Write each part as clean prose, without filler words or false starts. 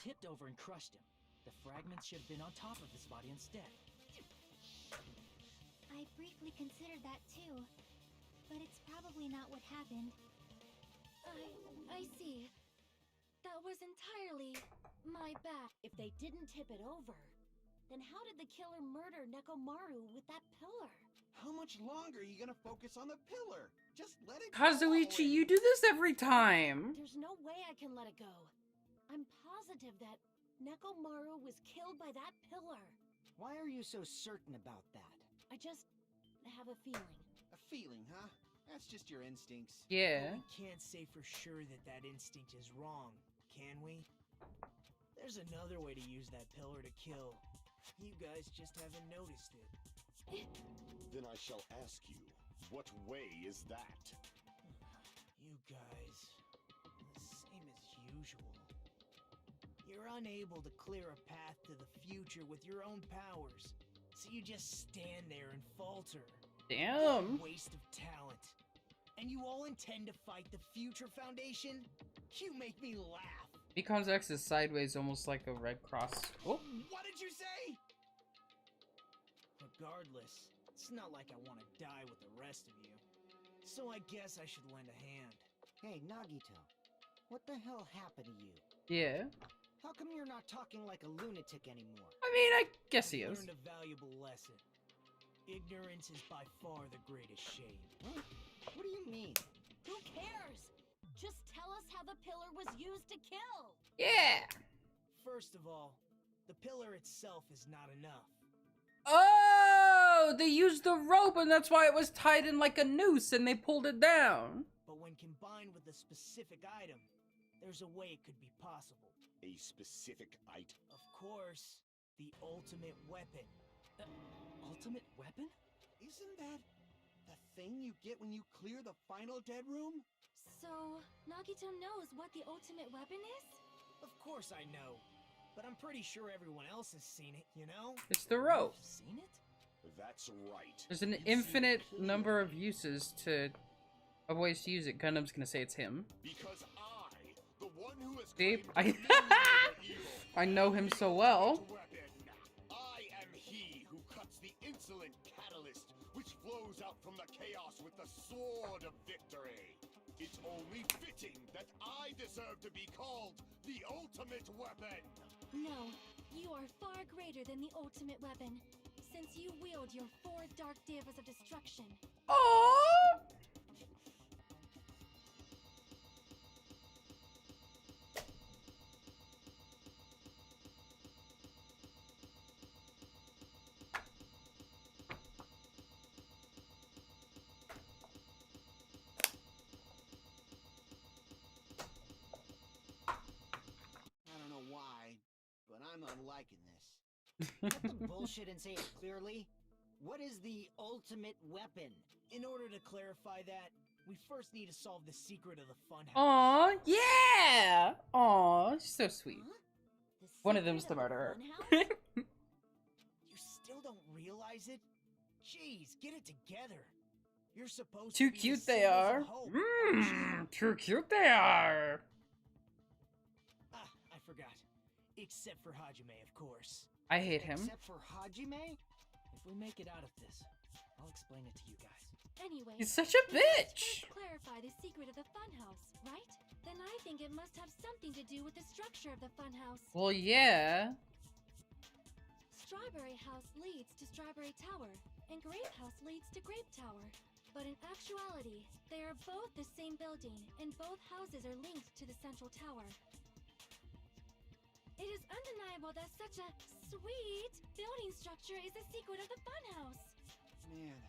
tipped over and crushed him. The fragments should have been on top of his body instead. I briefly considered that too, but it's probably not what happened. I see. That was entirely my bad. If they didn't tip it over, then how did the killer murder Nekomaru with that pillar? How much longer are you gonna focus on the pillar? Just let it go Kazuichi, already. you do this every time. There's no way I can let it go. I'm positive that Nekomaru was killed by that pillar. Why are you so certain about that? I just have a feeling. A feeling, huh? That's just your instincts. Yeah. But we can't say for sure that that instinct is wrong, can we? There's another way to use that pillar to kill. You guys just haven't noticed it. Then I shall ask you, what way is that? You guys, the same as usual. You're unable to clear a path to the future with your own powers, so you just stand there and falter. Damn. Waste of talent. And you all intend to fight the Future Foundation? You make me laugh. Becon's X is sideways, almost like a red cross. Oh. What did you say? Regardless, it's not like I want to die with the rest of you. So I guess I should lend a hand. Hey, Nagito. What the hell happened to you? Yeah. How come you're not talking like a lunatic anymore? I mean, I guess he is. Learned a valuable lesson. Ignorance is by far the greatest shame. Huh? What do you mean? Who cares? Just tell us how the pillar was used to kill. Yeah. First of all, the pillar itself is not enough. Oh, they used the rope and that's why it was tied in like a noose and they pulled it down. But when combined with a specific item, there's a way it could be possible. A specific item? Of course, the ultimate weapon. Ultimate weapon? Isn't that the thing you get when you clear the final dead room? So, Nagito knows what the ultimate weapon is? Of course I know. But I'm pretty sure everyone else has seen it, you know? It's the rope. You've seen it? That's right. There's an infinite number of uses of ways to use it. Gundam's gonna say it's him. Because I, the one who has See, claimed dominion over evil, I know him so well. weapon. I am he who cuts the insolent catalyst which flows out from the chaos with the sword of victory. It's only fitting that I deserve to be called the ultimate weapon. No, you are far greater than the ultimate weapon, since you wield your 4 dark devas of destruction. Oh. I don't know why, but I'm unliking this. Cut the bullshit and say it clearly. What is the ultimate weapon? In order to clarify that, we first need to solve the secret of the funhouse. Aw, yeah. Aw, she's so sweet. Huh? The One of them's secret the of murderer. funhouse? You still don't realize it? Jeez, get it together. You're supposed Too to be the cute they symbols are. of hope, aren't you? Too cute they are. Ah, I forgot. Except for Hajime, of course. I hate him. Except for Hajime? If we make it out of this, I'll explain it to you guys. Anyway, He's such a we must bitch. first clarify the secret of the funhouse, right? Then I think it must have something to do with the structure of the funhouse. Well, yeah. Strawberry House leads to Strawberry Tower, and Grape House leads to Grape Tower. But in actuality, they are both the same building, and both houses are linked to the central tower. It is undeniable that such a sweet building structure is the secret of the funhouse. Man,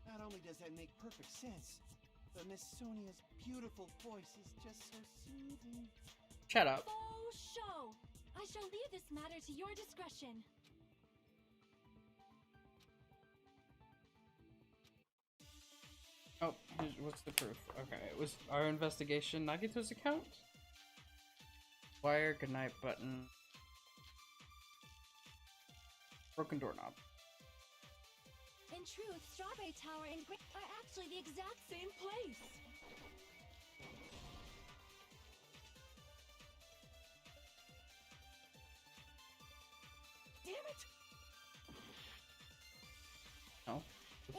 not only does that make perfect sense, but Miss Sonia's beautiful voice is just so soothing. Shut up. Faux show! I shall leave this matter to your discretion. Oh, what's the proof? Okay, it was our investigation. Nagito's account? Wire, goodnight button. Broken doorknob. In truth, Strawberry Tower and Grape are actually the exact same place.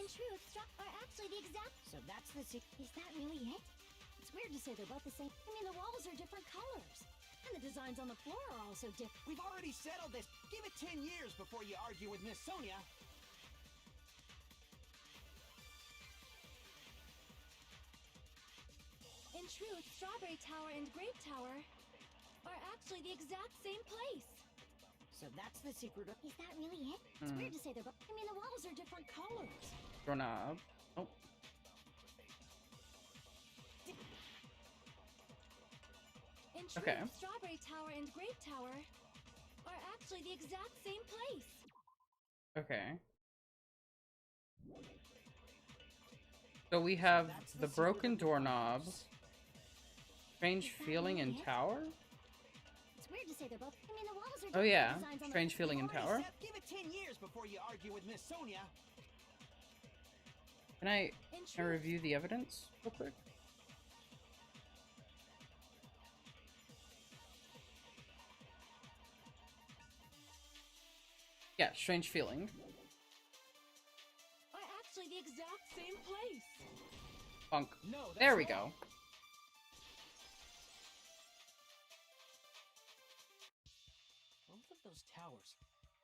In truth, are actually the exact. So that's the secret. Is that really it? It's weird to say they're both the same. I mean, the walls are different colors. And the designs on the floor are also different. We've already settled this. Give it 10 years before you argue with Miss Sonia. In truth, Strawberry Tower and Grape Tower are actually the exact same place. So that's the secret. Is that really it? It's weird to say they're both. I mean, the walls are different colors. Doorknob. Oh. In truth, Okay. Strawberry Tower and Grape Tower are actually the exact same place. Okay. So we have that's the the secret broken of the doorknob, pipes. strange Is that feeling in really it? tower. It's weird to say they're both. I mean, the walls are Oh different. yeah, The designs on strange the feeling in Already tower. set- Give it 10 years before you argue with Miss Sonia. Can I In can I truth, review the evidence real quick? Yeah, strange feeling. are actually the exact same place. Funk. No, that's There we wrong. go. Both of those towers,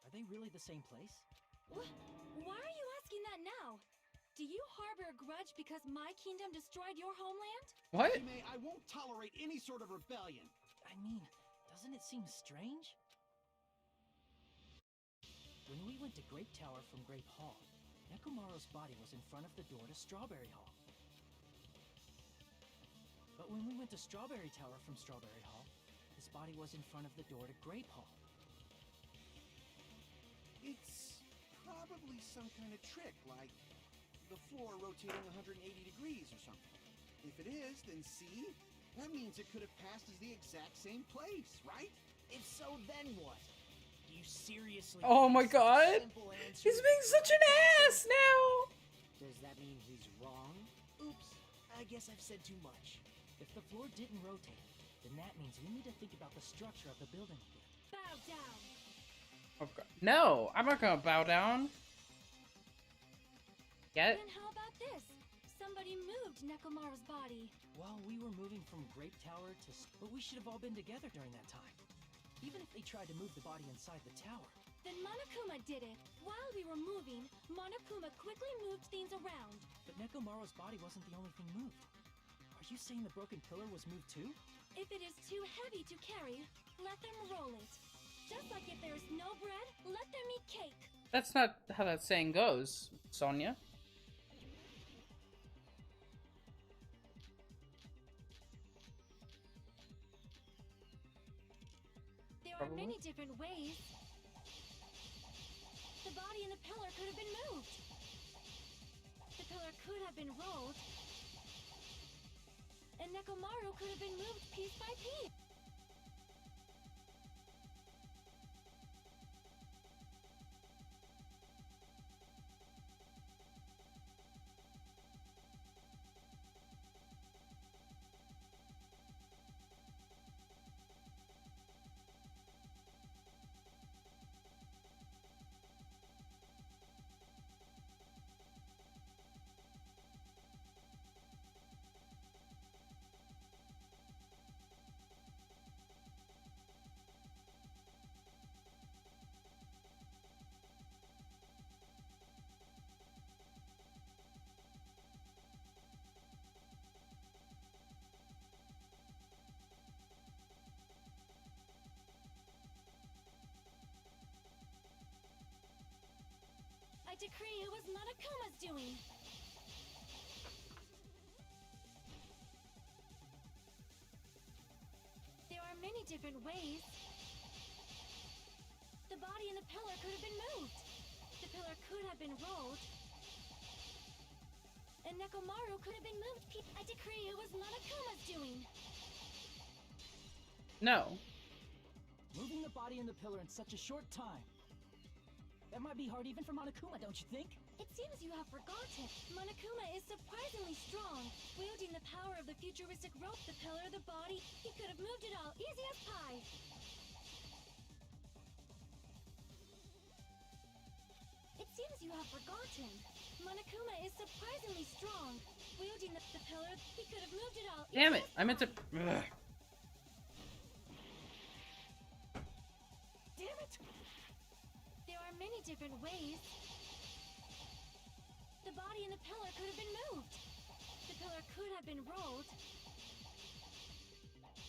are they really the same place? Why are you asking that now? Do you harbor a grudge because my kingdom destroyed your homeland? What? May I won't tolerate any sort of rebellion. I mean, doesn't it seem strange? When we went to Grape Tower from Grape Hall, Nekomaro's body was in front of the door to Strawberry Hall. But when we went to Strawberry Tower from Strawberry Hall, his body was in front of the door to Grape Hall. It's probably some kind of trick, like the floor rotating 180 degrees or something. If it is, then see? That means it could have passed as the exact same place, right? If so, then what? Do you seriously Oh think my such a God. simple answer He's is being such an ass now. Does that mean he's wrong? Oops, I guess I've said too much. If the floor didn't rotate, then that means we need to think about the structure of the building again. Bow down. Okay. No, I'm not gonna bow down. Yet. Then how about this? Somebody moved Nekomaru's body. Well, we were moving from Grape Tower to... But we should have all been together during that time. Even if they tried to move the body inside the tower. Then Monokuma did it. While we were moving, Monokuma quickly moved things around. But Nekomaro's body wasn't the only thing moved. Are you saying the broken pillar was moved too? If it is too heavy to carry, let them roll it. Just like if there is no bread, let them eat cake. That's not how that saying goes, Sonia. There Probably. are many different ways. The body and the pillar could have been moved. The pillar could have been rolled. And Nekomaru could have been moved piece by piece. I decree it was Monokuma's doing. There are many different ways. The body and the pillar could have been moved. The pillar could have been rolled. And Nekomaru could have been moved. I decree it was Monokuma's doing. No. Moving the body and the pillar in such a short time. That might be hard even for Monokuma, don't you think? It seems you have forgotten. Monokuma is surprisingly strong. Wielding the power of the futuristic rope, the pillar, the body, he could have moved it all, easy as pie. It seems you have forgotten. Monokuma is surprisingly strong. Wielding the pillar, he could have moved it all. Damn it! I meant to. Ugh. Damn it! There are many different ways. The body in the pillar could have been moved. The pillar could have been rolled.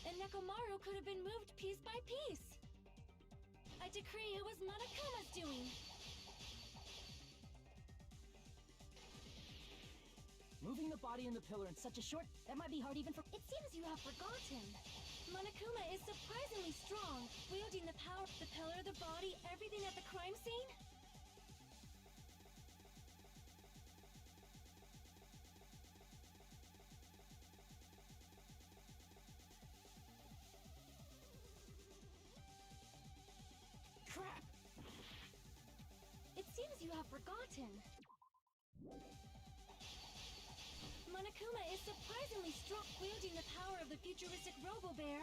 And Nekomaru could have been moved piece by piece. I decree it was Monokuma's doing. Moving the body and the pillar in such a short... That might be hard even for... It seems you have forgotten. Monokuma is surprisingly strong, wielding the power, the pillar, the body, everything at the crime scene. Crap! It seems you have forgotten. Monokuma is surprisingly strong, wielding the power of the futuristic Robo-Bear.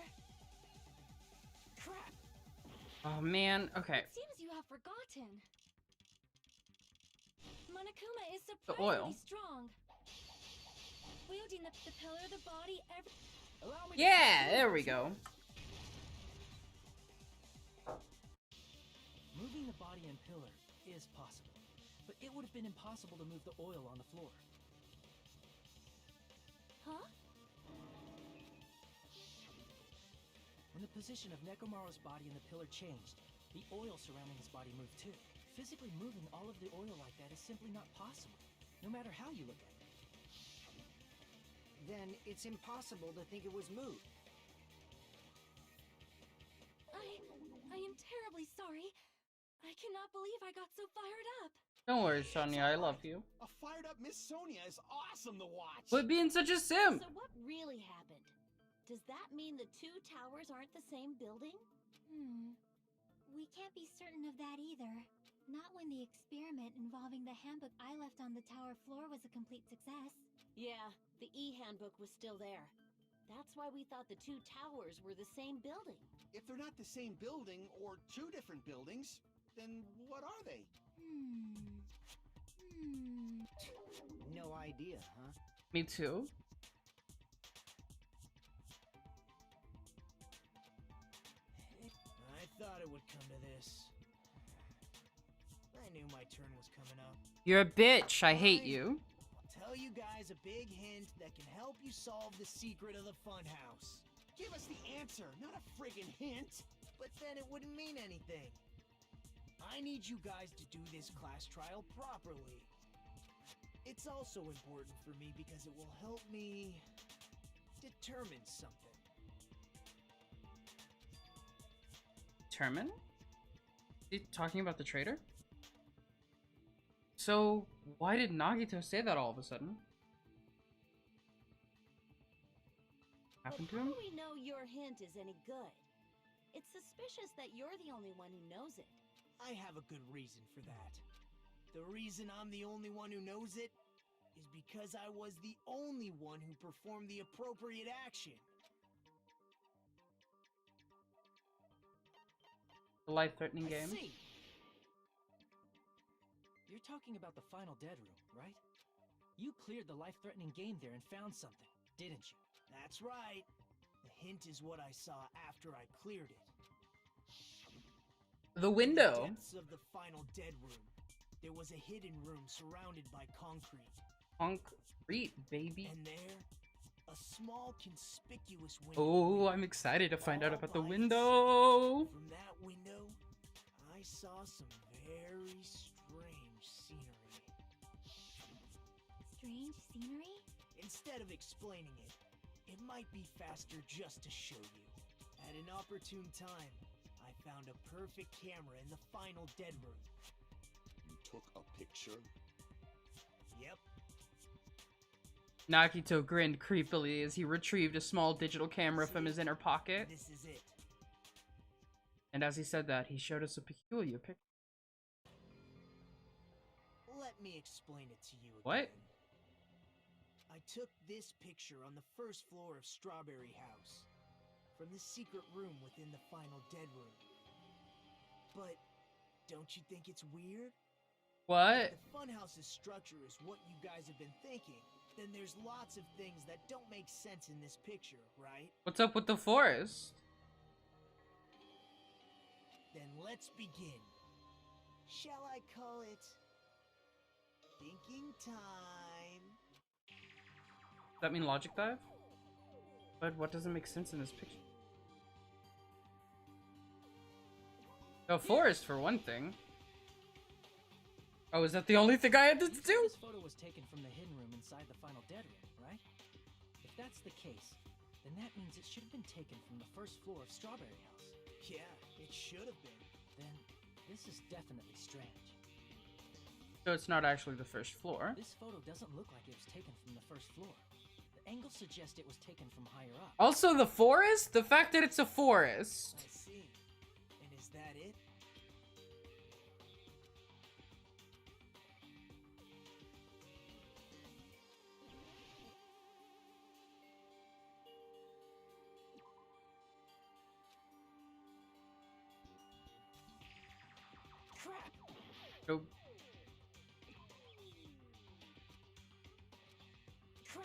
Crap! Oh man. Okay. It seems you have forgotten. Monokuma is The oil. surprisingly strong, wielding the pillar, the body, every. Allow me Yeah. There we go. Moving the body and pillar is possible, but it would have been impossible to move the oil on the floor. Huh? When the position of Nekomaru's body and the pillar changed, the oil surrounding his body moved too. Physically moving all of the oil like that is simply not possible, no matter how you look at it. Then it's impossible to think it was moved. I am terribly sorry. I cannot believe I got so fired up. Don't worry, Sonia. I love you. A fired up Miss Sonia is awesome to watch. Quit being such a simp. So what really happened? Does that mean the two towers aren't the same building? We can't be certain of that either. Not when the experiment involving the handbook I left on the tower floor was a complete success. Yeah, the e-handbook was still there. That's why we thought the two towers were the same building. If they're not the same building or two different buildings, then what are they? No idea, huh? Me too. I thought it would come to this. I knew my turn was coming up. You're a bitch. I hate you. I'll tell you guys a big hint that can help you solve the secret of the funhouse. Give us the answer, not a friggin' hint. But then it wouldn't mean anything. I need you guys to do this class trial properly. It's also important for me because it will help me determine something. Determine? Is he talking about the traitor? So, why did Nagito say that all of a sudden? Happened to But him? how do we know your hint is any good? It's suspicious that you're the only one who knows it. I have a good reason for that. The reason I'm the only one who knows it is because I was the only one who performed the appropriate action. The life-threatening I game? see. You're talking about the final dead room, right? You cleared the life-threatening game there and found something, didn't you? That's right. The hint is what I saw after I cleared it. The In window. the depths of the final dead room, there was a hidden room surrounded by concrete. Concrete, baby. And there, a small conspicuous window. Oh, I'm excited to find out all about the by window. From that window, I saw some very strange scenery. Strange scenery? Instead of explaining it, it might be faster just to show you. At an opportune time, I found a perfect camera in the final dead room. You took a picture? Yep. Nagito grinned creepily as he retrieved a small digital camera from his inner pocket. This is it. And as he said that, he showed us a peculiar picture. Let me explain it to you again. What? I took this picture on the first floor of Strawberry House, from the secret room within the final dead room. But don't you think it's weird? What? If the funhouse's structure is what you guys have been thinking, then there's lots of things that don't make sense in this picture, right? What's up with the forest? Then let's begin. Shall I call it thinking time? Does that mean logic dive? But what doesn't make sense in this picture? The forest, for one thing. Oh, is that the only thing I had to You said do? this photo was taken from the hidden room inside the final dead room, right? If that's the case, then that means it should have been taken from the first floor of Strawberry House. Yeah, it should have been. Then this is definitely strange. So it's not actually the first floor. This photo doesn't look like it was taken from the first floor. The angles suggest it was taken from higher up. Also, the forest? The fact that it's a forest. I see. And is that it? Crap! Oh, Crap!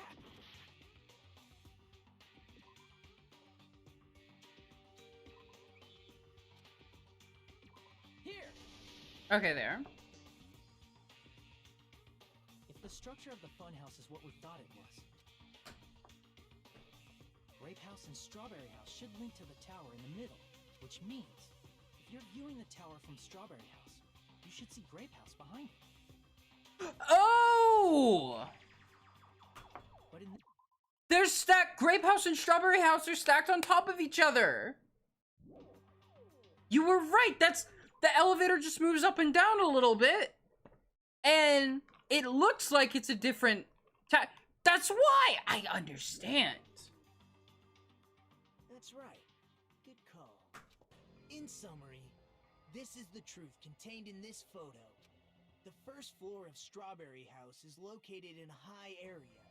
Here! okay, there. If the structure of the funhouse is what we thought it was, Grape House and Strawberry House should link to the tower in the middle, which means if you're viewing the tower from Strawberry House, you should see Grape House behind it. Oh! But in the They're stacked. Grape House and Strawberry House are stacked on top of each other. You were right. That's the elevator just moves up and down a little bit, and it looks like it's a different. That's why I understand. That's right. Good call. In summary, this is the truth contained in this photo. The first floor of Strawberry House is located in a high area,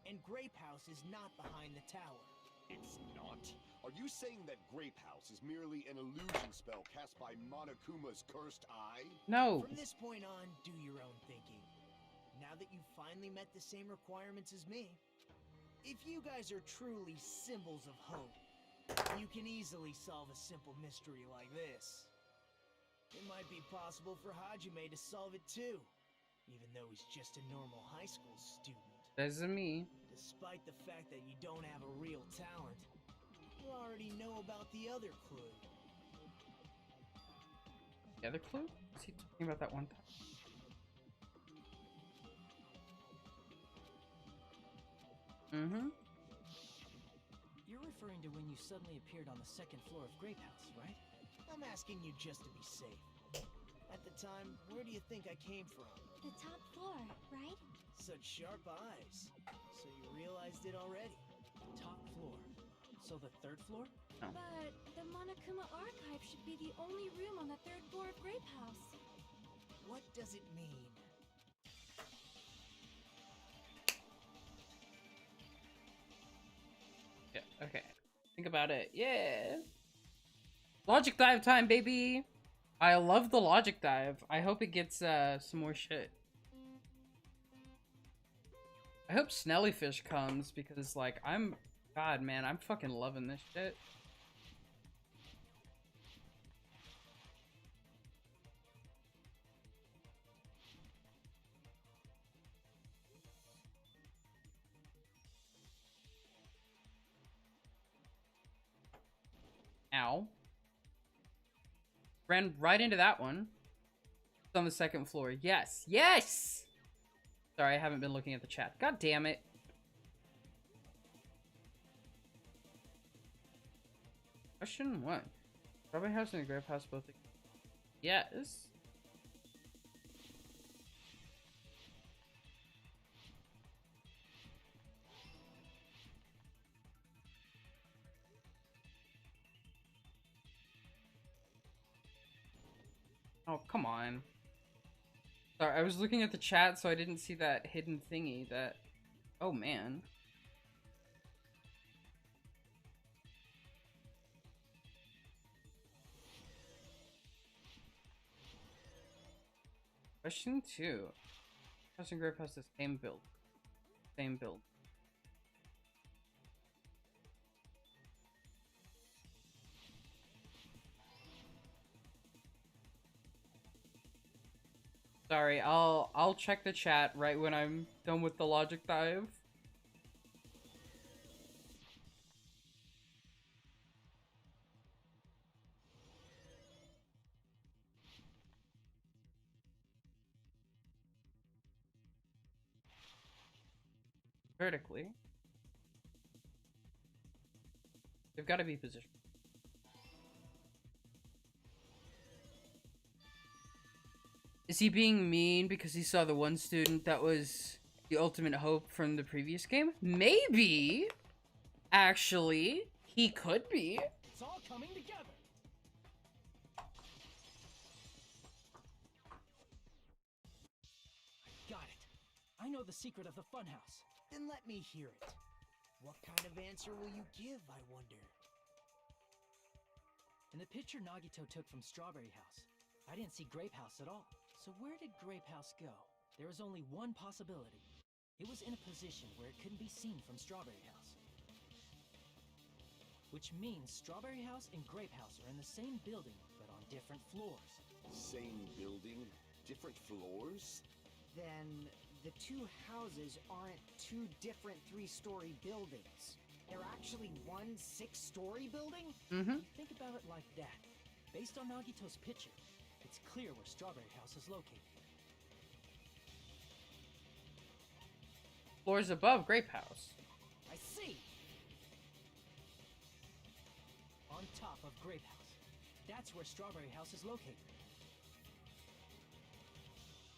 and Grape House is not behind the tower. It's not? Are you saying that Grape House is merely an illusion spell cast by Monokuma's cursed eye? No. From this point on, do your own thinking. Now that you've finally met the same requirements as me, if you guys are truly symbols of hope, you can easily solve a simple mystery like this. It might be possible for Hajime to solve it too, even though he's just a normal high school student. That's me. Despite the fact that you don't have a real talent, you already know about the other clue. The other clue? Is he talking about that one time? Mm-hmm. You're referring to when you suddenly appeared on the second floor of Grape House, right? I'm asking you just to be safe. At the time, where do you think I came from? The top floor, right? Such sharp eyes. So you realized it already. Top floor. So the third floor? But the Monokuma archive should be the only room on the third floor of Grape House. What does it mean? Yeah, okay. Think about it. Yeah. Logic dive time, baby! I love the logic dive. I hope it gets some more shit. I hope Snellyfish comes because, like, God, man, I'm fucking loving this shit. Ow. Ran right into that one. It's on the second floor. Yes. Yes! Sorry, I haven't been looking at the chat. God damn it. Question 1. Strawberry House and the Grape House both... Yes. Oh, come on. Sorry, I was looking at the chat, so I didn't see that hidden thingy that... Oh, man. Question 2. House and Grave has the same build. Same build. Sorry, I'll check the chat right when I'm done with the logic dive. Vertically. They've got to be positioned. Is he being mean because he saw the one student that was the ultimate hope from the previous game? Maybe! Actually, he could be. It's all coming together. Got it. I know the secret of the funhouse. Then let me hear it. What kind of answer will you give, I wonder? In the picture Nagito took from Strawberry House, I didn't see Grape House at all. So where did Grape House go? There is only one possibility. It was in a position where it couldn't be seen from Strawberry House. Which means Strawberry House and Grape House are in the same building, but on different floors. Same building, different floors? Then the two houses aren't two different 3-story buildings. They're actually one 6-story building? Mm-hmm. Think about it like that. Based on Nagito's picture, it's clear where Strawberry House is located. Floors above Grape House. I see. On top of Grape House. That's where Strawberry House is located.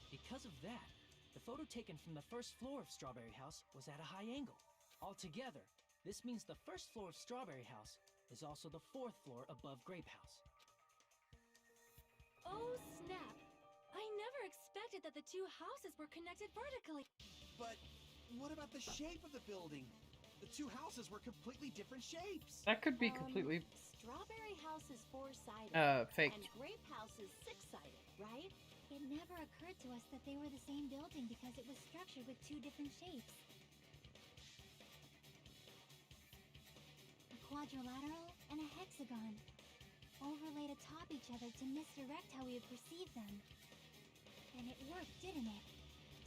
Because of that, the photo taken from the first floor of Strawberry House was at a high angle. Altogether, this means the first floor of Strawberry House is also the 4th floor above Grape House. Oh, snap. I never expected that the two houses were connected vertically. But what about the shape of the building? The two houses were completely different shapes. That could be completely Strawberry House is 4-sided. fake. And Grape House is 6-sided, right? It never occurred to us that they were the same building because it was structured with two different shapes. A quadrilateral and a hexagon, overlaid atop each other to misdirect how we would perceive them. And it worked, didn't it?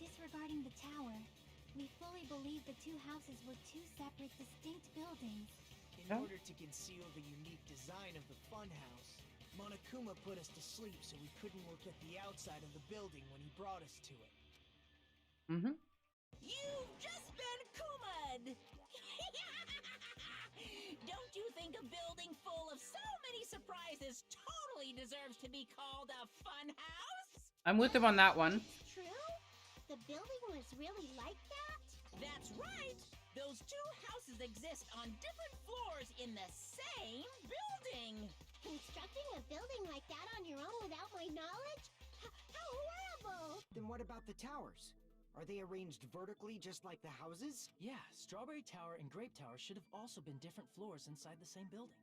Disregarding the tower, we fully believed the two houses were two separate, distinct buildings. In Huh? order to conceal the unique design of the funhouse, Monokuma put us to sleep so we couldn't look at the outside of the building when he brought us to it. Mm-hmm. You've just been Kuma'd! Don't you think a building full of so many surprises totally deserves to be called a fun house? I'm with him on that one. True? The building was really like that? That's right! Those two houses exist on different floors in the same building! Constructing a building like that on your own without my knowledge? How horrible! Then what about the towers? Are they arranged vertically just like the houses? Yeah, Strawberry Tower and Grape Tower should have also been different floors inside the same building.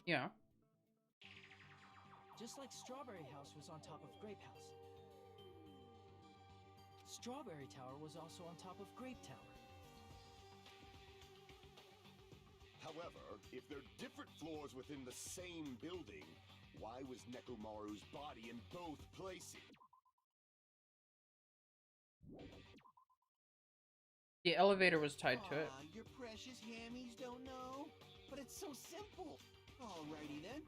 Yeah. Just like Strawberry House was on top of Grape House. Strawberry Tower was also on top of Grape Tower. However, if they're different floors within the same building, why was Nekomaru's body in both places? The elevator was tied to it. Aw, your precious hammies don't know? But it's so simple. Alrighty then.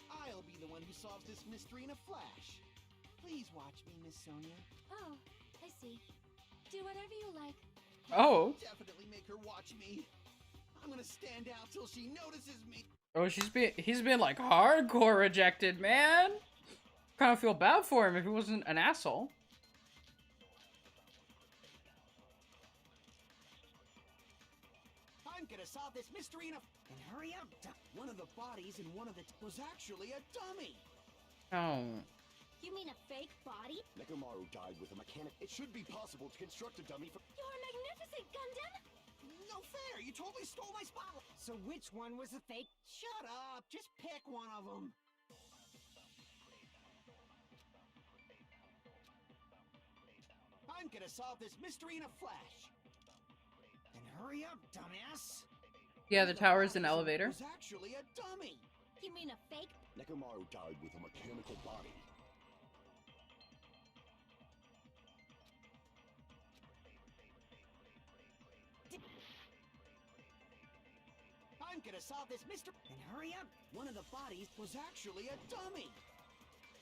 I'll be the one who solves this mystery in a flash. Please watch me, Miss Sonia. Oh, I see. Do whatever you like. Oh. Definitely make her watch me. I'm gonna stand out till she notices me. Oh, he's been like hardcore rejected, man. Kind of feel bad for him if he wasn't an asshole. I'm gonna solve this mystery in a... And hurry up! One of the bodies in one of the... was actually a dummy! Oh. You mean a fake body? Nekomaru died with a mechanic. It should be possible to construct a dummy from... You're magnificent, Gundam! No fair! You totally stole my spotlight! So which one was the fake? Shut up! Just pick one of them! I'm gonna solve this mystery in a flash. Then hurry up, dumbass. Yeah, the tower is an elevator. Was actually a dummy. You mean a fake? Nekomaru died with a mechanical body. I'm gonna solve this mystery. And hurry up. One of the bodies was actually a dummy.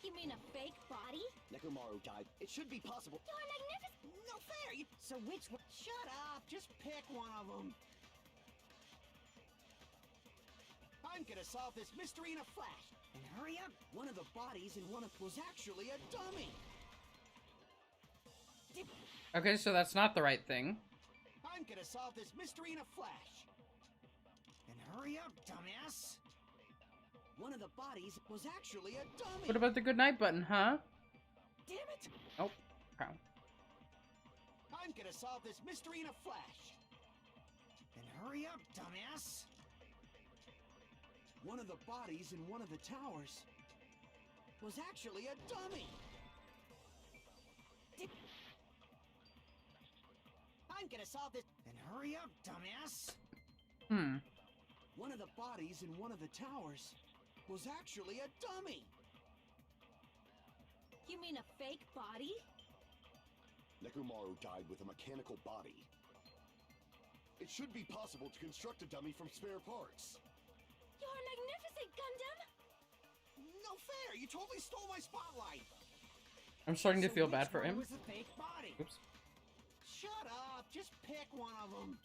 You mean a fake body? Nekomaru died. It should be possible. You're magnificent! No fair. So which one? Shut up. Just pick one of them. I'm gonna solve this mystery in a flash. And hurry up. One of the bodies in one of was actually a dummy. Okay, so that's not the right thing. I'm gonna solve this mystery in a flash. And hurry up, dumbass. One of the bodies was actually a dummy. What about the goodnight button, huh? Damn it! Oh, okay. I'm gonna solve this mystery in a flash. And hurry up, dumbass. One of the bodies in one of the towers was actually a dummy. I'm gonna solve this. And hurry up, dumbass. One of the bodies in one of the towers was actually a dummy. You mean a fake body? Nekomaru died with a mechanical body. It should be possible to construct a dummy from spare parts. You're magnificent, Gundam! No fair! You totally stole my spotlight! I'm starting to feel bad for which him. one was the fake body? Oops. Shut up! Just pick one of them!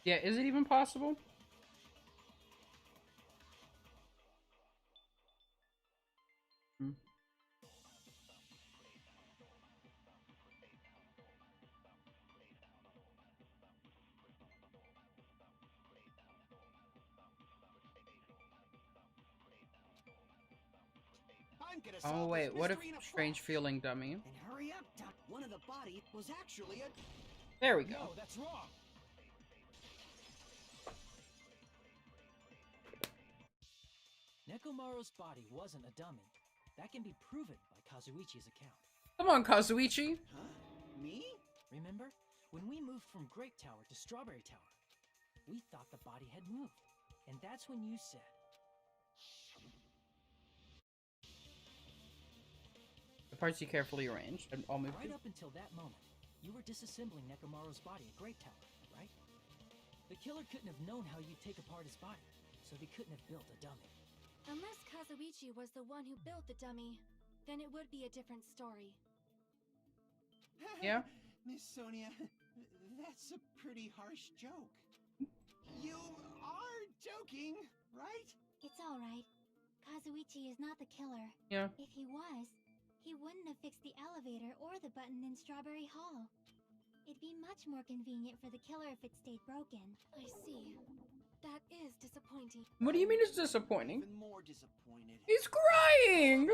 Yeah, is it even possible? Oh wait, what if strange feeling dummy? And hurry up, Doc. One of the body was actually a... There we go. No, that's wrong. Nekomaru's body wasn't a dummy. That can be proven by Kazuichi's account. Come on, Kazuichi. Huh? Me? Remember? When we moved from Grape Tower to Strawberry Tower, we thought the body had moved. And that's when you said... The parts you carefully arranged, and I'll move Right to. up until that moment, you were disassembling Nekomaru's body at Grape Tower, right? The killer couldn't have known how you'd take apart his body, so they couldn't have built a dummy. Unless Kazuichi was the one who built the dummy, then it would be a different story. Yeah? Miss Sonia, that's a pretty harsh joke. You are joking, right? It's alright. Kazuichi is not the killer. Yeah. If he was, he wouldn't have fixed the elevator or the button in Strawberry Hall. It'd be much more convenient for the killer if it stayed broken. I see. That is disappointing. What do you mean it's disappointing? Even more disappointed. He's crying!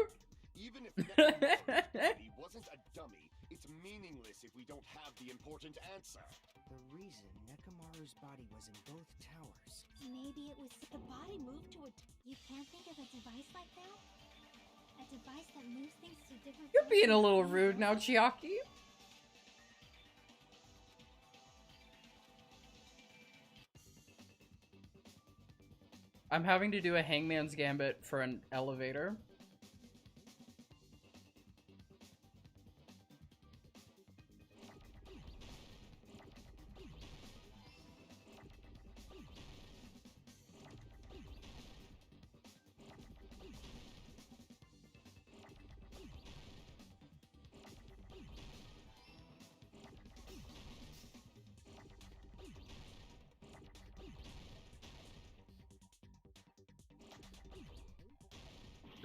Even if Nekomaru's body wasn't a dummy, it's meaningless if we don't have the important answer. The reason Nekomaru's body was in both towers. Maybe it was the body moved to a... You can't think of a device like that? A device that moves things to different... You're being a little places? rude now, Chiaki. I'm having to do a hangman's gambit for an elevator.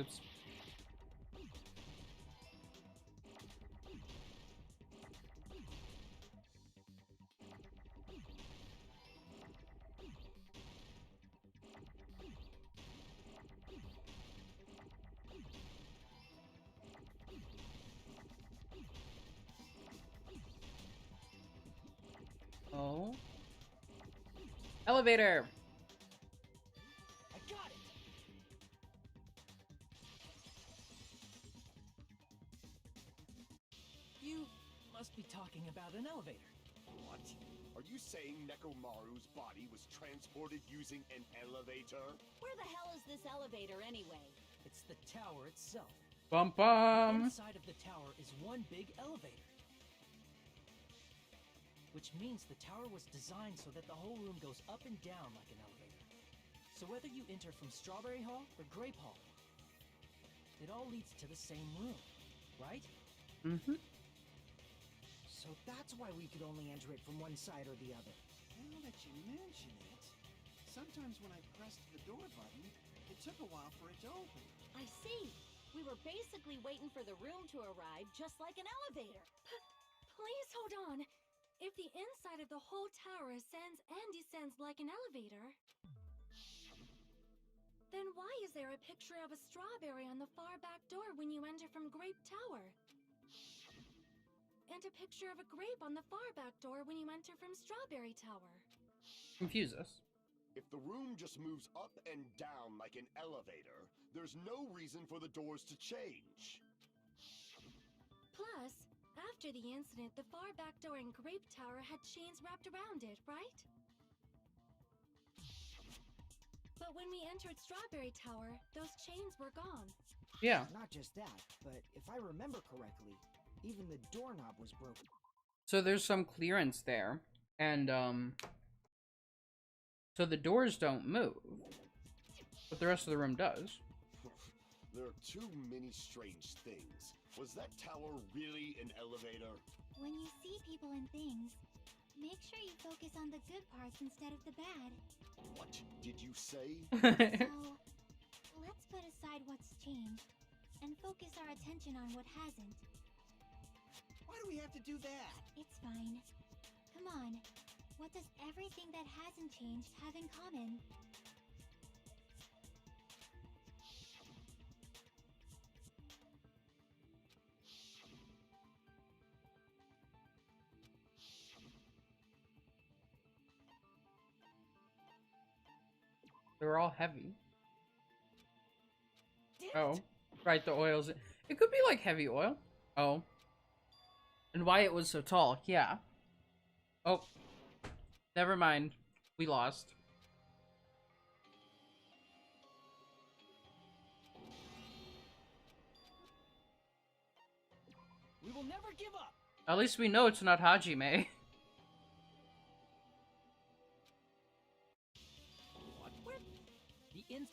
Oops. Elevator. I got it! You must be talking about an elevator. What? Are you saying Nekomaru's body was transported using an elevator? Where the hell is this elevator anyway? It's the tower itself. Bum bum. Inside of the tower is one big elevator. Which means the tower was designed so that the whole room goes up and down like an elevator. So whether you enter from Strawberry Hall or Grape Hall, it all leads to the same room, right? Mm-hmm. So that's why we could only enter it from one side or the other. Now that you mention it, sometimes when I pressed the door button, it took a while for it to open. I see. We were basically waiting for the room to arrive, just like an elevator. Please hold on. If the inside of the whole tower ascends and descends like an elevator, then why is there a picture of a strawberry on the far back door when you enter from Grape Tower? And a picture of a grape on the far back door when you enter from Strawberry Tower? Confuse us. If the room just moves up and down like an elevator, there's no reason for the doors to change. Plus, after the incident, the far back door in Grape Tower had chains wrapped around it, right? But when we entered Strawberry Tower, those chains were gone. Yeah. Not just that, but if I remember correctly, even the doorknob was broken. So there's some clearance there, and so the doors don't move, but the rest of the room does. There are too many strange things. Was that tower really an elevator? When you see people and things, make sure you focus on the good parts instead of the bad. What did you say? So, let's put aside what's changed and focus our attention on what hasn't. Why do we have to do that? It's fine. Come on. What does everything that hasn't changed have in common? They were all heavy. Oh, right, the oils. It could be like heavy oil. Oh. And why it was so tall, yeah. Oh. Never mind. We lost. We will never give up! At least we know it's not Hajime. What? Where? The ins...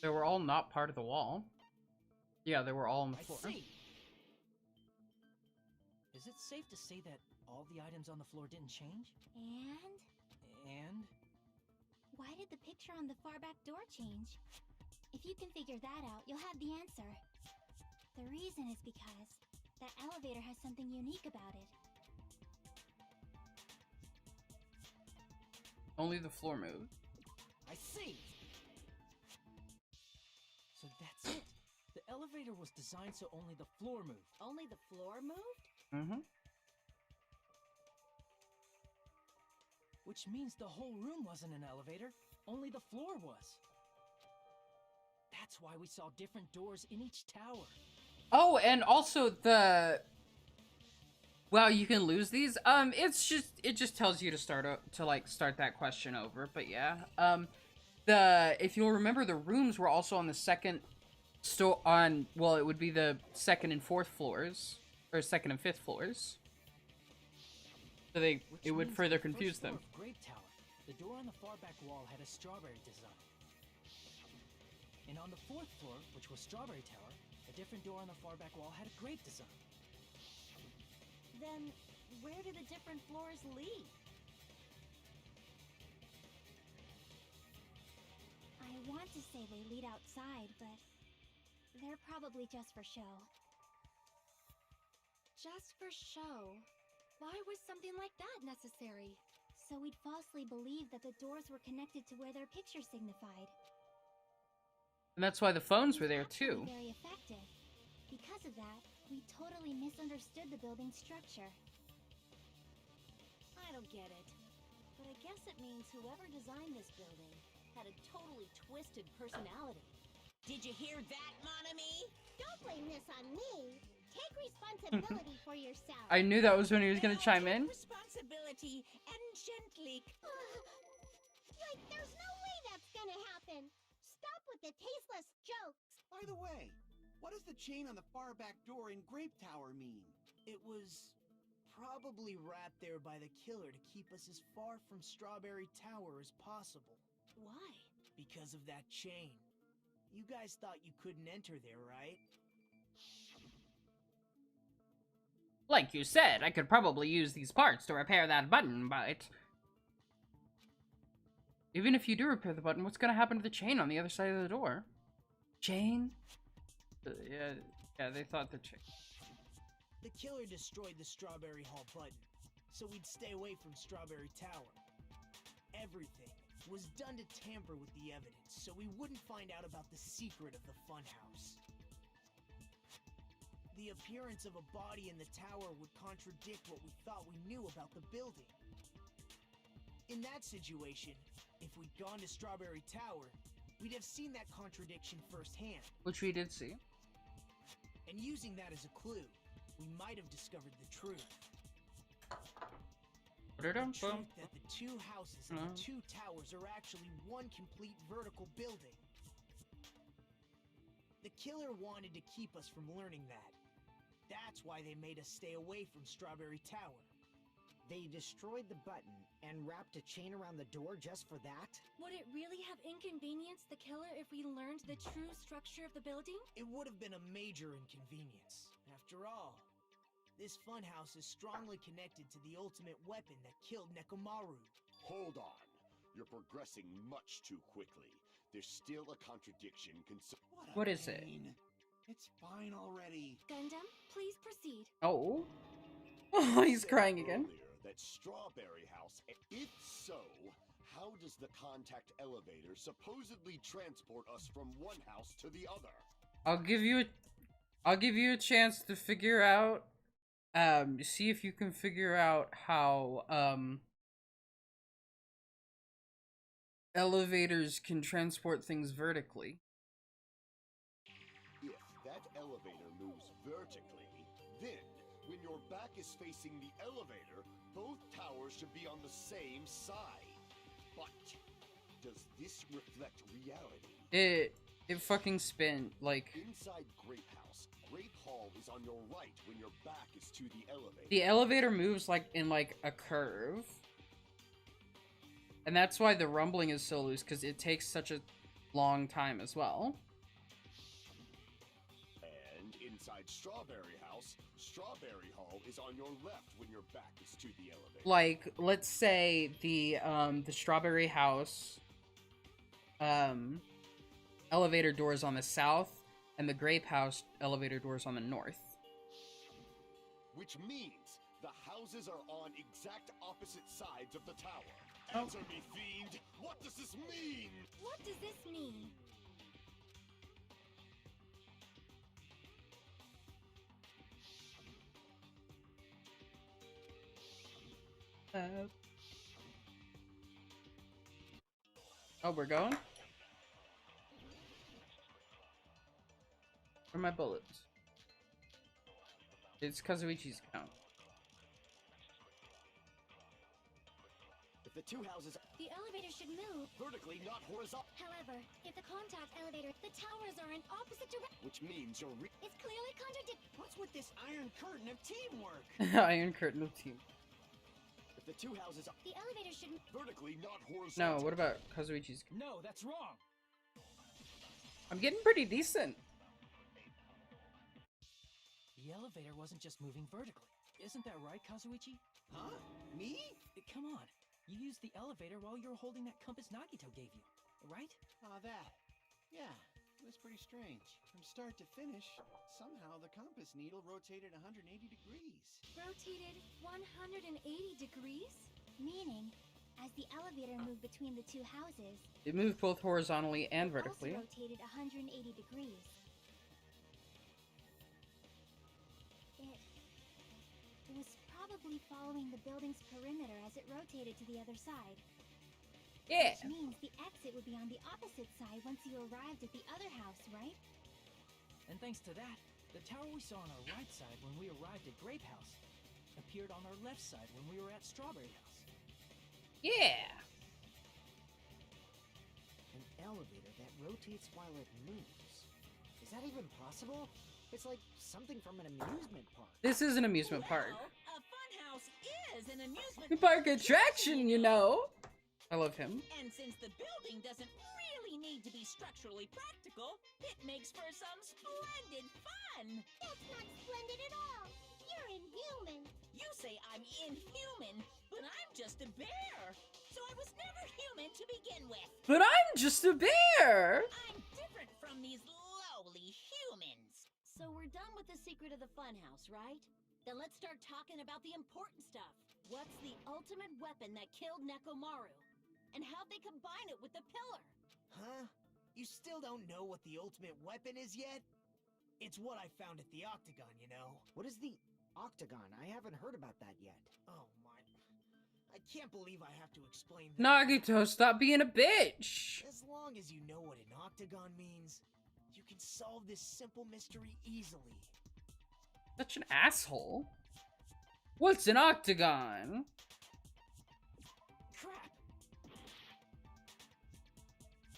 They were all not part of the wall. Yeah, they were all on the floor. I see. Is it safe to say that all the items on the floor didn't change? And? Why did the picture on the far back door change? If you can figure that out, you'll have the answer. The reason is because that elevator has something unique about it. Only the floor moved. I see! So that's it. The elevator was designed so only the floor moved. Only the floor moved? Mm-hmm. Which means the whole room wasn't an elevator, only the floor was. That's why we saw different doors in each tower. Oh, and also the... Wow, you can lose these? It just tells you to start that question over, but yeah. If you'll remember, the rooms were also on the second well, it would be the second and fourth floors, or second and fifth floors. So it would further confuse them. Grape Tower, the door on the far back wall had a strawberry design. And on the fourth floor, which was Strawberry Tower, a different door on the far back wall had a grape design. Then, where do the different floors lead? I want to say they lead outside, but they're probably just for show. Just for show. Why was something like that necessary? So we'd falsely believe that the doors were connected to where their picture signified. And that's why the phones were It was there too. actually very effective. Because of that, we totally misunderstood the building's structure. I don't get it. But I guess it means whoever designed this building had a totally twisted personality. Did you hear that, Monami? Don't blame this on me. Take responsibility for yourself. I knew that was when he was gonna chime in. Responsibility and gently. Like, there's no way that's gonna happen. Stop with the tasteless jokes. By the way, what does the chain on the far back door in Grape Tower mean? It was probably wrapped there by the killer to keep us as far from Strawberry Tower as possible. Why? Because of that chain. You guys thought you couldn't enter there, right? Like you said, I could probably use these parts to repair that button, but... Even if you do repair the button, what's gonna happen to the chain on the other side of the door? Chain? Yeah, they thought the chain... The killer destroyed the Strawberry Hall button, so we'd stay away from Strawberry Tower. Everything was done to tamper with the evidence, so we wouldn't find out about the secret of the funhouse. The appearance of a body in the tower would contradict what we thought we knew about the building. In that situation, if we'd gone to Strawberry Tower, we'd have seen that contradiction firsthand. Which we did see. And using that as a clue, we might have discovered the truth. The truth that the two houses and the two towers are actually one complete vertical building. The killer wanted to keep us from learning that. That's why they made us stay away from Strawberry Tower. They destroyed the button and wrapped a chain around the door just for that? Would it really have inconvenienced the killer if we learned the true structure of the building? It would have been a major inconvenience. After all, this funhouse is strongly connected to the ultimate weapon that killed Nekomaru. Hold on. You're progressing much too quickly. There's still a contradiction What is it? It's fine already. Gundam, please proceed. Oh. Oh, he's crying again. Earlier that Strawberry House. If so, how does the contact elevator supposedly transport us from one house to the other? I'll give you a chance to figure out see if you can figure out how elevators can transport things vertically. If that elevator moves vertically, then when your back is facing the elevator, both towers should be on the same side. But does this reflect reality? It fucking spin like Inside Grape House, Grape Hall is on your right when your back is to the elevator. the elevator moves like in like a curve. And that's why the rumbling is so loose, because it takes such a long time as well. And inside Strawberry House, Strawberry Hall is on your left when your back is to the elevator. Like, let's say the Strawberry House elevator doors on the south and the Grape House elevator doors on the north. Which means the houses are on exact opposite sides of the tower. Oh. Answer me, fiend! What does this mean? What does this mean? Oh, we're going? Where are my bullets? It's Kazuichi's count. If the two houses The elevator should move. vertically, not horizontal, However, if the contact elevator, the towers are in opposite directions. which means you're It's clearly contradictory. What's with this iron curtain of teamwork? Iron Curtain of Team. if the two houses are The elevator should vertically, not No, horizontal. what about Kazuichi's? No, that's wrong. I'm getting pretty decent. The elevator wasn't just moving vertically. Isn't that right, Kazuichi? Huh? Me? Come on. You used the elevator while you were holding that compass Nagito gave you, right? Ah, that. Yeah, It was pretty strange. From start to finish, somehow the compass needle rotated 180 degrees. Rotated 180 degrees? Meaning, as the elevator moved between the two houses, It moved both horizontally and it vertically. also rotated 180 degrees. It was probably following the building's perimeter as it rotated to the other side. Yeah. Which means the exit would be on the opposite side once you arrived at the other house, right? And thanks to that, the tower we saw on our right side when we arrived at Grape House appeared on our left side when we were at Strawberry House. Yeah. An elevator that rotates while it moves. Is that even possible? It's like something from an amusement park. This is an amusement park. Well, a funhouse is an amusement Park attraction, you know. I love him. And since the building doesn't really need to be structurally practical, it makes for some splendid fun. That's not splendid at all. You're inhuman. You say I'm inhuman, but I'm just a bear. So I was never human to begin with. But I'm just a bear. I'm different from these lowly humans. So we're done with the secret of the funhouse, right? Then let's start talking about the important stuff. What's the ultimate weapon that killed Nekomaru? And how'd they combine it with the pillar? Huh? You still don't know what the ultimate weapon is yet? It's what I found at the Octagon, you know? What is the Octagon? I haven't heard about that yet. Oh my... I can't believe I have to explain that. Nagito, stop being a bitch. As long as you know what an Octagon means, you can solve this simple mystery easily. Such an asshole. What's an octagon? Crap!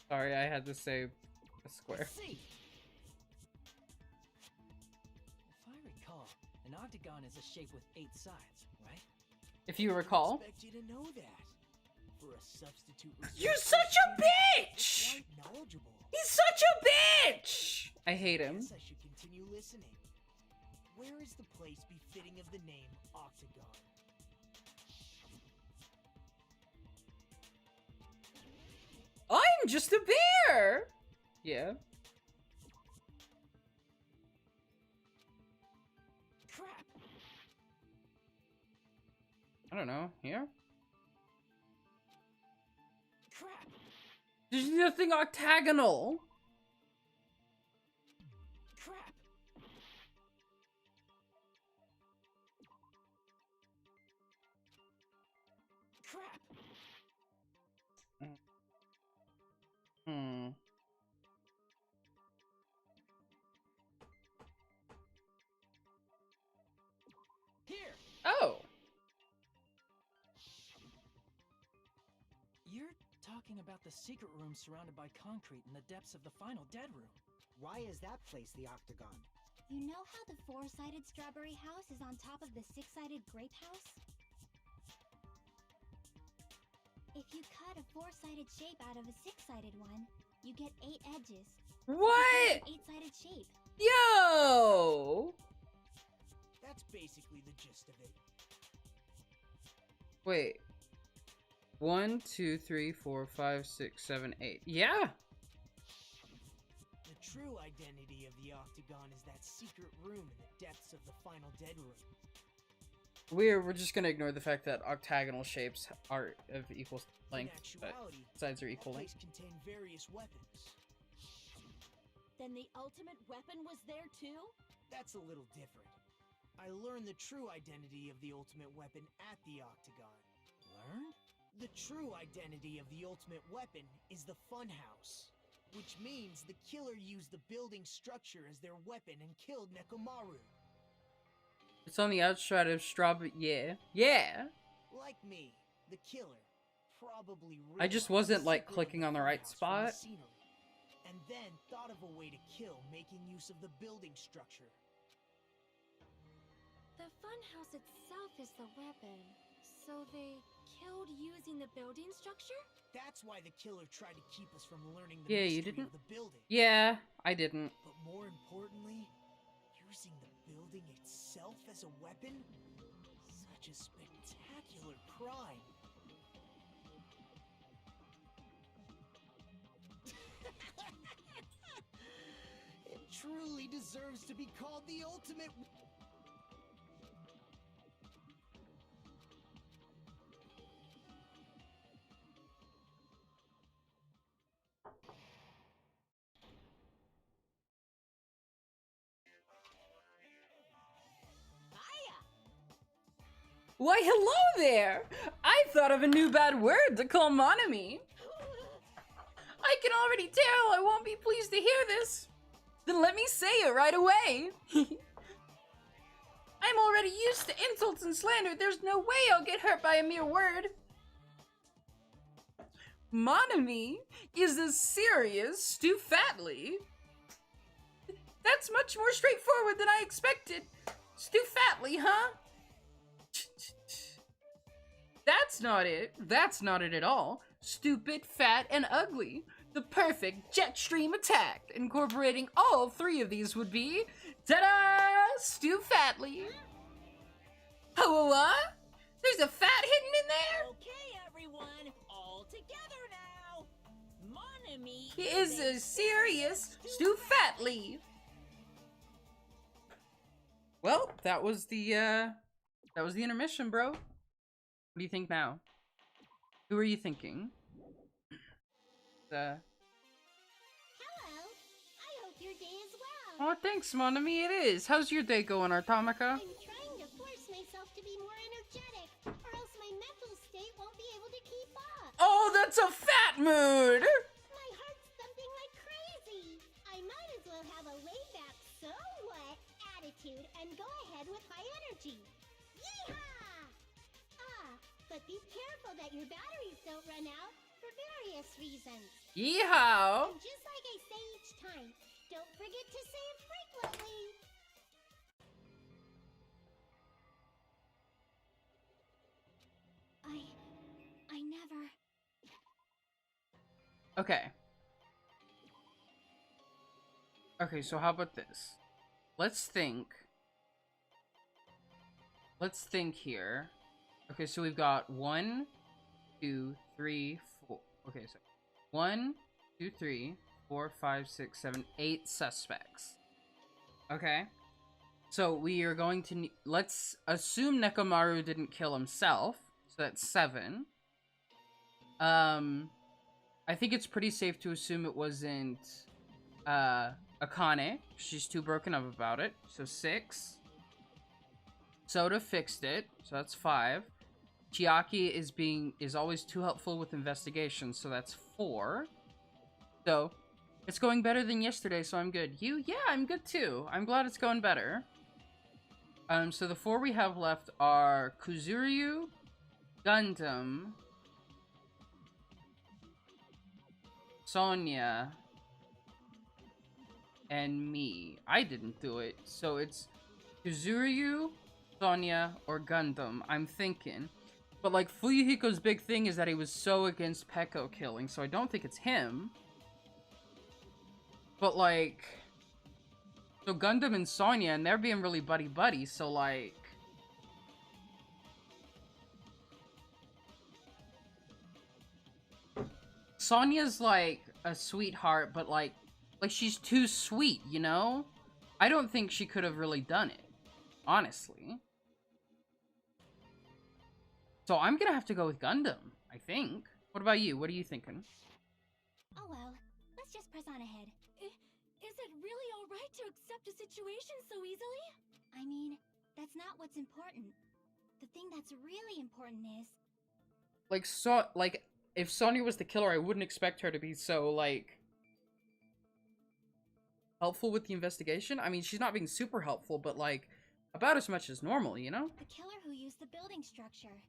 Sorry, I had to say a square. See? If I recall, an octagon is a shape with 8 sides, right? If you recall. I expect you to know that. For a substitute You're research such a student, bitch! you're quite knowledgeable. He's such a bitch! I hate him. Guess I should continue listening. Where is the place befitting of the name Octagon? I'm just a bear! Yeah. Crap! I don't know. Here? Crap! There's nothing octagonal. Crap! Crap! Hmm. Here! Oh. You're talking about the secret room surrounded by concrete in the depths of the final dead room. Why is that place the Octagon? You know how the 4-sided strawberry house is on top of the 6-sided grape house? If you cut a 4-sided shape out of a 6-sided one, you get 8 edges. What? 8-sided shape. Yo! That's basically the gist of it. Wait. 1, 2, 3, 4, 5, 6, 7, 8. Yeah! The true identity of the Octagon is that secret room in the depths of the final dead room. We're just gonna ignore the fact that octagonal shapes are of equal length, In but actuality, sides are that equal place length. contained various weapons. Then the ultimate weapon was there too? That's a little different. I learned the true identity of the ultimate weapon at the Octagon. Learned? The true identity of the ultimate weapon is the funhouse, which means the killer used the building structure as their weapon and killed Nekomaru. It's on the outside of strawberry. Yeah. Yeah! Like me, the killer probably I just realized wasn't, the like, secret of clicking on the right funhouse from the spot. scenery, and then thought of a way to kill making use of the building structure. The funhouse itself is the weapon, so they killed using the building structure? That's why the killer tried to keep us from learning the Yeah, you mystery didn't? of the building. Yeah, I didn't. But more importantly, using the building itself as a weapon? Such a spectacular crime. truly deserves to be called the ultimate... Why, hello there! I thought of a new bad word to call Monami. I can already tell I won't be pleased to hear this. Then let me say it right away. I'm already used to insults and slander. There's no way I'll get hurt by a mere word. Monami is as serious Stu Fatley. That's much more straightforward than I expected. Stu Fatley, huh? That's not it. That's not it at all. Stupid, fat, and ugly. The perfect jet stream attack. Incorporating all three of these would be... Ta-da! Stu Fatley. Oh, what? There's a fat hidden in there? Okay, everyone, all together now. Monami He is a serious Stu Fatley. Well, that was the intermission, bro. What do you think now? Who are you thinking? Hello. I hope your day is well. Oh, thanks, Monami. It is. How's your day going, Artomica? I'm trying to force myself to be more energetic, or else my mental state won't be able to keep up. Oh, that's a fat mood! My heart's thumping like crazy. I might as well have a laid-back, so what attitude and go ahead with high energy. Yeehaw! But be careful that your batteries don't run out for various reasons. Yeehaw! And just like I say each time, don't forget to say it frequently. I never... Okay. Okay, so how about this? Let's think. Let's think here. Okay, so we've got 1, 2, 3, 4. Okay, so 1, 2, 3, 4, 5, 6, 7, 8 suspects. Okay. So we are going to let's assume Nekomaru didn't kill himself. So that's 7. I think it's pretty safe to assume it wasn't Akane. She's too broken up about it. So 6. Soda fixed it. So that's 5. Chiaki is always too helpful with investigations, so that's 4. So, it's going better than yesterday, so I'm good. You? Yeah, I'm good too. I'm glad it's going better. So the 4 we have left are Kuzuryu, Gundam, Sonia, and me. I didn't do it, so it's Kuzuryu, Sonia, or Gundam, I'm thinking. But, like, Fuyuhiko's big thing is that he was so against Peko killing, so I don't think it's him. But, like... So Gundam and Sonya, and they're being really buddy-buddy, so, like... Sonya's, like, a sweetheart, but, like, she's too sweet, you know? I don't think she could have really done it. Honestly. So I'm gonna have to go with Gundam, I think. What about you? What are you thinking? Oh well, let's just press on ahead. Is it really alright to accept a situation so easily? I mean, that's not what's important. The thing that's really important is... Like, if Sonya was the killer, I wouldn't expect her to be so, like... helpful with the investigation? I mean, she's not being super helpful, but, like, about as much as normal, you know? The killer who used the building structure.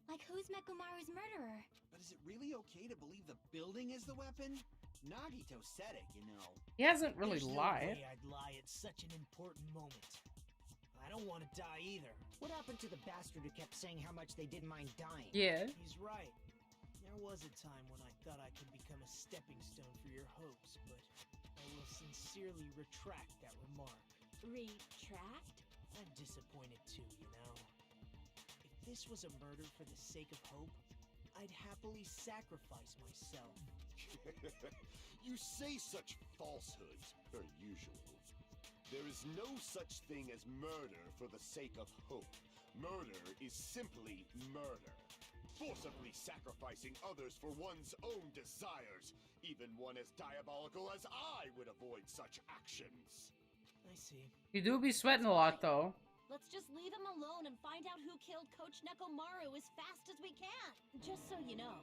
Like, who's Mekomaru's murderer? But is it really okay to believe the building is the weapon? Nagito said it, you know. He hasn't really There's lied. no way I'd lie at such an important moment. I don't want to die either. What happened to the bastard who kept saying how much they didn't mind dying? Yeah. He's right. There was a time when I thought I could become a stepping stone for your hopes, but I will sincerely retract that remark. Retract? I'm disappointed too, you know. If this was a murder for the sake of hope, I'd happily sacrifice myself. You say such falsehoods, per usual. There is no such thing as murder for the sake of hope. Murder is simply murder. Forcibly sacrificing others for one's own desires. Even one as diabolical as I would avoid such actions. I see. You do be sweating a lot, though. Let's just leave him alone and find out who killed Coach Nekomaru as fast as we can. Just so you know,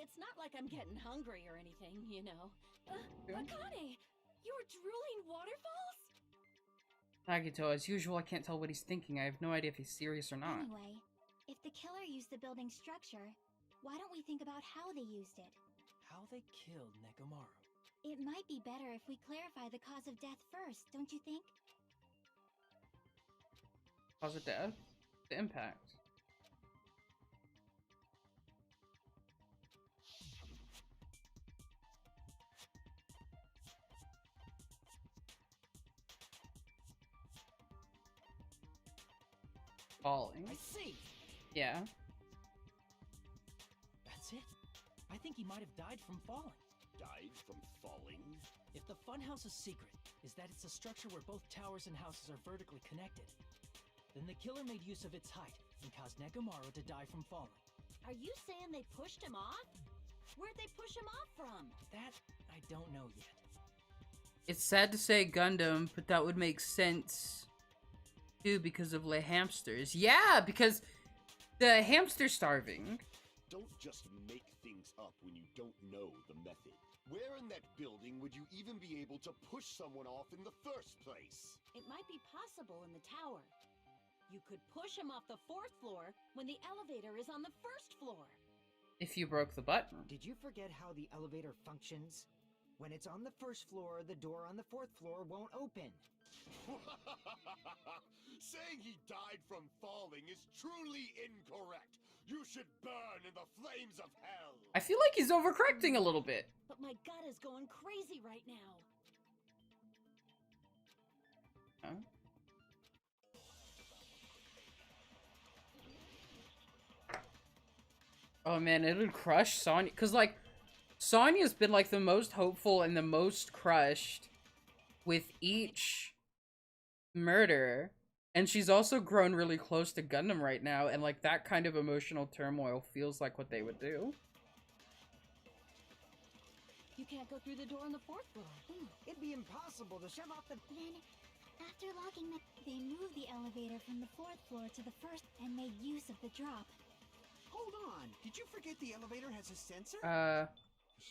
it's not like I'm getting hungry or anything, you know. Akane! You were drooling waterfalls? Nagito, as usual, I can't tell what he's thinking. I have no idea if he's serious or not. Anyway, if the killer used the building's structure, why don't we think about how they used it? How they killed Nekomaru. It might be better if we clarify the cause of death first, don't you think? Cause of death? The impact. Falling. I see! Yeah. That's it. I think he might have died from falling. Died from falling? If the funhouse's secret is that it's a structure where both towers and houses are vertically connected, then the killer made use of its height and caused Nekomaru to die from falling. Are you saying they pushed him off? Where'd they push him off from? That, I don't know yet. It's sad to say Gundam, but that would make sense too because of the hamsters. Yeah, because the hamster's starving. Don't just make things up when you don't know the method. Where in that building would you even be able to push someone off in the first place? It might be possible in the tower. You could push him off the 4th floor when the elevator is on the 1st floor. If you broke the button. Did you forget how the elevator functions? When it's on the 1st floor, the door on the 4th floor won't open. Saying he died from falling is truly incorrect. You should burn in the flames of hell. I feel like he's overcorrecting a little bit. But my gut is going crazy right now. Huh? Oh man, it would crush Sonya. Cause like, Sonya's been like the most hopeful and the most crushed with each murder. And she's also grown really close to Gundam right now. And like that kind of emotional turmoil feels like what they would do. You can't go through the door on the 4th floor. It'd be impossible to shove off the... Then, after locking they moved the elevator from the 4th floor to the 1st and made use of the drop. Hold on. Did you forget the elevator has a sensor? As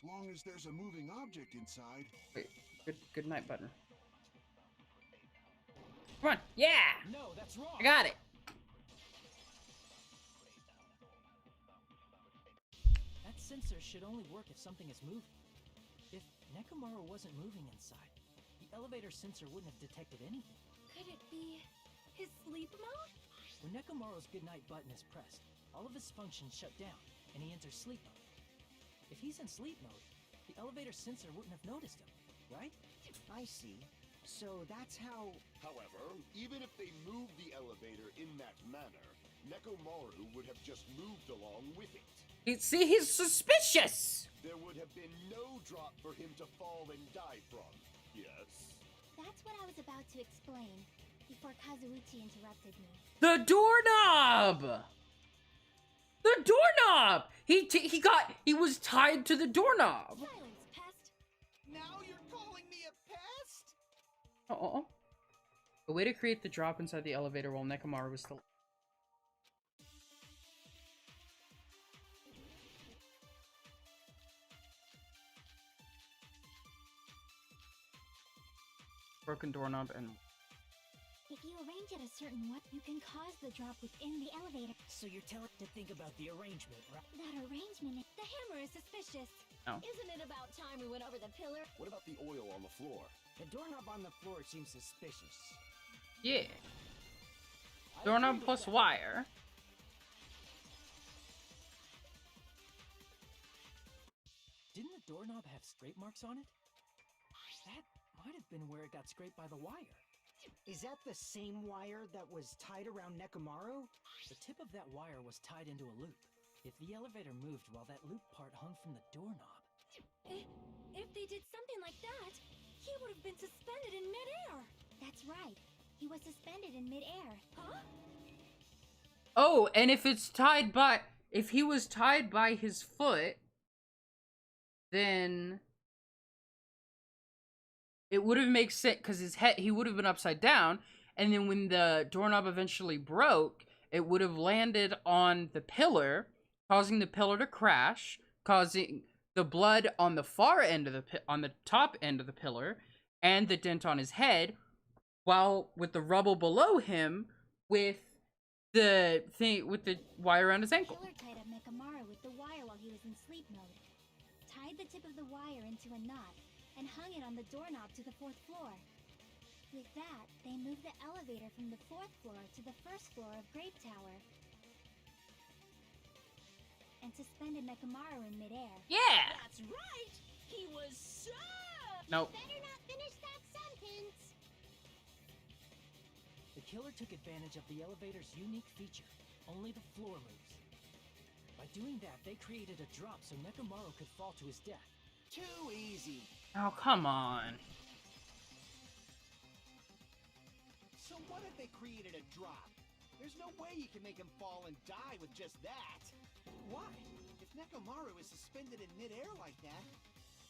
long as there's a moving object inside. Wait, good night button. Come on, yeah! No, that's wrong! I got it! That sensor should only work if something is moving. If Nekomaru wasn't moving inside, the elevator sensor wouldn't have detected anything. Could it be his sleep mode? When Nekomaru's goodnight button is pressed, all of his functions shut down, and he enters sleep mode. If he's in sleep mode, the elevator sensor wouldn't have noticed him, right? I see. So that's how... However, even if they moved the elevator in that manner, Nekomaru would have just moved along with it. See, he's suspicious! There would have been no drop for him to fall and die from. Yes? That's what I was about to explain before Kazuichi interrupted me. The doorknob! The doorknob! He was tied to the doorknob. Silence, pest! Now you're calling me a pest? Uh-oh. A way to create the drop inside the elevator while Nekomaru was still... Broken doorknob and... If you arrange it a certain way, you can cause the drop within the elevator. So you're telling to think about the arrangement, right? That arrangement... The hammer is suspicious. No. Isn't it about time we went over the pillar? What about the oil on the floor? The doorknob on the floor seems suspicious. Yeah. I Doorknob agree with plus that. wire. Didn't the doorknob have scrape marks on it? That might have been where it got scraped by the wire. Is that the same wire that was tied around Nekomaru? The tip of that wire was tied into a loop. If the elevator moved while that loop part hung from the doorknob... If they did something like that, he would have been suspended in midair. That's right. He was suspended in midair. Huh? Oh, and if it's tied by... If he was tied by his foot, then... It would have made sense, because his head, he would have been upside down, and then when the doorknob eventually broke, it would have landed on the pillar, causing the pillar to crash, causing the blood on the far end of on the top end of the pillar, and the dent on his head, while with the rubble below him, with the thing, with the wire around his ankle. The killer tied up Mekamaru with the wire while he was in sleep mode, tied the tip of the wire into a knot, and hung it on the doorknob to the 4th floor. With that, they moved the elevator from the 4th floor to the 1st floor of Grape Tower. And suspended Mekamaru in midair. Yeah! That's right! He was so... Nope. Better not finish that sentence. The killer took advantage of the elevator's unique feature. Only the floor moves. By doing that, they created a drop so Mekamaru could fall to his death. Too easy. Oh, come on. So what if they created a drop? There's no way you can make him fall and die with just that. Why? If Nekomaru is suspended in midair like that,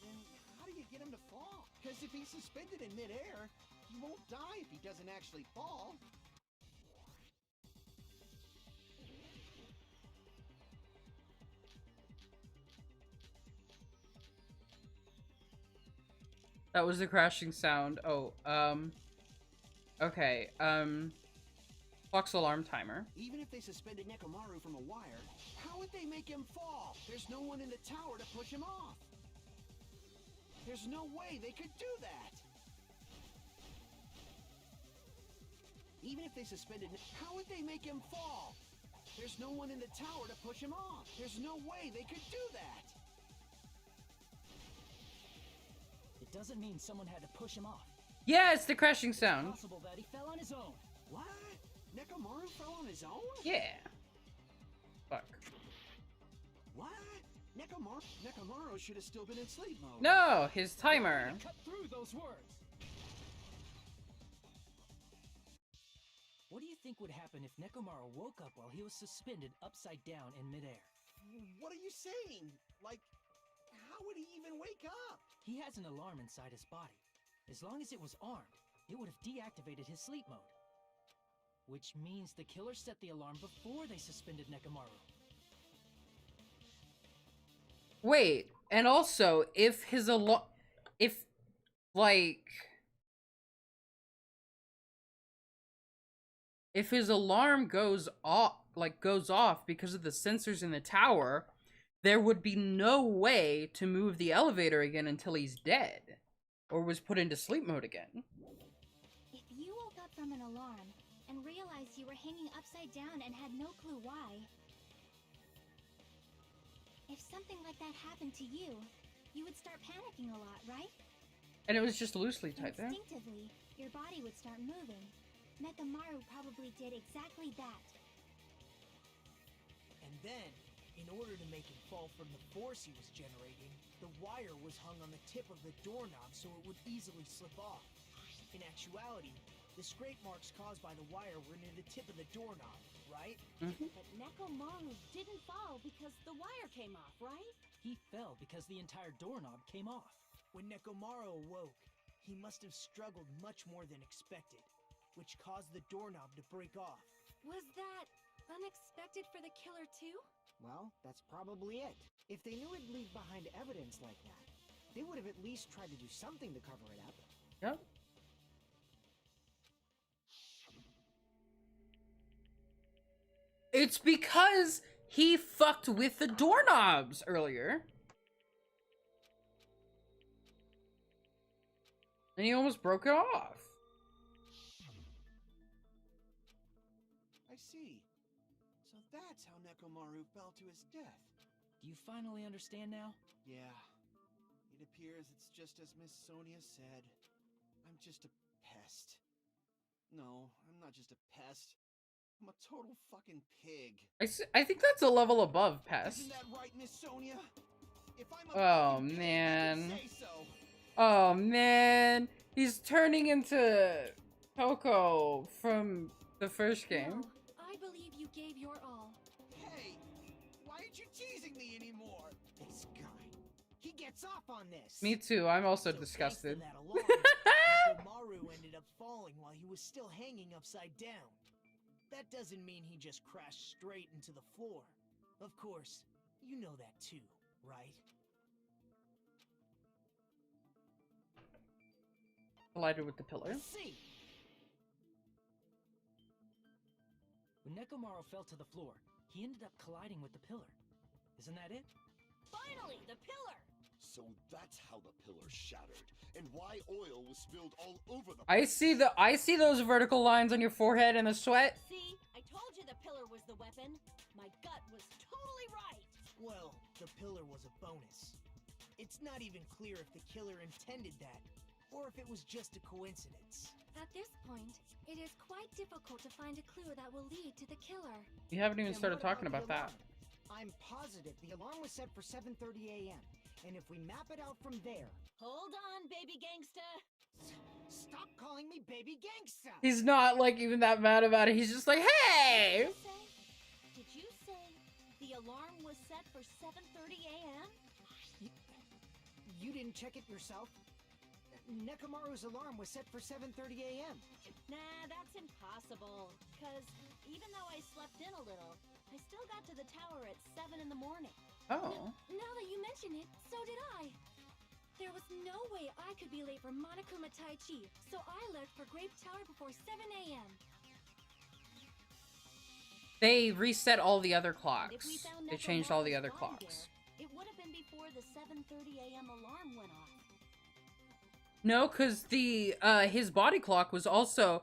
then how do you get him to fall? Because if he's suspended in midair, he won't die if he doesn't actually fall. That was the crashing sound. Oh, okay, Clock's alarm timer. Even if they suspended Nekomaru from a wire, how would they make him fall? There's no one in the tower to push him off. There's no way they could do that. Even if they suspended, how would they make him fall? There's no one in the tower to push him off. There's no way they could do that. It doesn't mean someone had to push him off. Yeah, it's the crashing sound. It's possible that he fell on his own. What? Nekomaru fell on his own? Yeah. Fuck. What? Nekomaru should have still been in sleep mode. No, his timer. Cut through those words. What do you think would happen if Nekomaru woke up while he was suspended upside down in midair? What are you saying? Like, how would he even wake up? He has an alarm inside his body. As long as it was armed, it would have deactivated his sleep mode. Which means the killer set the alarm before they suspended Nekomaru. Wait, and also, if his alarm... If, like... If his alarm goes off because of the sensors in the tower, there would be no way to move the elevator again until he's dead. Or was put into sleep mode again. If you woke up from an alarm and realized you were hanging upside down and had no clue why, if something like that happened to you, you would start panicking a lot, right? And it was just loosely tied there. Instinctively, your body would start moving. Mekamaru probably did exactly that. And then, in order to make him fall from the force he was generating, the wire was hung on the tip of the doorknob so it would easily slip off. In actuality, the scrape marks caused by the wire were near the tip of the doorknob, right? But Nekomaru didn't fall because the wire came off, right? He fell because the entire doorknob came off. When Nekomaru awoke, he must have struggled much more than expected, which caused the doorknob to break off. Was that unexpected for the killer too? Well, that's probably it. If they knew it'd leave behind evidence like that, they would have at least tried to do something to cover it up. Yep. It's because he fucked with the doorknobs earlier. And he almost broke it off. I see. So that's how Nekomaru fell to his death. Do you finally understand now? Yeah. It appears it's just as Miss Sonia said. I'm just a pest. No, I'm not just a pest. I'm a total fucking pig. I think that's a level above pest. Isn't that right, Miss Sonia? If I'm a Oh fucking pig, man. you can say so. Oh man. He's turning into Coco from the first game. No, I believe you gave your all. Hey, why aren't you teasing me anymore? This guy. He gets off on this. Me too. I'm also So disgusted. thanks to that alarm, Maru ended up falling while he was still hanging upside down. That doesn't mean he just crashed straight into the floor. Of course, you know that too, right? Collided with the pillar. Let's see. When Nekomaru fell to the floor, he ended up colliding with the pillar. Isn't that it? Finally, the pillar! So that's how the pillar shattered, and why oil was spilled all over the I see those vertical lines on your forehead and the sweat. See, I told you the pillar was the weapon. My gut was totally right. Well, the pillar was a bonus. It's not even clear if the killer intended that, or if it was just a coincidence. At this point, it is quite difficult to find a clue that will lead to the killer. You haven't even Then started what talking about the that. alarm? I'm positive the alarm was set for 7:30 a.m. And if we map it out from there... Hold on, baby gangsta. Stop calling me baby gangsta! He's not like even that mad about it. He's just like, hey! Did you say the alarm was set for 7:30 a.m.? You didn't check it yourself? Nekomaru's alarm was set for 7:30 a.m. Nah, that's impossible. Cause even though I slept in a little, I still got to the tower at 7 in the morning. Oh. Now that you mention it, so did I. There was no way I could be late for Monokuma Tai Chi, so I left for Grape Tower before 7 a.m. They reset all the other And if clocks. we found They changed all the Nekomaru's other body clocks. there, it would have been before the 7:30 a.m. alarm went off. No, because the his body clock was also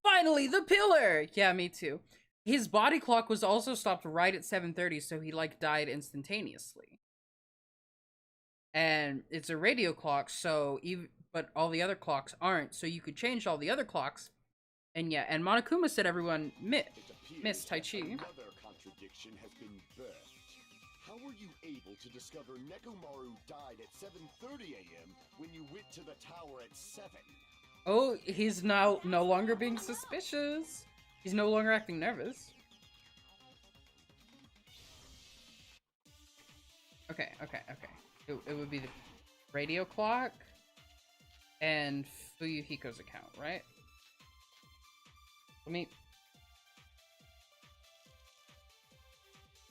finally the pillar. Yeah, me too. His body clock was also stopped right at 7:30, so he like died instantaneously. And it's a radio clock, so even but all the other clocks aren't. So you could change all the other clocks. And yeah, and Monokuma said everyone missed Tai Chi. Another contradiction has been birthed. How were you able to discover Nekomaru died at 7:30 a.m. when you went to the tower at 7? Oh, he's now no longer being suspicious. He's no longer acting nervous. Okay. It would be the radio clock and Fuyuhiko's account, right? Let me...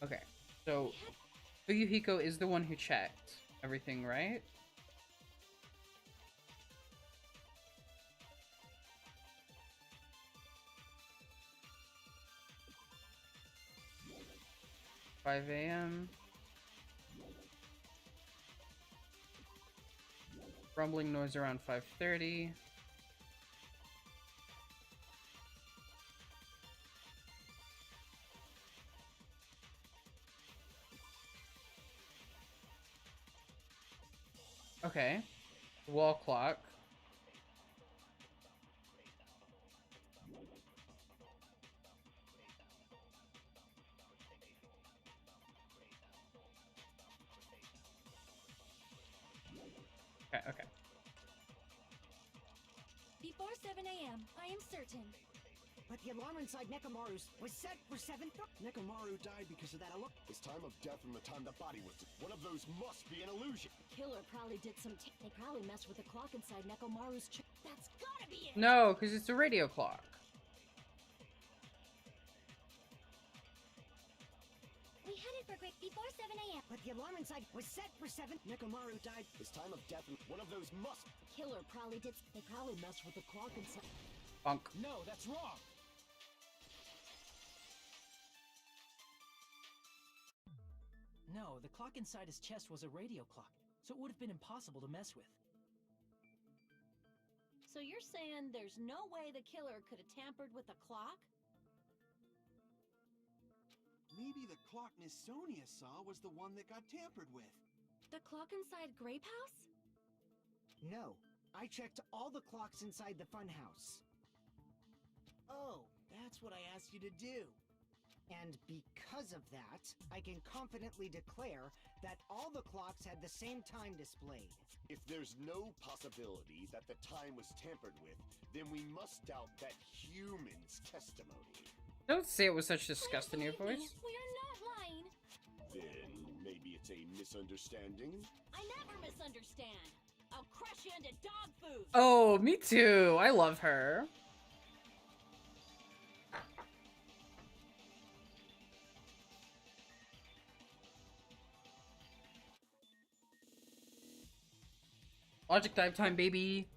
Okay, so Fuyuhiko is the one who checked everything, right? $5 a.m. Rumbling noise around 5:30. Okay. Wall clock. Okay. Before 7 a.m., I am certain. But the alarm inside Nekomaru's was set for 7:30. Nekomaru died because of that alarm. His time of death from the time the body was... One of those must be an illusion. Killer probably did some. They probably messed with the clock inside Nekomaru's chip. That's gotta be it. No, because it's a radio clock. We headed for Great before 7 a.m. But the alarm inside was set for 7. Nekomaru died. His time of death... One of those must... Killer probably did. They probably messed with the clock inside. Bunk. No, that's wrong. No, the clock inside his chest was a radio clock, so it would have been impossible to mess with. So you're saying there's no way the killer could have tampered with the clock? Maybe the clock Miss Sonia saw was the one that got tampered with. The clock inside Grape House? No, I checked all the clocks inside the funhouse. Oh, That's what I asked you to do. And because of that, I can confidently declare that all the clocks had the same time displayed. If there's no possibility that the time was tampered with, then we must doubt that human's testimony. Don't say it with such disgust in your Believe me, voice. we are not lying. Then maybe it's a misunderstanding? I never misunderstand. I'll crush you into dog food. Oh, me too. I love her. Logic dive time, baby.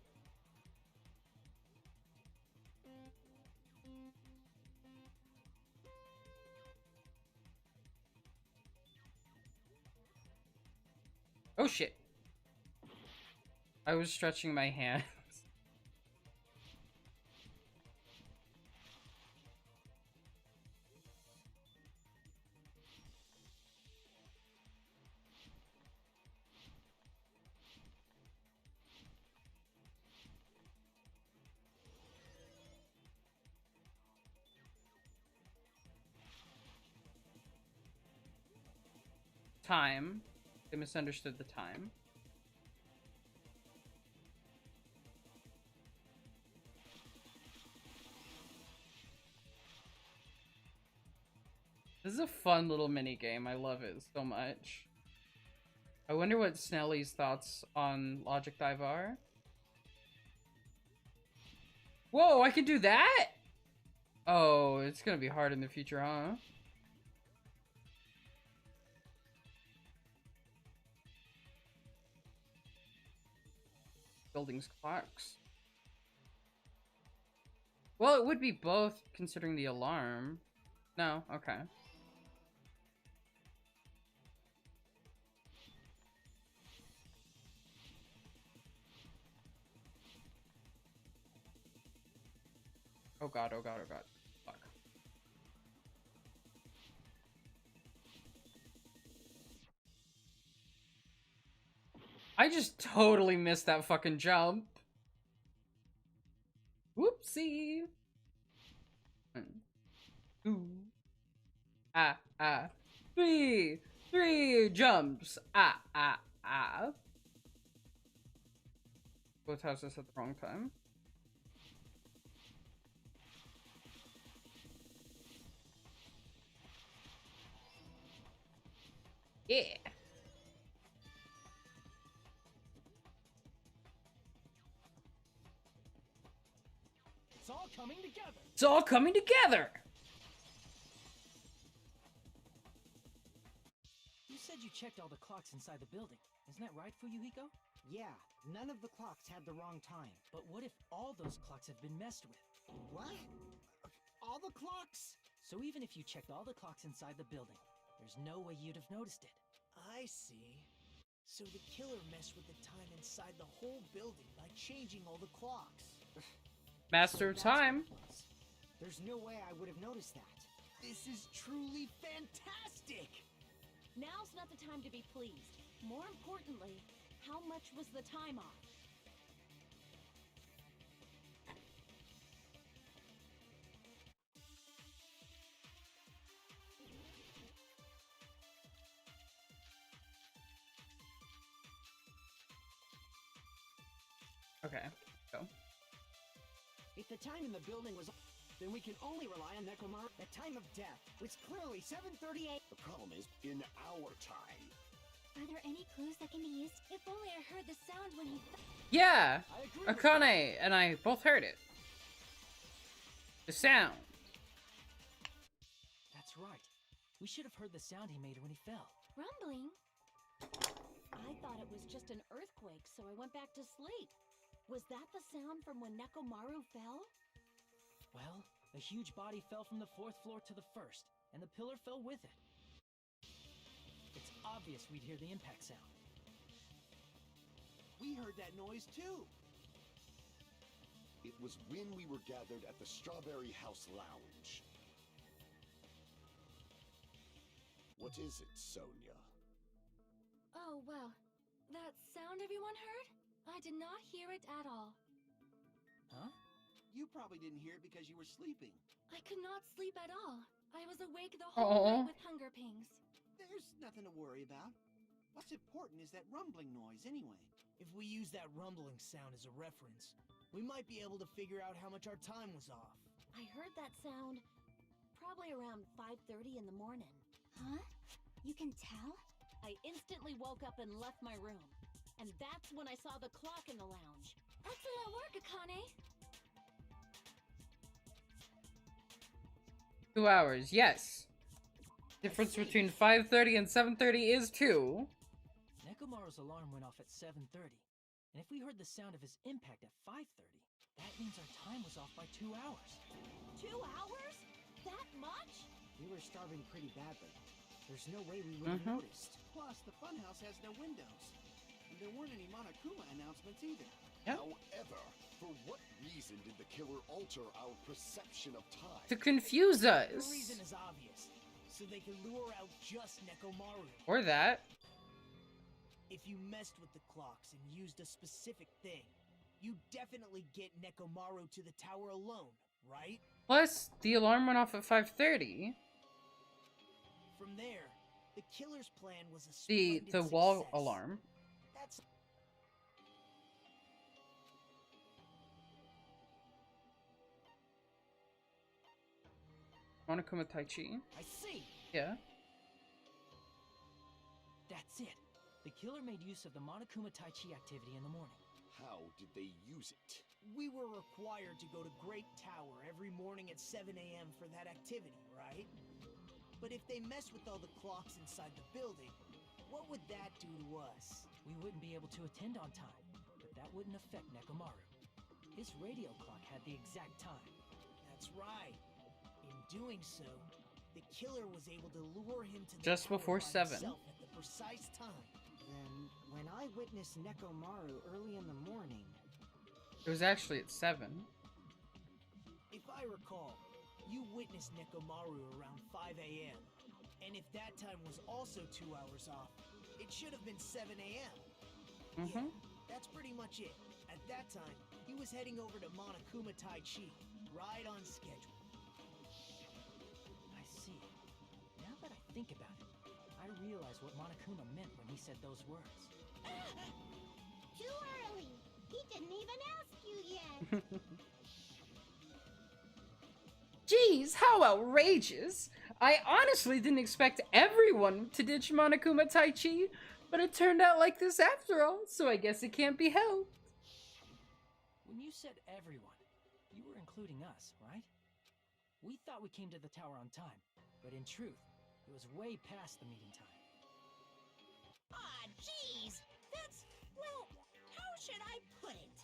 Oh shit. I was stretching my hands. Time. They misunderstood the time. This is a fun little mini game. I love it so much. I wonder what Snelly's thoughts on Logic Dive are. Whoa, I can do that? Oh, it's gonna be hard in the future, huh? Buildings clocks. Well, it would be both, considering the alarm. No, okay. Oh god, oh god, oh god. Fuck. I just totally missed that fucking jump. Whoopsie. 1, 2. Three jumps. Both houses at the wrong time. Yeah. It's all coming together. It's all coming together. You said you checked all the clocks inside the building. Isn't that right, Fuyuhiko? Yeah, none of the clocks had the wrong time. But what if all those clocks have been messed with? What? All the clocks? So even if you checked all the clocks inside the building, there's no way you'd have noticed it. I see. So the killer messed with the time inside the whole building by changing all the clocks. Master of time. There's no way I would have noticed that. This is truly fantastic! Now's not the time to be pleased. More importantly, how much was the time off? Okay, go. If the time in the building was then we can only rely on Nekomaru. The time of death was clearly 7:38. The problem is, in our time. Are there any clues that can be used? If only I heard the sound when he Yeah, I agree. Akane and I both heard it. The sound. That's right. We should have heard the sound he made when he fell. rumbling. I thought it was just an earthquake, so I went back to sleep. Was that the sound from when Nekomaru fell? Well, a huge body fell from the 4th floor to the 1st, and the pillar fell with it. It's obvious we'd hear the impact sound. We heard that noise too. It was when we were gathered at the Strawberry House Lounge. What is it, Sonia? Oh, well. That sound everyone heard? I did not hear it at all. Huh? you probably didn't hear it because you were sleeping. I could not sleep at all. I was awake the whole night with hunger pangs. There's nothing to worry about. What's important is that rumbling noise anyway. If we use that rumbling sound as a reference, we might be able to figure out how much our time was off. I heard that sound probably around 5:30 in the morning. Huh? You can tell? I instantly woke up and left my room. And that's when I saw the clock in the lounge. Excellent work, Akane. 2 hours, yes. Difference between 5:30 and 7:30 is 2. Nekomaru's alarm went off at 7:30. And if we heard the sound of his impact at 5:30, that means our time was off by 2 hours. 2 hours? That much? We were starving pretty badly. There's no way we would have noticed. Plus, the funhouse has no windows. And there weren't any Monokuma announcements either. Yep. However, for what reason did the killer alter our perception of time? To confuse us. The reason is obvious. So they can lure out just Nekomaru. Or that. If you messed with the clocks and used a specific thing, you definitely get Nekomaru to the tower alone, right? Plus, the alarm went off at 5:30. From there, the killer's plan was a The splendid wall success. alarm. That's Monokuma Taichi. I see. Yeah. That's it. The killer made use of the Monokuma Tai Chi activity in the morning. How did they use it? We were required to go to Great Tower every morning at 7 a.m. for that activity, right? But if they mess with all the clocks inside the building, what would that do to us? We wouldn't be able to attend on time, but that wouldn't affect Nekomaru. His radio clock had the exact time. That's right. In doing so, the killer was able to lure him to the Just tower before by 7. himself at the precise time. Then, when I witnessed Nekomaru early in the morning... It was actually at 7. If I recall, you witnessed Nekomaru around 5 a.m. And if that time was also 2 hours off, it should have been 7 a.m. Yeah, that's pretty much it. At that time, he was heading over to Monokuma Tai Chi, right on schedule. I see. Now that I think about it, I realize what Monokuma meant when he said those words. Too early. He didn't even ask you yet. Jeez, how outrageous! I honestly didn't expect everyone to ditch Monokuma Tai Chi, but it turned out like this after all, so I guess it can't be helped. When you said everyone, you were including us, right? We thought we came to the tower on time, but in truth, it was way past the meeting time. Ah, jeez. That's, well, how should I put it?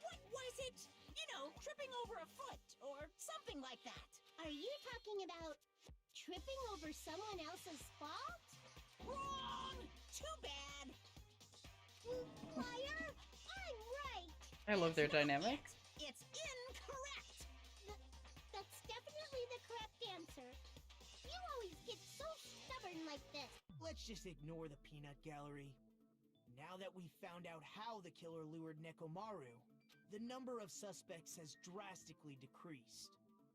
What was it? You know, tripping over a foot or something like that. Are you talking about tripping over someone else's fault? Wrong! Too bad. Liar! I'm right! I love their That's not dynamic. it. It's incorrect. That's definitely the correct answer. You always get so stubborn like this. Let's just ignore the peanut gallery. Now that we've found out how the killer lured Nekomaru, the number of suspects has drastically decreased.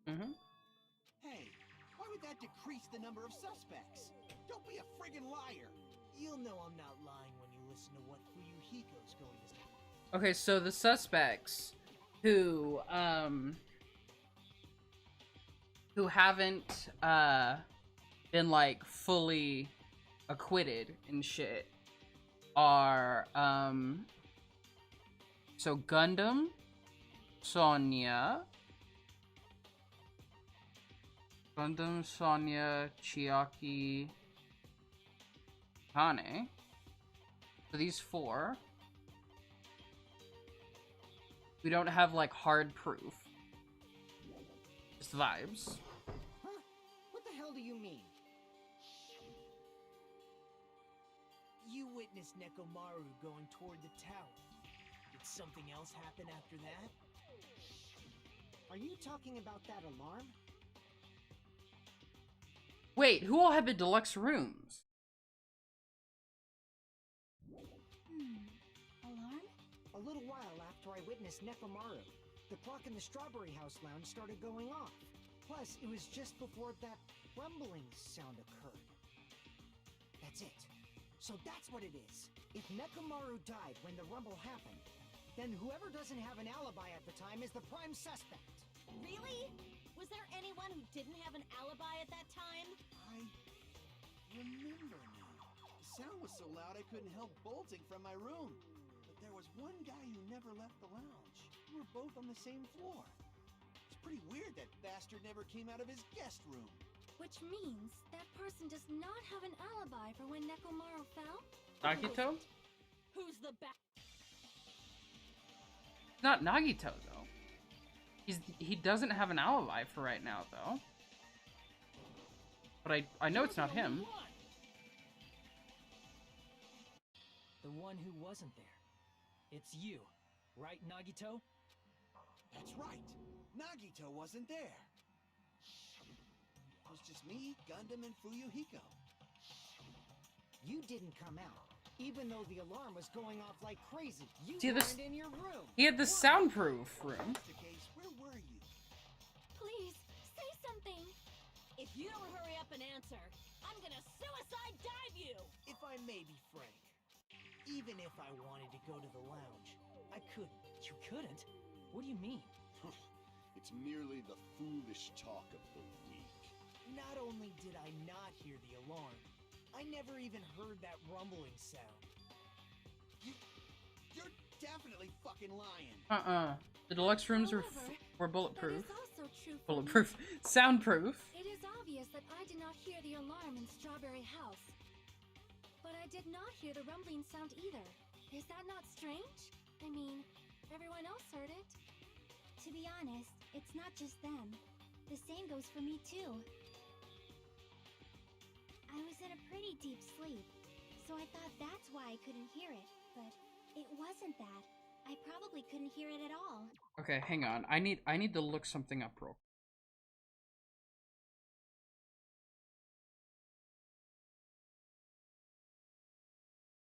Hey, why would that decrease the number of suspects? Don't be a friggin' liar! You'll know I'm not lying when you listen to what Fuyuhiko's going to say. Okay, so the suspects who haven't, been, like, fully acquitted and shit are, so Gundam, Sonya, Chiaki, Kane. So these 4. We don't have, like, hard proof. Just vibes. Huh? What the hell do you mean? You witnessed Nekomaru going toward the tower. Did something else happen after that? Are you talking about that alarm? Wait, who all have the deluxe rooms? Alarm? A little while after I witnessed Nekomaru, the clock in the Strawberry House lounge started going off. Plus, it was just before that rumbling sound occurred. That's it. So that's what it is. If Nekomaru died when the rumble happened, then whoever doesn't have an alibi at the time is the prime suspect. Really? Was there anyone who didn't have an alibi at that time? I remember now. The sound was so loud I couldn't help bolting from my room. But there was one guy who never left the lounge. We were both on the same floor. It's pretty weird that bastard never came out of his guest room. Which means that person does not have an alibi for when Nekomaru fell? Nagito? Who's the Not Nagito, though. He doesn't have an alibi for right now, though. But I know it's not him. The one who wasn't there. It's you, right, Nagito? That's right. Nagito wasn't there. It was just me, Gundam, and Fuyuhiko. You didn't come out, even though the alarm was going off like crazy. You See, weren't in your room. He had the soundproof room. Mr. Case, where were you? Please, say something! If you don't hurry up and answer, I'm gonna suicide dive you! If I may be frank, even if I wanted to go to the lounge, I couldn't. You couldn't? What do you mean? It's merely the foolish talk of the weak. Not only did I not hear the alarm, I never even heard that rumbling sound. You're definitely fucking lying. The deluxe rooms were However, bulletproof. That is also true for Bulletproof. me. Soundproof. It is obvious that I did not hear the alarm in Strawberry House. But I did not hear the rumbling sound either. Is that not strange? I mean, everyone else heard it. To be honest, it's not just them. The same goes for me too. I was in a pretty deep sleep, so I thought that's why I couldn't hear it. But it wasn't that. I probably couldn't hear it at all. Okay, hang on. I need to look something up real quick.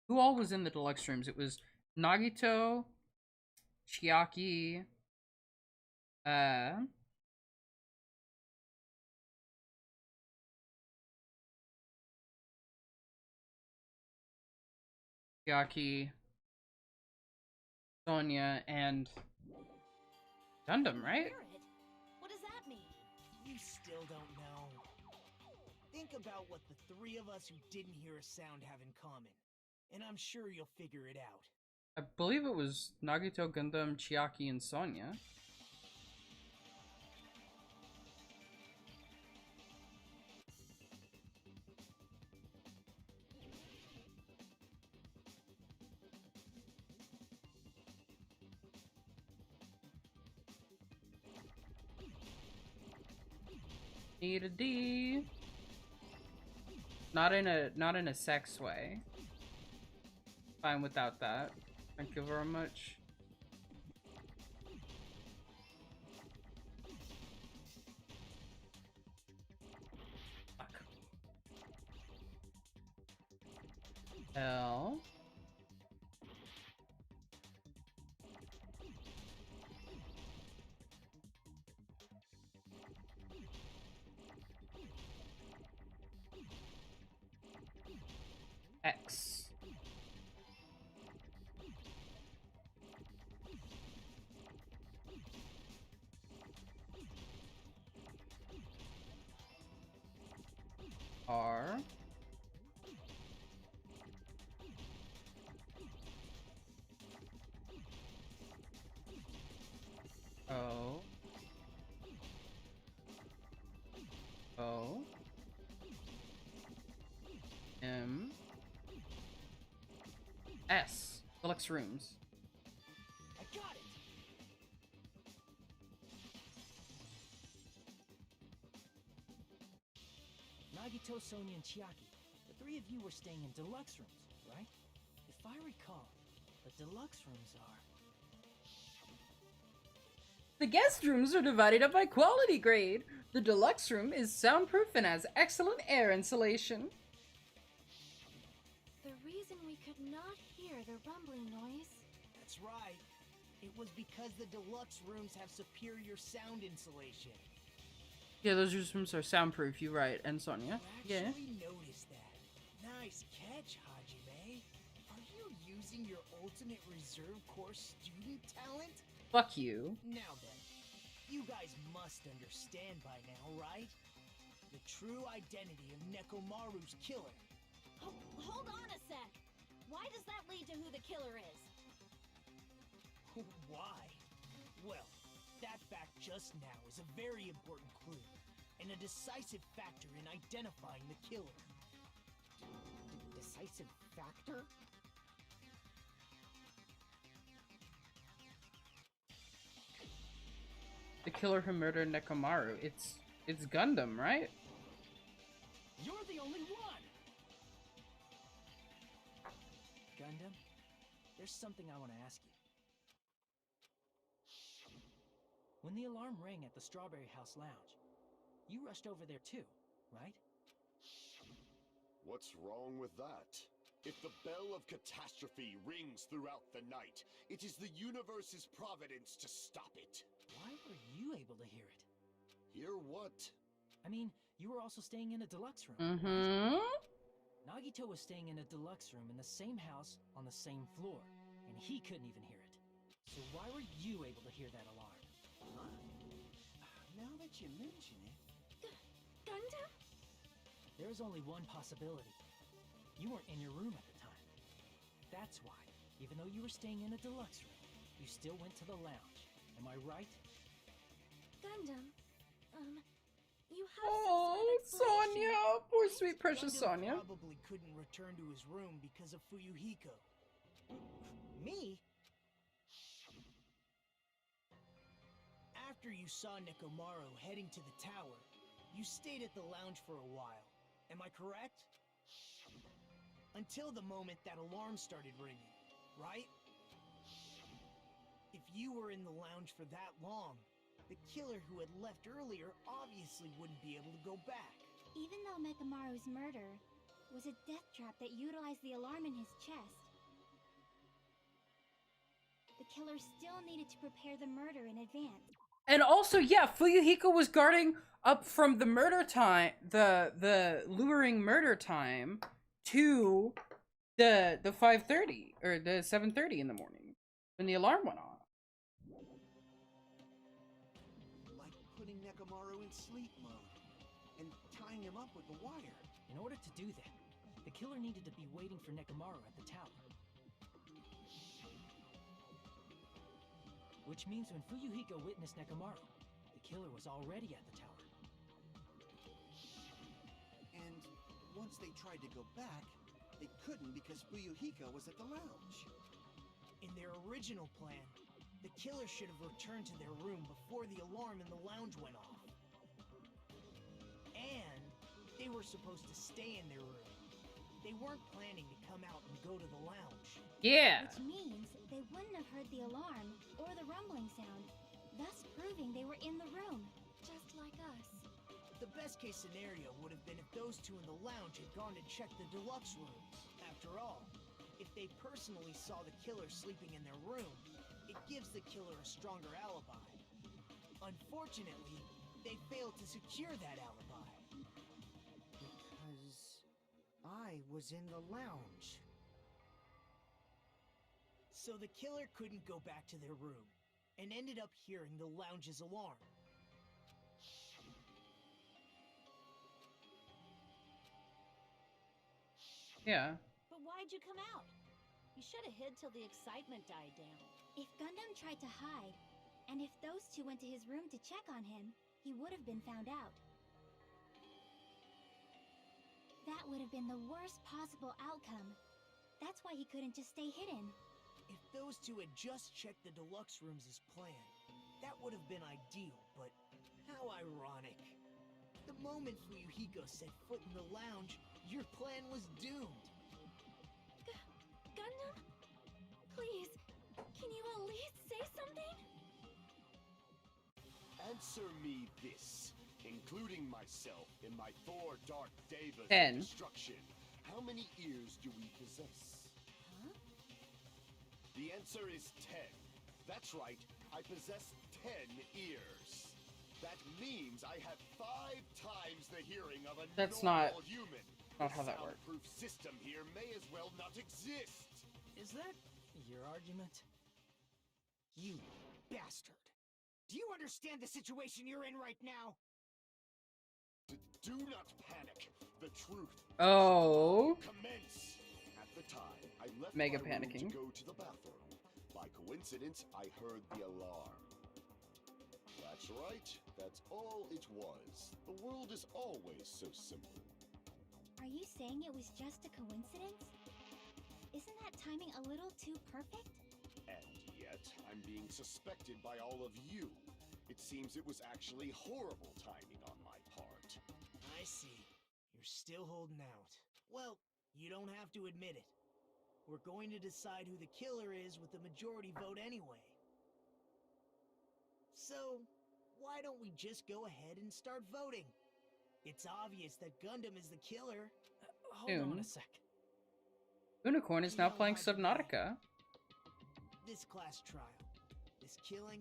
Who all was in the deluxe rooms? It was Nagito, Chiaki, Sonia, and Gundam, right? Hear it? What does that mean? You still don't know. Think about what the three of us who didn't hear a sound have in common, and I'm sure you'll figure it out. I believe it was Nagito, Gundam, Chiaki, and Sonia. Need a D. Not in a sex way. Fine without that. Thank you very much. Fuck. L. X. R. O. O. M. S. Deluxe rooms. I got it! Nagito, Sonia, and Chiaki. The three of you were staying in deluxe rooms, right? If I recall, the deluxe rooms are... The guest rooms are divided up by quality grade. The deluxe room is soundproof and has excellent air insulation. The reason we could not hear the rumbling noise. That's right. It was because the deluxe rooms have superior sound insulation. Yeah, those rooms are soundproof. You're right, and Sonia. You Yeah. actually noticed that. Nice catch, Hajime. Are you using your ultimate reserve corps student talent? Fuck you. Now then, you guys must understand by now, right? The true identity of Nekomaru's killer. Hold on a sec. Why does that lead to who the killer is? Why? Well, that fact just now is a very important clue, and a decisive factor in identifying the killer. Decisive factor? The killer who murdered Nekomaru. It's Gundam, right? You're the only one! Gundam, there's something I want to ask you. When the alarm rang at the Strawberry House Lounge, you rushed over there too, right? What's wrong with that? If the bell of catastrophe rings throughout the night, it is the universe's providence to stop it. Why were you able to hear it? Hear what? I mean, you were also staying in a deluxe room. Mm-hmm. Nagito was staying in a deluxe room in the same house on the same floor, and he couldn't even hear it. So why were you able to hear that alarm? Now that you mention it... Gundam? There is only one possibility. You weren't in your room at the time. That's why, even though you were staying in a deluxe room, you still went to the lounge. Am I right? Gundam, you have Oh, some sort of Sonia. Poor sweet precious Gundam Sonia. probably couldn't return to his room because of Fuyuhiko. Me? After you saw Nekomaru heading to the tower, you stayed at the lounge for a while. Am I correct? Until the moment that alarm started ringing, right? If you were in the lounge for that long, the killer who had left earlier obviously wouldn't be able to go back. Even though Mekamaru's murder was a death trap that utilized the alarm in his chest, the killer still needed to prepare the murder in advance. And also, yeah, Fuyuhiko was guarding up from the murder time, the luring murder time, to the 5:30 or the 7:30 in the morning when the alarm went off. Like putting Nekomaru in sleep mode and tying him up with the wire. In order to do that, the killer needed to be waiting for Nekomaru at the tower. Which means when Fuyuhiko witnessed Nekomaru, the killer was already at the tower. And once they tried to go back, they couldn't because Fuyuhiko was at the lounge. In their original plan, the killer should have returned to their room before the alarm in the lounge went off. And they were supposed to stay in their room. They weren't planning to come out and go to the lounge. Yeah. Which means they wouldn't have heard the alarm or the rumbling sound, thus proving they were in the room. just like us. The best case scenario would have been if those two in the lounge had gone to check the deluxe rooms. After all, if they personally saw the killer sleeping in their room, it gives the killer a stronger alibi. Unfortunately, they failed to secure that alibi. Because I was in the lounge. So the killer couldn't go back to their room, and ended up hearing the lounge's alarm. Yeah. But why'd you come out? You should have hid till the excitement died down. If Gundam tried to hide, and if those two went to his room to check on him, he would have been found out. That would have been the worst possible outcome. That's why he couldn't just stay hidden. If those two had just checked the deluxe rooms as planned, that would have been ideal, but how ironic. The moment Fuyuhiko set foot in the lounge, your plan was doomed. Gundam? Please, can you at least say something? Answer me this, including myself in my Thor Dark Devas 10. destruction. How many ears do we possess? Huh? The answer is 10. That's right, I possess 10 ears. That means I have 5 times the hearing of a normal human. Not how that works. The soundproof system here may as well not exist. Is that your argument? You bastard! Do you understand the situation you're in right now? Do not panic. The truth. Oh. Commence. At the time, I left Mega my room panicking. to go to the bathroom. By coincidence, I heard the alarm. That's right. That's all it was. The world is always so simple. Are you saying it was just a coincidence? Isn't that timing a little too perfect? And yet, I'm being suspected by all of you. It seems it was actually horrible timing on my part. I see. You're still holding out. Well, you don't have to admit it. We're going to decide who the killer is with the majority vote anyway. So, why don't we just go ahead and start voting? It's obvious that Gundam is the killer. Hold on a sec. Unicorn is now playing Subnautica. This class trial, this killing,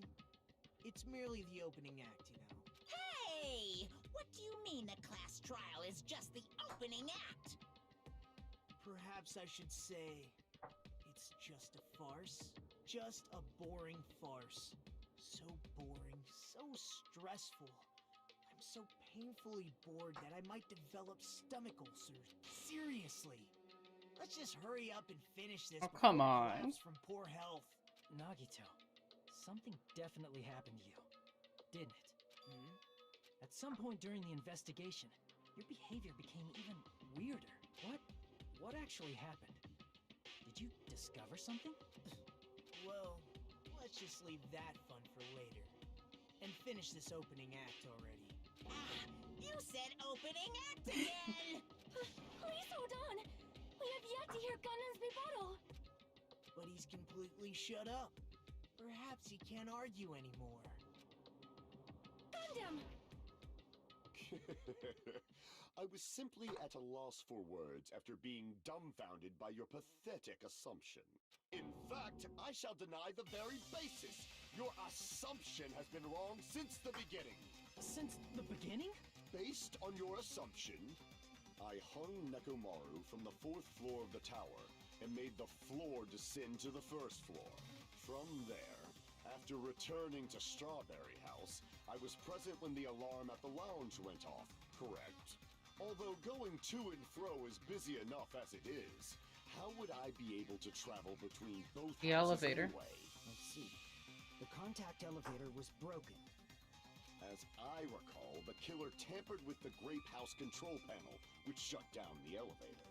it's merely the opening act, you know. Hey! What do you mean the class trial is just the opening act? Perhaps I should say, it's just a farce. Just a boring farce. So boring, so stressful. I'm so painfully bored that I might develop stomach ulcers. Seriously. Let's just hurry up and finish this. Oh, come on. From poor health. Nagito, something definitely happened to you, didn't it? Hmm? At some point during the investigation, your behavior became even weirder. What actually happened? Did you discover something? Well, let's just leave that fun for later. And finish this opening act already. Ah, you said opening act again! Please hold on! We have yet to hear Gundam's rebuttal! But he's completely shut up. Perhaps he can't argue anymore. Gundam! I was simply at a loss for words after being dumbfounded by your pathetic assumption. In fact, I shall deny the very basis. Your assumption has been wrong since the beginning. Since the beginning? Based on your assumption, I hung Nekomaru from the 4th floor of the tower and made the floor descend to the 1st floor. From there, after returning to Strawberry House, I was present when the alarm at the lounge went off, correct? Although going to and fro is busy enough as it is, how would I be able to travel between both the houses elevator? anyway? Let's see. The contact elevator was broken. As I recall, the killer tampered with the Grape House control panel, which shut down the elevator.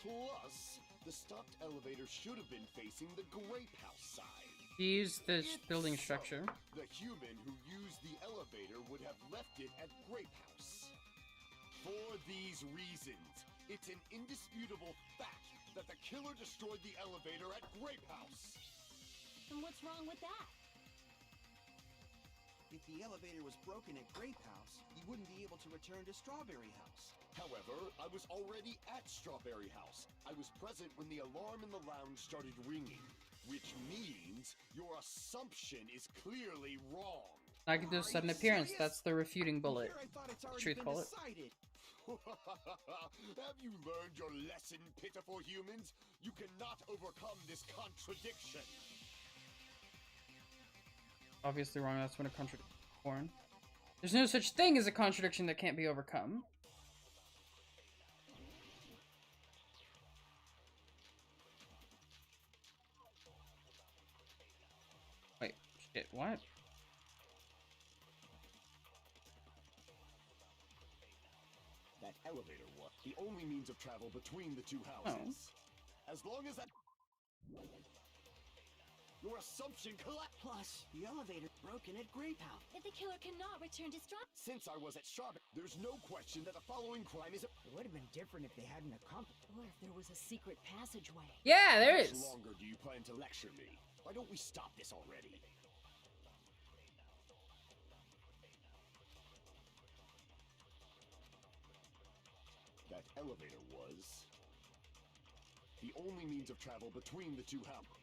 Plus, the stopped elevator should have been facing the Grape House side. He used this building structure. The human who used the elevator would have left it at Grape House. For these reasons, it's an indisputable fact that the killer destroyed the elevator at Grape House. And what's wrong with that? If the elevator was broken at Grape House, you wouldn't be able to return to Strawberry House. However, I was already at Strawberry House. I was present when the alarm in the lounge started ringing, which means your assumption is clearly wrong. Nagito's sudden appearance, that's the refuting bullet. Here I thought it's already Truth been bullet. decided. Have you learned your lesson, pitiful humans? You cannot overcome this contradiction. Obviously wrong, that's when a contradiction. There's no such thing as a contradiction that can't be overcome. Wait, shit, what? That elevator was the only means of travel between the two houses. As long as that... Your assumption collapsed. Plus, the elevator broken at Grape House. If the killer cannot return to Since I was at Strawberry, there's no question that the following crime is... It would have been different if they hadn't accomplished. Or if there was a secret passageway. Yeah, there How is. much longer do you plan to lecture me? Why don't we stop this already? That elevator was the only means of travel between the two houses.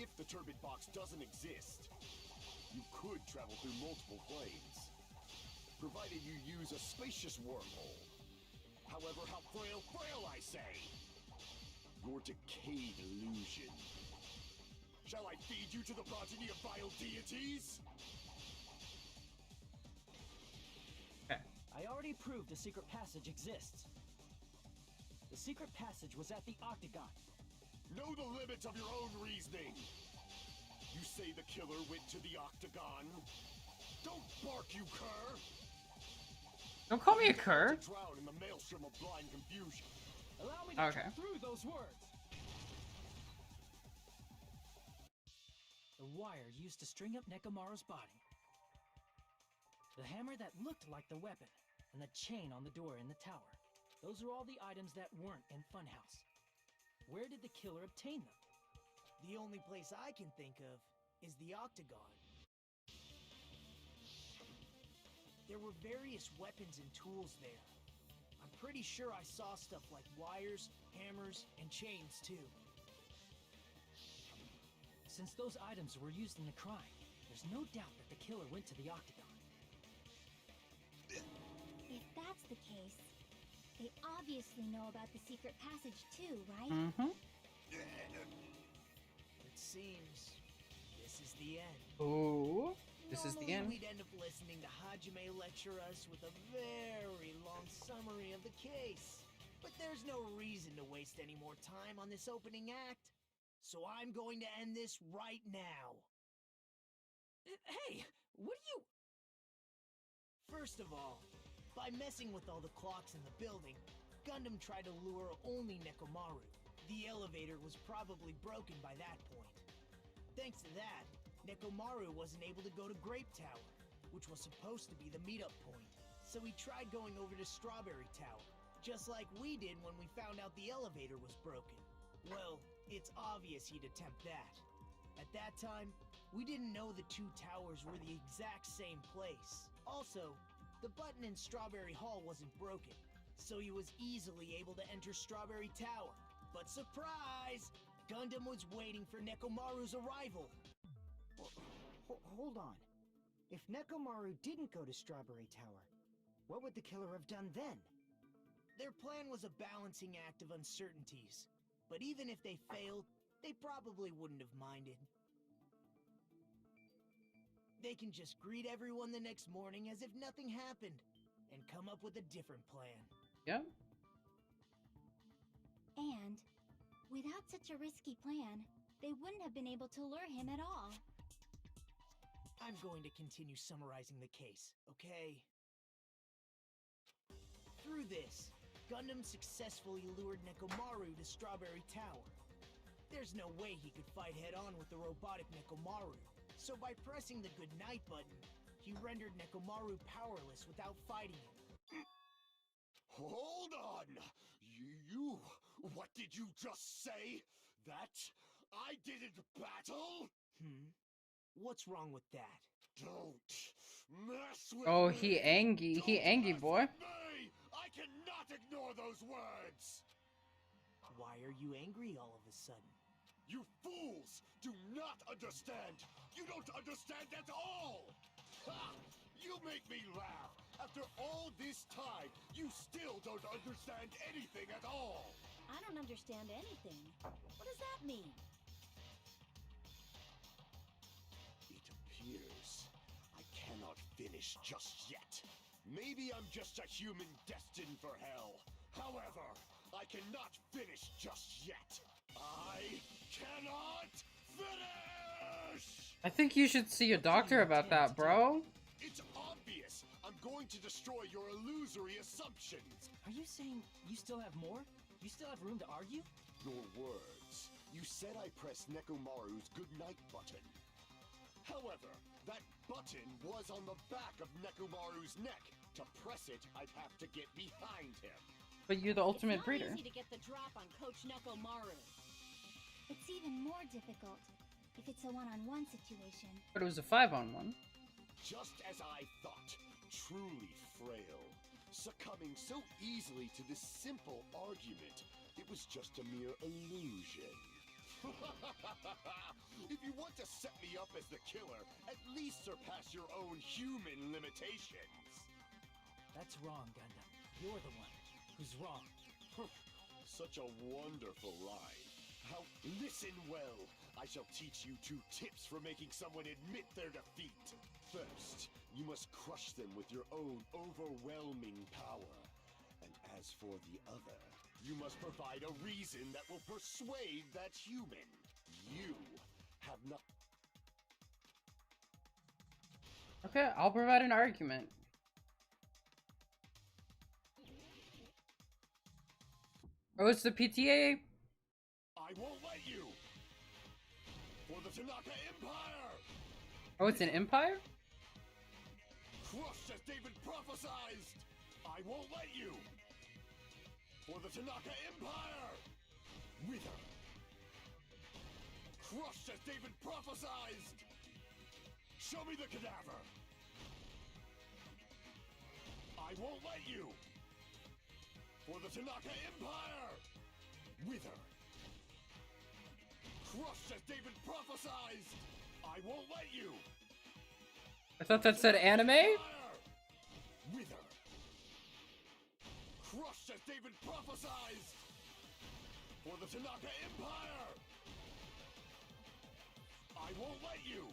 if the turbid box doesn't exist, you could travel through multiple planes, provided you use a spacious wormhole. However, how frail I say! Your decayed illusion. Shall I feed you to the progeny of vile deities? I already proved the secret passage exists. The secret passage was at the Octagon. Know the limits of your own reasoning. You say the killer went to the Octagon? Don't bark, you cur! Don't call me a cur. To drown in the maelstrom of blind confusion. Allow me to cut through those words. The wire used to string up Nekomaru's body. The hammer that looked like the weapon, and the chain on the door in the tower. Those are all the items that weren't in Funhouse. Where did the killer obtain them? The only place I can think of is the Octagon. There were various weapons and tools there. I'm pretty sure I saw stuff like wires, hammers, and chains too. Since those items were used in the crime, there's no doubt that the killer went to the Octagon. If that's the case, they obviously know about the secret passage too, right? Mm-hmm. It seems this is the end. Oh, this is the end. We'd end up listening to Hajime lecture us with a very long summary of the case. But there's no reason to waste any more time on this opening act. So I'm going to end this right now. Hey, what are you... First of all, by messing with all the clocks in the building, Gundam tried to lure only Nekomaru. The elevator was probably broken by that point. Thanks to that, Nekomaru wasn't able to go to Grape Tower, which was supposed to be the meetup point. So he tried going over to Strawberry Tower, just like we did when we found out the elevator was broken. Well, it's obvious he'd attempt that. At that time, we didn't know the two towers were the exact same place. Also, the button in Strawberry Hall wasn't broken, so he was easily able to enter Strawberry Tower. But surprise! Gundam was waiting for Nekomaru's arrival. Hold on. If Nekomaru didn't go to Strawberry Tower, what would the killer have done then? Their plan was a balancing act of uncertainties. But even if they failed, they probably wouldn't have minded. They can just greet everyone the next morning as if nothing happened, and come up with a different plan. Yeah. And, without such a risky plan, they wouldn't have been able to lure him at all. I'm going to continue summarizing the case, okay? Through this, Gundam successfully lured Nekomaru to Strawberry Tower. There's no way he could fight head-on with the robotic Nekomaru, so by pressing the goodnight button, he rendered Nekomaru powerless without fighting him. Hold on! You... What did you just say? That I didn't battle? What's wrong with that? Don't mess with Oh, me! he angry. He Don't angry, boy. mess with me! I cannot ignore those words! Why are you angry all of a sudden? You fools do not understand! You don't understand at all! Ha! You make me laugh! After all this time, you still don't understand anything at all! I don't understand anything. What does that mean? It appears I cannot finish just yet. Maybe I'm just a human destined for hell. However, I cannot finish just yet. I cannot finish! I think you should see a doctor about that, bro. It's obvious. I'm going to destroy your illusory assumptions. Are you saying you still have more? You still have room to argue? Your words. You said I pressed Nekomaru's goodnight button. However, that button was on the back of Nekomaru's neck. To press it, I'd have to get behind him. But you're the ultimate It's breeder. not easy to get the drop on Coach Nekomaru. It's even more difficult if it's a one-on-one situation. But it was a 5-on-1. Just as I thought, truly frail. Succumbing so easily to this simple argument, it was just a mere illusion. It set me up as the killer, at least surpass your own human limitations. That's wrong, Gundam. You're the one who's wrong. Such a wonderful line. How? Listen well. I shall teach you 2 tips for making someone admit their defeat. First, you must crush them with your own overwhelming power. And as for the other, you must provide a reason that will persuade that human. You have not. Okay, I'll provide an argument. Oh, it's the PTA? I won't let you! For the Tanaka Empire! Oh, it's an empire? Crushed as David prophesized! I won't let you! For the Tanaka Empire! Wither! Crushed as David prophesized! Show me the cadaver! I won't let you! For the Tanaka Empire! Wither! Crushed as David prophesized! I won't let you! I thought that said anime? Wither! Crushed as David prophesized! For the Tanaka Empire! I won't let you!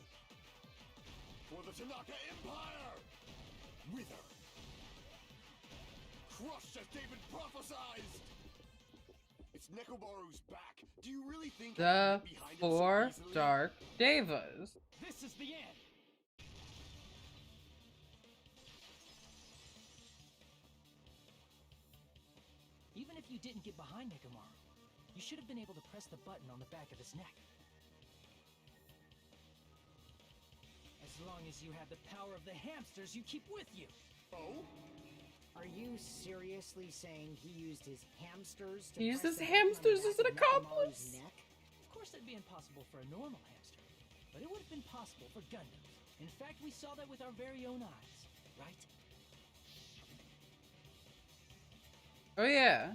For the Tanaka Empire! Wither! Crushed as David prophesized! It's Nekomaru's back. Do you really think The behind it 4 so easily? Dark Devas. This is the end! Even if you didn't get behind Nekomaru, you should have been able to press the button on the back of his neck. As long as you have the power of the hamsters you keep with you. Oh? Are you seriously saying he used his hamsters to He press uses the button on the hamsters back as an of Nekomaru's accomplice? neck? Of course that'd be impossible for a normal hamster, but it would have been possible for Gundams. In fact, we saw that with our very own eyes, right? Oh yeah.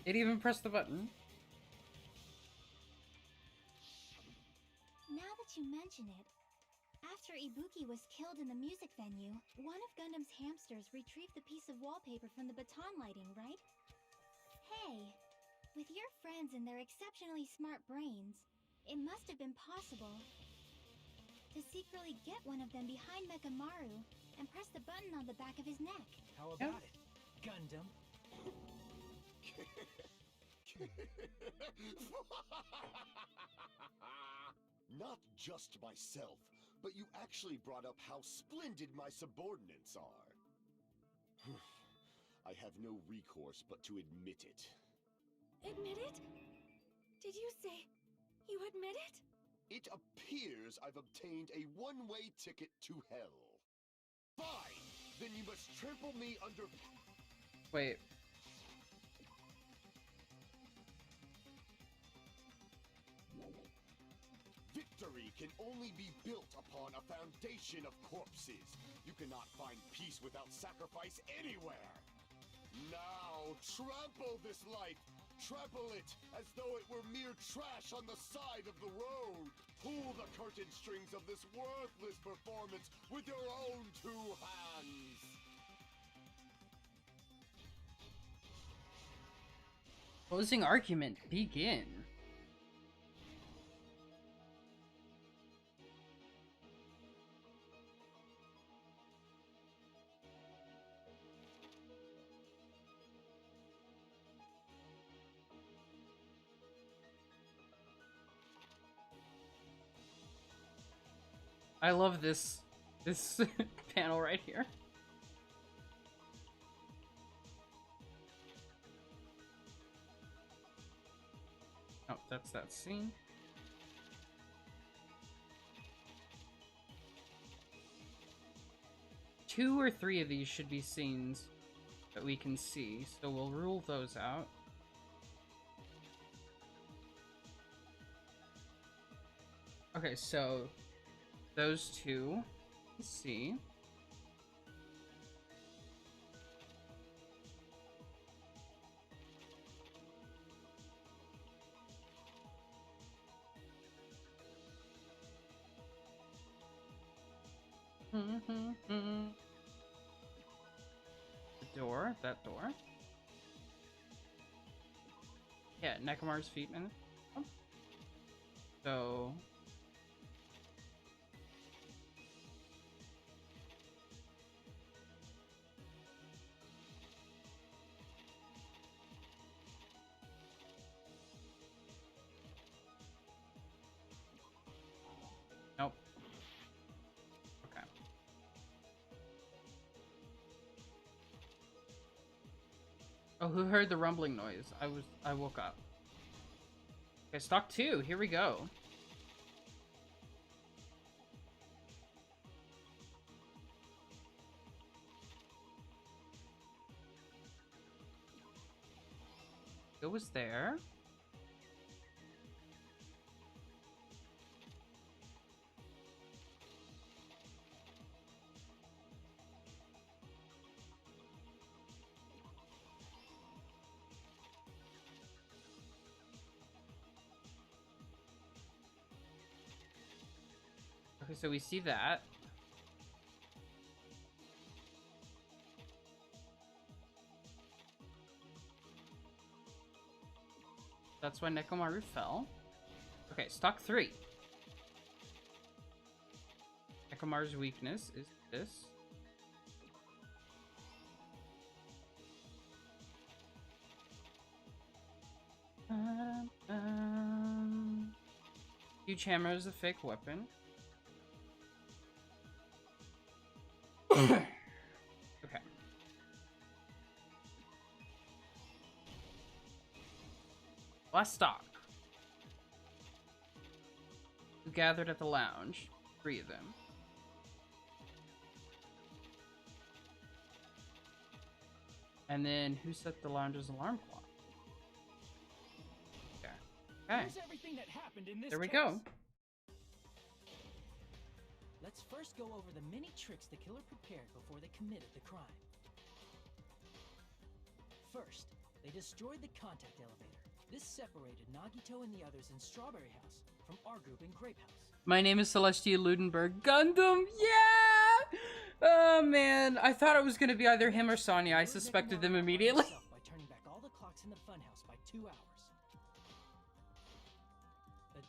It even pressed the button. Now that you mention it, after Ibuki was killed in the music venue, one of Gundam's hamsters retrieved the piece of wallpaper from the baton lighting, right? Hey, with your friends and their exceptionally smart brains, it must have been possible to secretly get one of them behind Mekamaru and press the button on the back of his neck. How about it, Gundam? Not just myself, but you actually brought up how splendid my subordinates are. I have no recourse but to admit it. Admit it? Did you say you admit it? It appears I've obtained a one-way ticket to hell. Fine! Then you must trample me under... Wait. Victory can only be built upon a foundation of corpses. You cannot find peace without sacrifice anywhere. Now, trample this life. Trample it as though it were mere trash on the side of the road. Pull the curtain strings of this worthless performance with your own 2 hands. Closing argument, begin. I love this panel right here. Oh, that's that scene. Two or three of these should be scenes that we can see, so we'll rule those out. Okay, so those 2, let's see. The door, that door. Yeah, Nekomaru's feet and so nope. Okay. Oh, who heard the rumbling noise? I woke up. Okay, stock 2, here we go. It was there. Okay, so we see that. That's why Nekomaru fell. Okay, stock 3. Nekomaru's weakness is this. Huge hammer is a fake weapon. Okay. Last stock. Who gathered at the lounge? 3 of them. And then who set the lounge's alarm clock? Okay. Okay. Here's everything that happened in this There we case. go. Let's first go over the many tricks the killer prepared before they committed the crime. First, they destroyed the contact elevator. This separated Nagito and the others in Strawberry House from our group in Grape House. My name is Celestia Ludenberg. Gundam, yeah! Oh man, I thought it was gonna be either him or Sonya. I suspected them immediately. By turning back all the clocks in the funhouse by 2 hours.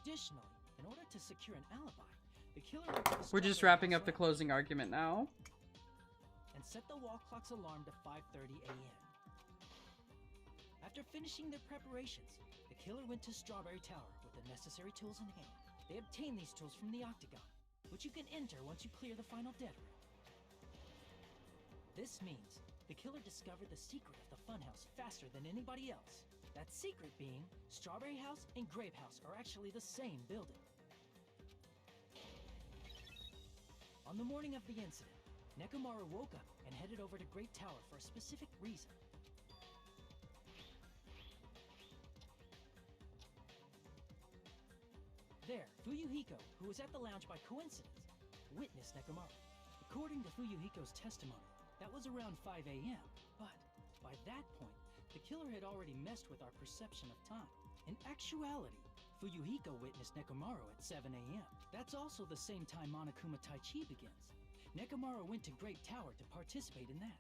Additionally, in order to secure an alibi, the killer went to the We're just Strawberry wrapping House up the lounge closing argument now. and set the wall clock's alarm to 5:30 a.m. After finishing their preparations, the killer went to Strawberry Tower with the necessary tools in hand. They obtained these tools from the octagon, which you can enter once you clear the final dead room. This means the killer discovered the secret of the funhouse faster than anybody else. That secret being, Strawberry House and Grape House are actually the same building. On the morning of the incident, Nekomaru woke up and headed over to Great Tower for a specific reason. There, Fuyuhiko, who was at the lounge by coincidence, witnessed Nekomaru. According to Fuyuhiko's testimony, that was around 5 a.m., but by that point, the killer had already messed with our perception of time. In actuality, Fuyuhiko witnessed Nekomaru at 7 a.m. That's also the same time Monokuma Tai Chi begins. Nekomaru went to Great Tower to participate in that.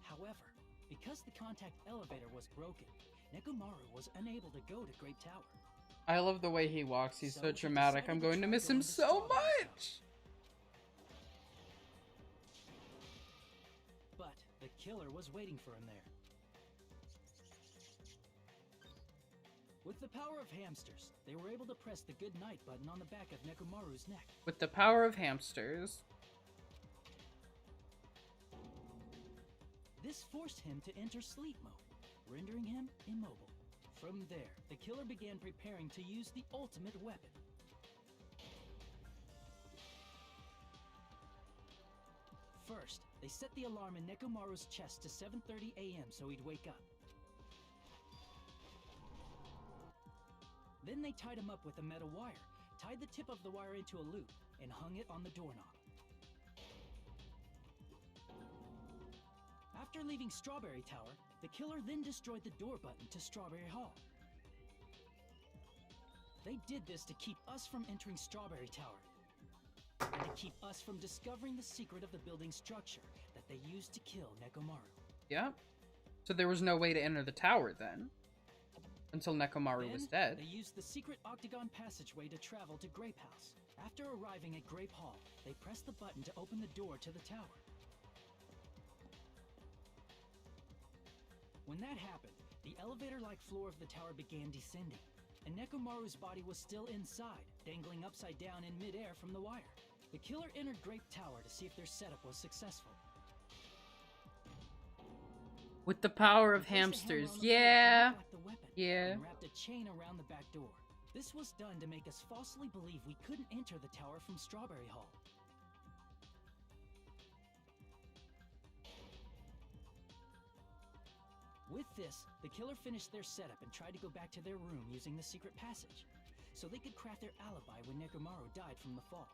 However, because the contact elevator was broken, Nekomaru was unable to go to Great Tower. I love the way he walks. He's so he dramatic. decided I'm to going to try miss going him to so Strawberry Tower. much. But the killer was waiting for him there. With the power of hamsters, they were able to press the good night button on the back of Nekomaru's neck. With the power of hamsters. This forced him to enter sleep mode, rendering him immobile. From there, the killer began preparing to use the ultimate weapon. First, they set the alarm in Nekomaru's chest to 7:30 a.m. so he'd wake up. Then they tied him up with a metal wire, tied the tip of the wire into a loop, and hung it on the doorknob. After leaving Strawberry Tower, the killer then destroyed the door button to Strawberry Hall. They did this to keep us from entering Strawberry Tower. And to keep us from discovering the secret of the building's structure that they used to kill Nekomaru. Yeah. So there was no way to enter the tower then. Until Nekomaru was dead. They used the secret octagon passageway to travel to Grape House. After arriving at Grape Hall, they pressed the button to open the door to the tower. When that happened, the elevator-like floor of the tower began descending, and Nekomaru's body was still inside, dangling upside down in midair from the wire. The killer entered Grape Tower to see if their setup was successful. With the power of hamsters, yeah. Yeah. And wrapped a chain around the back door. This was done to make us falsely believe we couldn't enter the tower from Strawberry Hall. With this, the killer finished their setup and tried to go back to their room using the secret passage, so they could craft their alibi when Nekomaru died from the fall.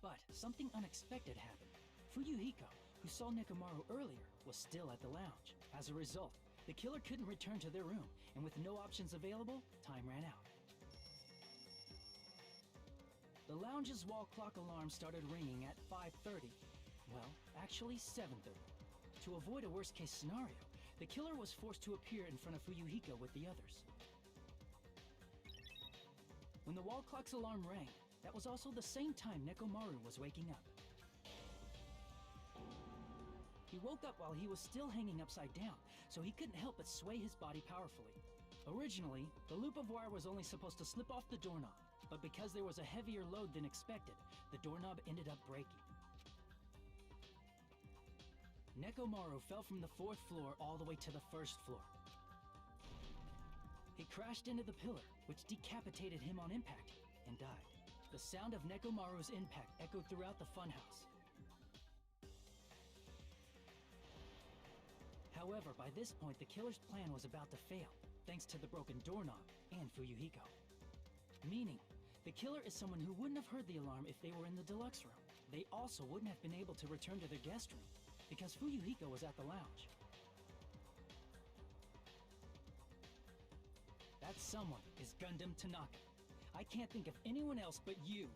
But something unexpected happened. Fuyuhiko, who saw Nekomaru earlier, was still at the lounge. As a result, the killer couldn't return to their room, and with no options available, time ran out. The lounge's wall clock alarm started ringing at 5:30. Well, actually 7:30. To avoid a worst-case scenario, the killer was forced to appear in front of Fuyuhiko with the others. When the wall clock's alarm rang, that was also the same time Nekomaru was waking up. He woke up while he was still hanging upside down, so he couldn't help but sway his body powerfully. Originally, the loop of wire was only supposed to slip off the doorknob, but because there was a heavier load than expected, the doorknob ended up breaking. Nekomaru fell from the 4th floor all the way to the 1st floor. He crashed into the pillar, which decapitated him on impact, and died. The sound of Nekomaru's impact echoed throughout the funhouse. However, by this point, the killer's plan was about to fail, thanks to the broken doorknob and Fuyuhiko. Meaning, the killer is someone who wouldn't have heard the alarm if they were in the deluxe room. They also wouldn't have been able to return to their guest room, because Fuyuhiko was at the lounge. That someone is Gundam Tanaka. I can't think of anyone else but you.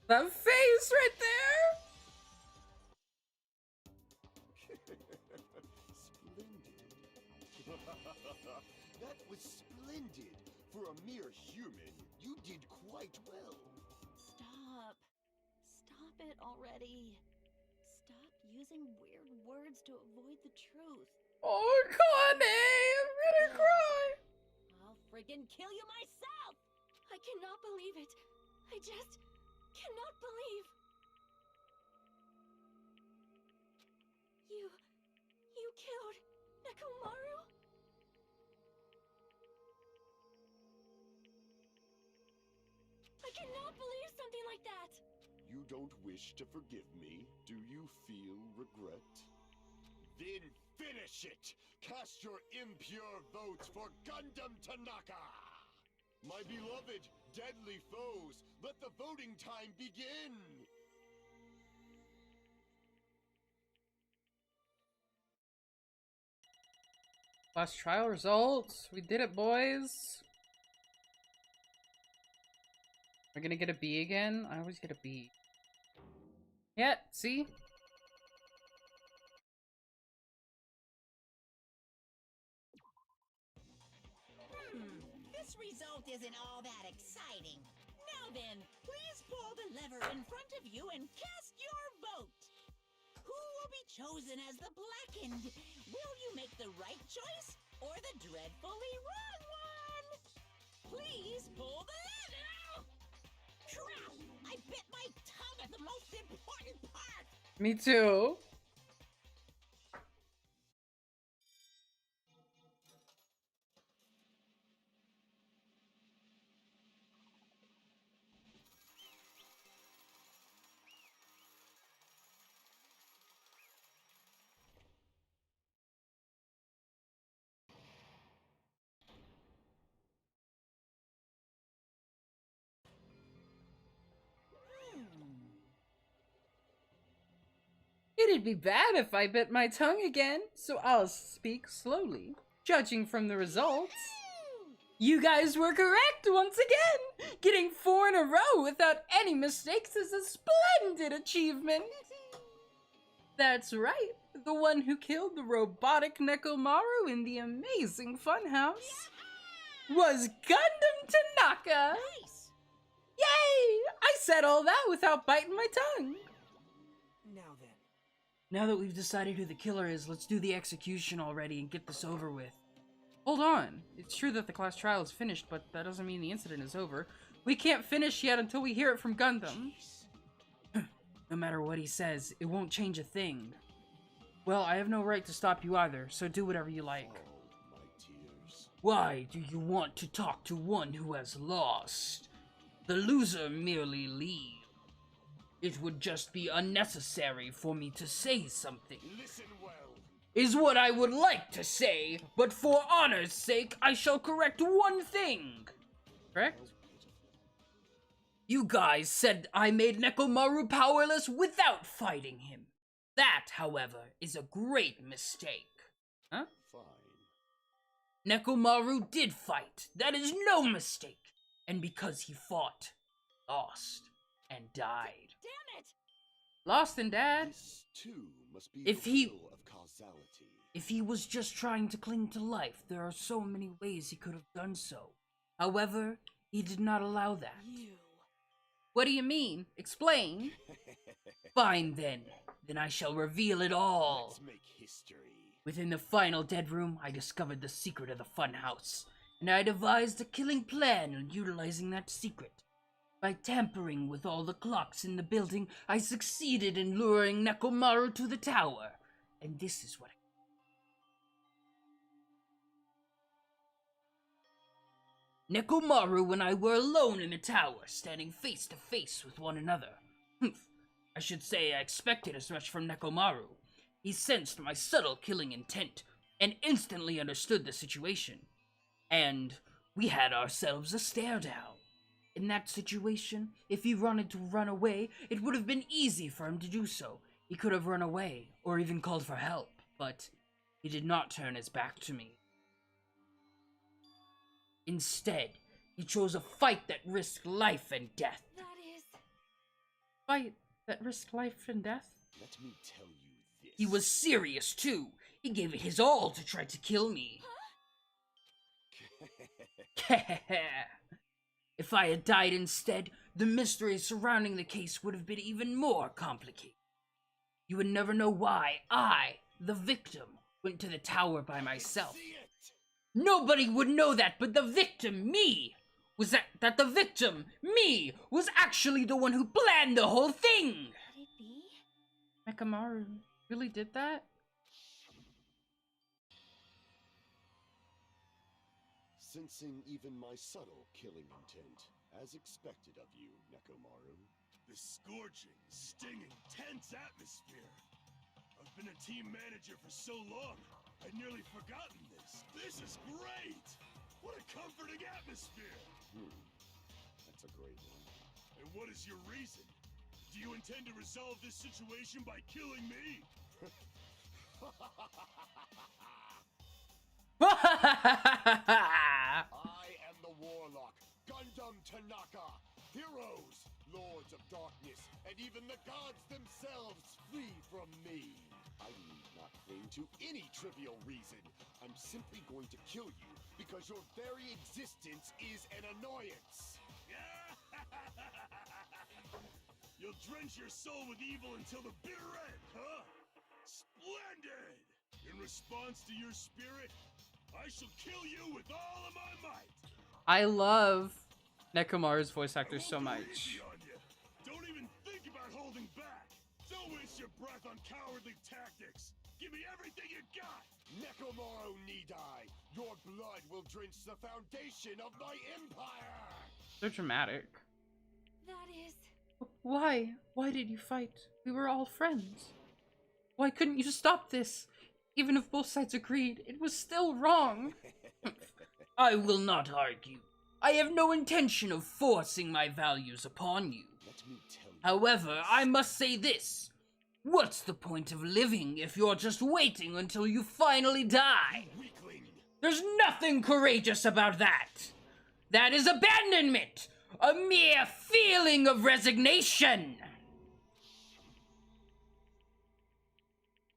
That face right there! Splendid. That was splendid. For a mere human, you did quite well. Stop. Stop it already. Stop using weird words to avoid the truth. Oh, Connie! I'm gonna cry! I'll friggin' kill you myself! I cannot believe it. I just cannot believe. You killed Nekomaru? I cannot believe something like that! You don't wish to forgive me? Do you feel regret? Then finish it! Cast your impure votes for Gundam Tanaka! My beloved, deadly foes, let the voting time begin! Last trial results. We did it, boys. We're gonna get a B again. I always get a B. Yeah, see? This result isn't all that exciting. Now then, please pull the lever in front of you and cast your vote. Who will be chosen as the blackened? Will you make the right choice or the dreadfully wrong one? Please pull the lever! Crap! I bit my tongue at the most important part! Me too. It'd be bad if I bit my tongue again, so I'll speak slowly, judging from the results. You guys were correct once again! Getting 4 in a row without any mistakes is a splendid achievement! That's right, the one who killed the robotic Nekomaru in the amazing funhouse was Gundam Tanaka! Nice! Yay! I said all that without biting my tongue! Now then. Now that we've decided who the killer is, let's do the execution already and get this over with. Hold on. It's true that the class trial is finished, but that doesn't mean the incident is over. We can't finish yet until we hear it from Gundam. No matter what he says, it won't change a thing. Well, I have no right to stop you either, so do whatever you like. Oh, my tears. Why do you want to talk to one who has lost? The loser merely leaves. It would just be unnecessary for me to say something. Listen well. Is what I would like to say, but for honor's sake, I shall correct one thing. Correct? You guys said I made Nekomaru powerless without fighting him. That, however, is a great mistake. Huh? Fine. Nekomaru did fight. That is no mistake. And because he fought, lost, and died. Damn it! Lost and died? This, too, must be If the he- will of causality. If he was just trying to cling to life, there are so many ways he could have done so. However, he did not allow that. You. What do you mean? Explain. Fine then. Then I shall reveal it all. Let's make history. Within the final dead room, I discovered the secret of the funhouse, and I devised a killing plan on utilizing that secret. By tampering with all the clocks in the building, I succeeded in luring Nekomaru to the tower. And this is what Nekomaru and I were alone in the tower, standing face to face with one another. I should say I expected as much from Nekomaru. He sensed my subtle killing intent, and instantly understood the situation. And we had ourselves a stare down. In that situation, if he wanted to run away, it would have been easy for him to do so. He could have run away, or even called for help, but he did not turn his back to me. Instead, he chose a fight that risked life and death. That is... Fight that risked life and death? Let me tell you this. He was serious, too. He gave it his all to try to kill me. If I had died instead, the mystery surrounding the case would have been even more complicated. You would never know why I, the victim, went to the tower by myself. See it. Nobody would know that, but the victim, me, was that the victim, me, was actually the one who planned the whole thing! Could it be? Nekomaru really did that? Sensing even my subtle killing intent, as expected of you, Nekomaru. The scorching, stinging, tense atmosphere. I've been a team manager for so long, I'd nearly forgotten this. This is great! What a comforting atmosphere! That's a great one. And what is your reason? Do you intend to resolve this situation by killing me? I am the Warlock, Gundam Tanaka. Heroes, Lords of Darkness, and even the gods themselves flee from me. I need not cling to any trivial reason. I'm simply going to kill you because your very existence is an annoyance. You'll drench your soul with evil until the bitter end, huh? Splendid! In response to your spirit, I shall kill you with all of my might. I love Nekomaru's voice actor so I won't go much. easy on you. Don't even think about holding back. Don't waste your breath on cowardly tactics. Give me everything you got. Nekomaru need I. Your blood will drench the foundation of my empire. So dramatic. That is... Why? Why did you fight? We were all friends. Why couldn't you stop this? Even if both sides agreed, it was still wrong. I will not argue. I have no intention of forcing my values upon you. Let me tell you. However, I must say this. What's the point of living if you're just waiting until you finally die? Weakling! There's nothing courageous about that. That is abandonment, a mere feeling of resignation.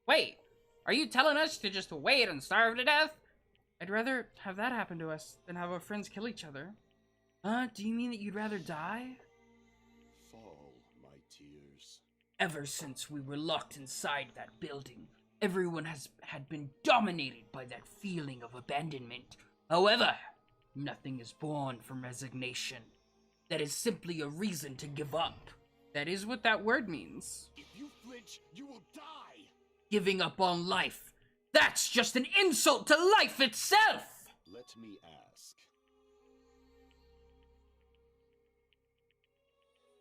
Wait, are you telling us to just wait and starve to death? I'd rather have that happen to us than have our friends kill each other. Huh? Do you mean that you'd rather die? Fall, my tears. Ever since we were locked inside that building, everyone had been dominated by that feeling of abandonment. However, nothing is born from resignation. That is simply a reason to give up. That is what that word means. If you flinch, you will die! Giving up on life. That's just an insult to life itself! Let me ask.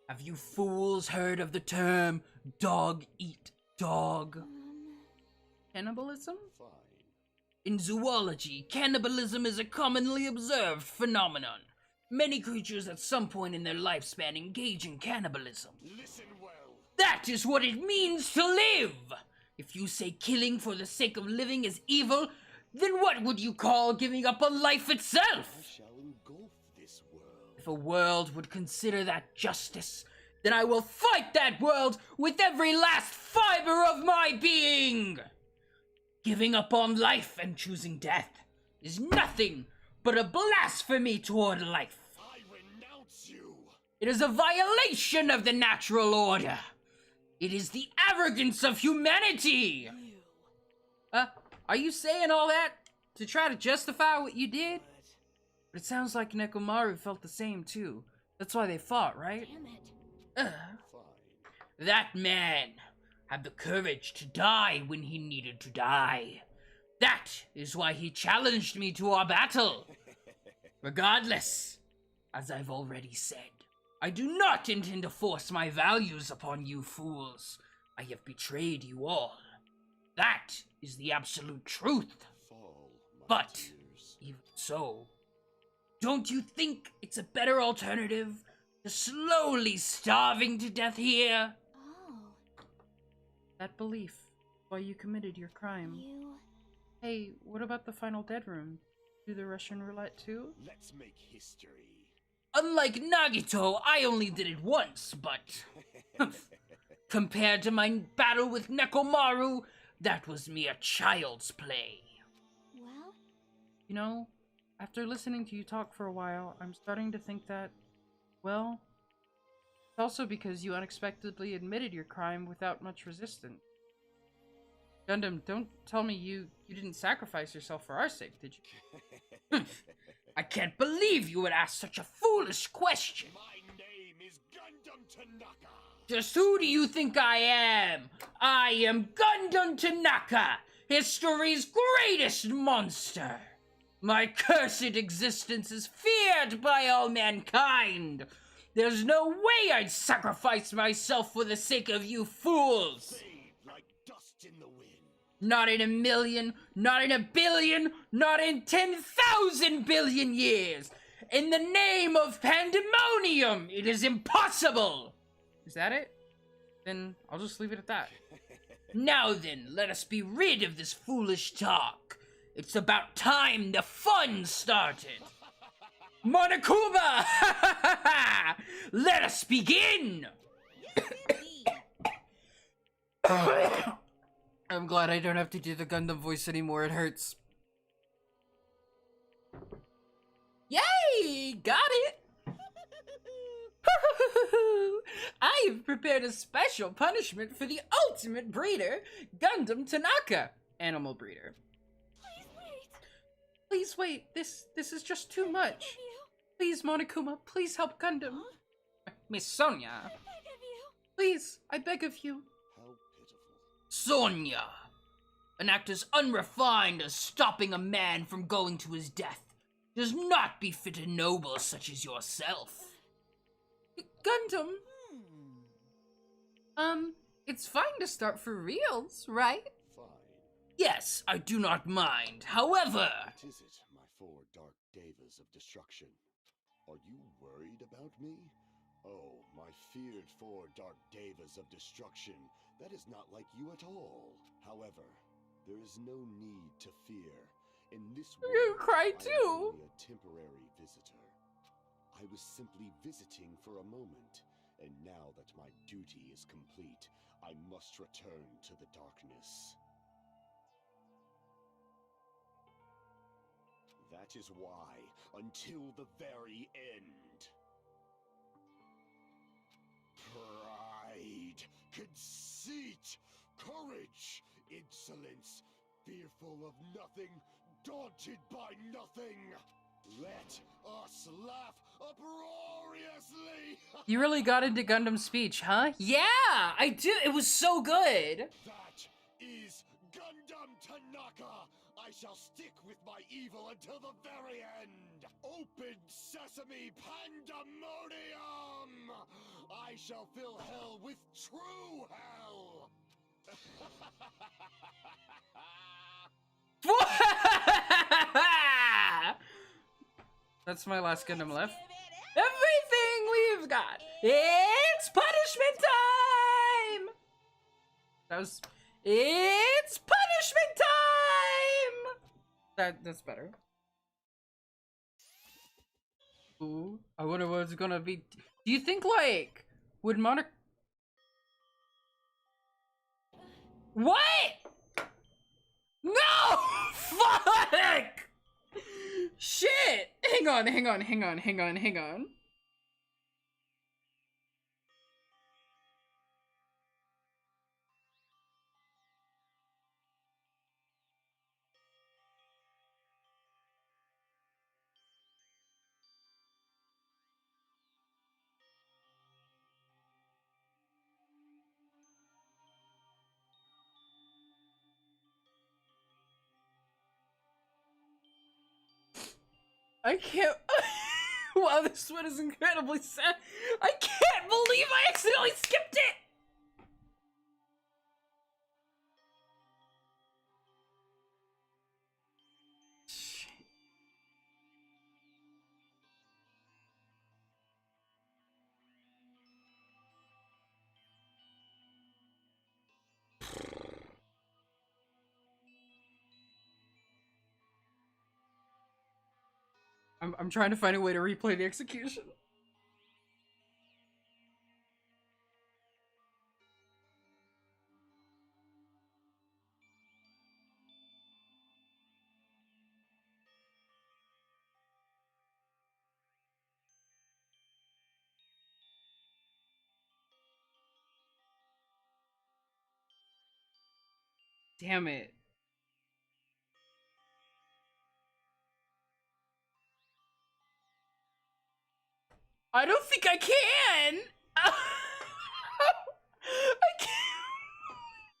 Have you fools heard of the term dog eat dog? Cannibalism? Fine. In zoology, cannibalism is a commonly observed phenomenon. Many creatures at some point in their lifespan engage in cannibalism. Listen well. That is what it means to live! If you say killing for the sake of living is evil, then what would you call giving up on life itself? I shall engulf this world. If a world would consider that justice, then I will fight that world with every last fiber of my being! Giving up on life and choosing death is nothing but a blasphemy toward life. I renounce you! It is a violation of the natural order. It is the arrogance of humanity! Are you saying all that to try to justify what you did? But it sounds like Nekomaru felt the same too. That's why they fought, right? Damn it. Fine. That man had the courage to die when he needed to die. That is why he challenged me to our battle. Regardless, as I've already said, I do not intend to force my values upon you fools. I have betrayed you all. That is the absolute truth. Fall, my But, tears. even so, don't you think it's a better alternative to slowly starving to death here? Oh, That belief, why you committed your crime. you... Hey, what about the final dead room? Do the Russian roulette too? Let's make history. Unlike Nagito, I only did it once, but compared to my battle with Nekomaru, that was mere child's play. Well, You know, after listening to you talk for a while, I'm starting to think that, well, it's also because you unexpectedly admitted your crime without much resistance. Gundam, don't tell me you didn't sacrifice yourself for our sake, did you? I can't believe you would ask such a foolish question. My name is Gundam Tanaka. Just who do you think I am? I am Gundam Tanaka, history's greatest monster. My cursed existence is feared by all mankind. There's no way I'd sacrifice myself for the sake of you fools. Fade like dust in the wind. Not in a million, not in a billion, not in 10,000 billion years. In the name of pandemonium, it is impossible. Is that it? Then I'll just leave it at that. Now then, let us be rid of this foolish talk. It's about time the fun started. Monokuma! Let us begin! I'm glad I don't have to do the Gundam voice anymore, it hurts. Yay! Got it! I have prepared a special punishment for the ultimate breeder, Gundam Tanaka, animal breeder. Please wait. Please wait, this is just too much. You. Please, Monokuma, please help Gundam. Miss Sonia, I beg of you. please, I beg of you. How pitiful. Sonia! An act as unrefined as stopping a man from going to his death does not befit a noble such as yourself. Gundam? It's fine to start for reals, right? Fine. Yes, I do not mind. However... What is it, my four dark devas of destruction? Are you worried about me? Oh, my feared four dark devas of destruction. That is not like you at all. However, there is no need to fear. In this You're gonna world, cry I am too. only a temporary visitor. I was simply visiting for a moment, and now that my duty is complete, I must return to the darkness. That is why, until the very end. Pride, conceit, courage, insolence, fearful of nothing, daunted by nothing. Let us laugh uproariously! You really got into Gundam's speech, huh? Yeah, I do. It was so good. That is Gundam Tanaka! I shall stick with my evil until the very end! Open sesame pandemonium! I shall fill hell with true hell! That's my last Gundam left. Everything we've got. It's punishment time! It's punishment time! That's better. Ooh, I wonder what it's gonna be. Do you think, like, would Monaco... What? No! Fuck! Shit! Hang on. I can't. Wow, this one is incredibly sad. I can't believe I accidentally skipped it! I'm trying to find a way to replay the execution. Damn it. I don't think I can! I can't.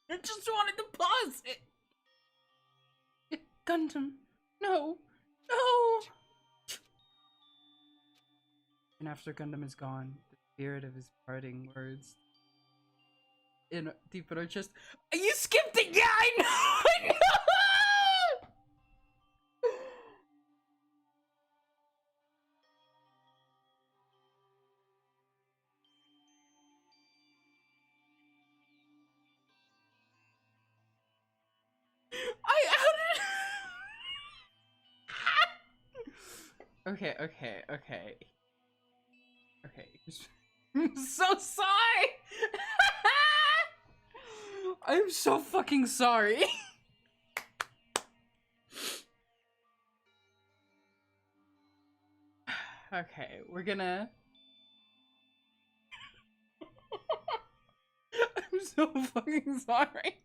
I just wanted to pause it. Gundam. No. No. And after Gundam is gone, the spirit of his parting words in deep in our chest. You skipped it! Yeah, I know! I know! Okay. I'm so sorry! I'm so fucking sorry. Okay, we're gonna... I'm so fucking sorry.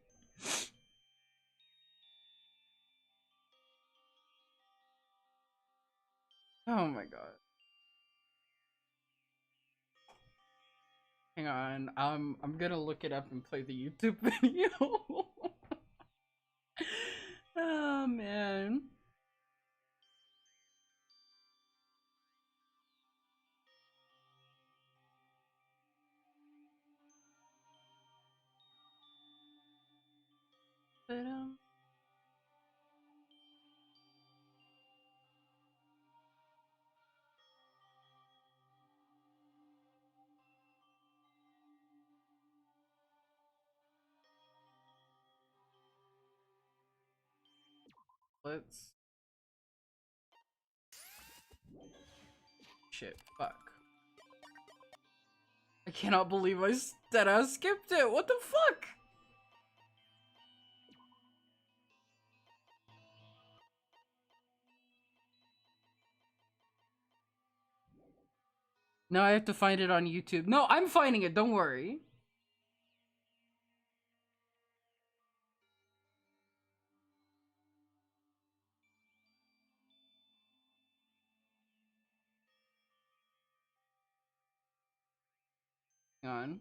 Oh my god. Hang on, I'm gonna look it up and play the YouTube video. Oh man. But Let's... Shit, fuck. I cannot believe I skipped it. What the fuck? No, I have to find it on YouTube. No, I'm finding it. Don't worry. Hang on.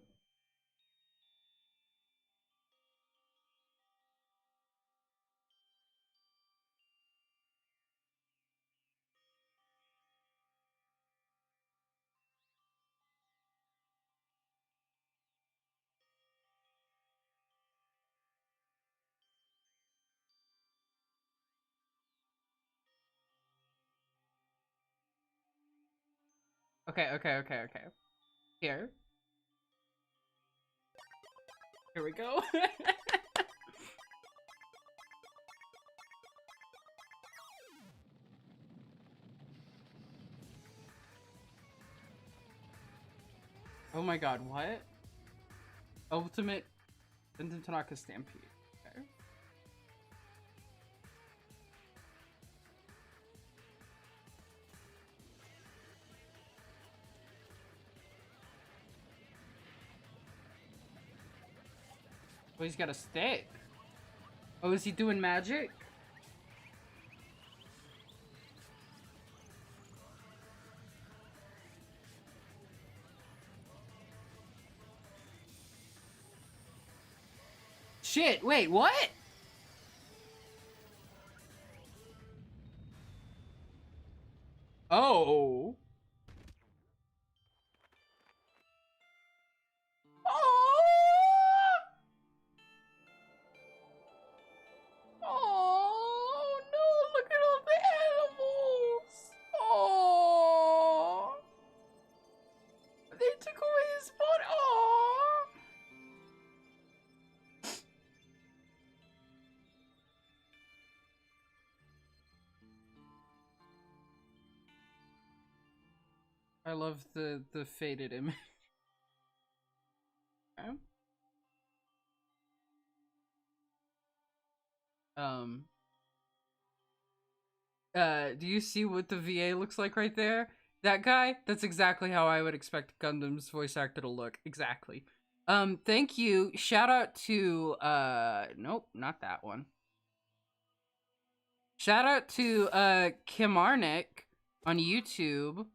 Okay. Here. Here we go. Oh my god, what? Ultimate Benton Tanaka Stampede. Okay. Oh, he's got a stick. Oh, is he doing magic? Shit, wait, what? Oh. Oh no, look at all the animals. Oh. They took away his spot. Oh. I love the faded image. Okay. Do you see what the VA looks like right there? That guy? That's exactly how I would expect Gundam's voice actor to look. Exactly. Thank you. Shout out to, nope, not that one. Shout out to, Kim Arnick on YouTube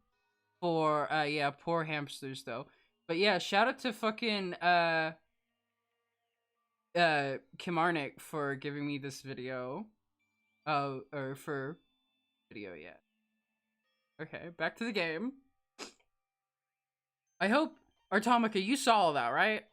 for, yeah, poor hamsters, though. But yeah, shout out to fucking, Kim Arnick for giving me this video. Or for video, yeah. Okay, back to the game. I hope, Artomica, you saw all that, right?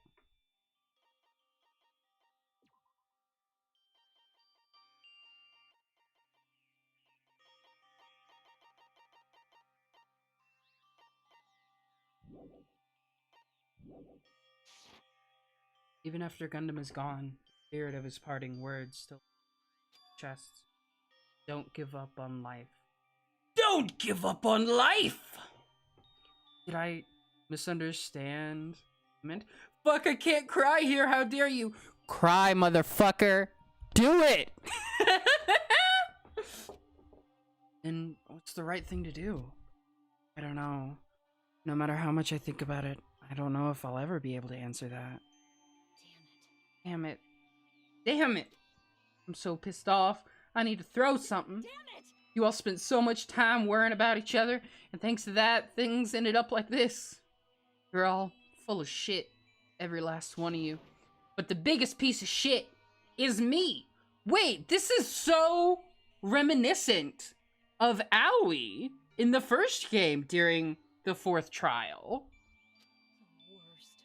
Even after Gundam is gone, the spirit of his parting words still chests. Don't give up on life. Don't give up on life! Did I misunderstand? Meant? Fuck, I can't cry here, how dare you! Cry, motherfucker! Do it! And what's the right thing to do? I don't know. No matter how much I think about it, I don't know if I'll ever be able to answer that. Damn it. Damn it! I'm so pissed off. I need to throw something. Damn it! You all spent so much time worrying about each other, and thanks to that, things ended up like this. You're all full of shit. Every last one of you. But the biggest piece of shit is me. Wait, this is so reminiscent of Aoi in the first game during the 4th trial. The worst.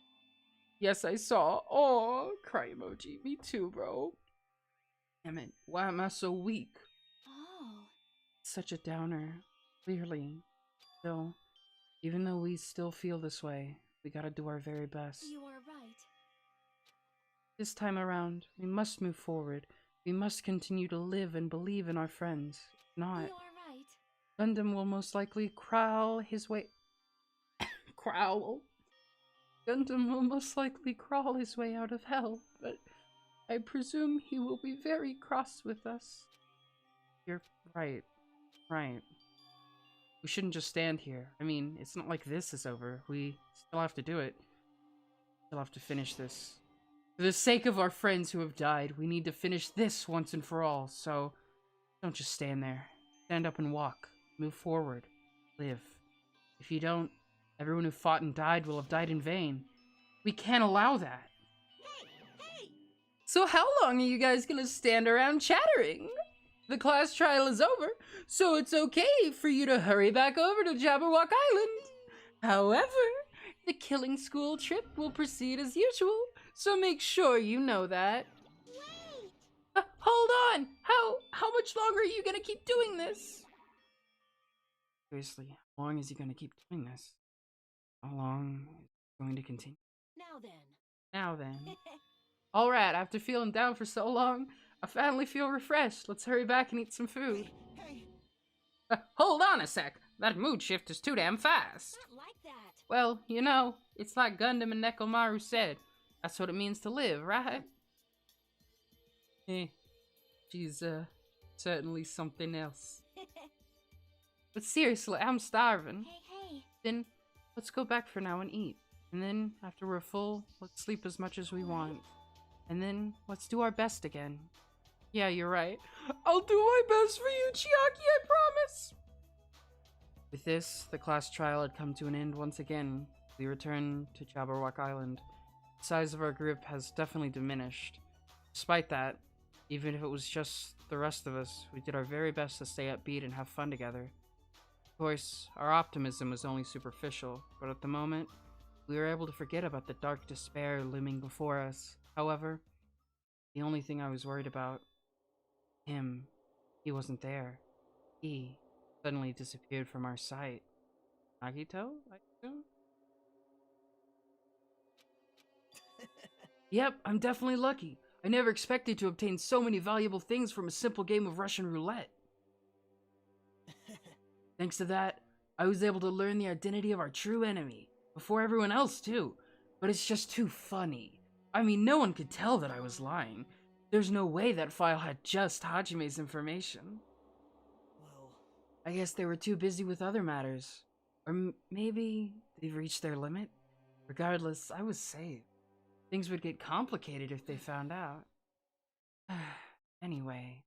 Yes, I saw. Oh, cry emoji. Me too, bro. Damn it. Why am I so weak? Oh. Such a downer. Clearly. Still, even though we still feel this way, we gotta do our very best. You are right. This time around, we must move forward. We must continue to live and believe in our friends. If not, You are right. Gundam will most likely crawl his way. Growl. Gundam will most likely crawl his way out of hell, but I presume he will be very cross with us. You're right. Right. We shouldn't just stand here. I mean, it's not like this is over. We still have to do it. Still have to finish this. For the sake of our friends who have died, we need to finish this once and for all, so don't just stand there. Stand up and walk. Move forward. Live. If you don't, everyone who fought and died will have died in vain. We can't allow that. Hey! So how long are you guys gonna stand around chattering? The class trial is over, so it's okay for you to hurry back over to Jabberwock Island. However, the killing school trip will proceed as usual, so make sure you know that. Wait! Hold on! How much longer are you gonna keep doing this? Seriously, how long is he gonna keep doing this? How long is he going to continue? Now then. Alright, after feeling down for so long, I finally feel refreshed. Let's hurry back and eat some food. Hey! Hold on a sec. That mood shift is too damn fast. Not like that. Well, you know, it's like Gundam and Nekomaru said. That's what it means to live, right? She's, certainly something else. But seriously, I'm starving. Hey. Then, let's go back for now and eat. And then, after we're full, let's sleep as much as we want. And then, let's do our best again. Yeah, you're right. I'll do my best for you, Chiaki, I promise! With this, the class trial had come to an end once again. We returned to Jabberwock Island. The size of our group has definitely diminished. Despite that, even if it was just the rest of us, we did our very best to stay upbeat and have fun together. Of course, our optimism was only superficial, but at the moment, we were able to forget about the dark despair looming before us. However, the only thing I was worried about, him, he wasn't there. He suddenly disappeared from our sight. Nagito, I assume? Yep, I'm definitely lucky. I never expected to obtain so many valuable things from a simple game of Russian roulette. Thanks to that, I was able to learn the identity of our true enemy. Before everyone else, too. But it's just too funny. I mean, no one could tell that I was lying. There's no way that file had just Hajime's information. Well... I guess they were too busy with other matters. Or maybe they've reached their limit? Regardless, I was saved. Things would get complicated if they found out. Anyway,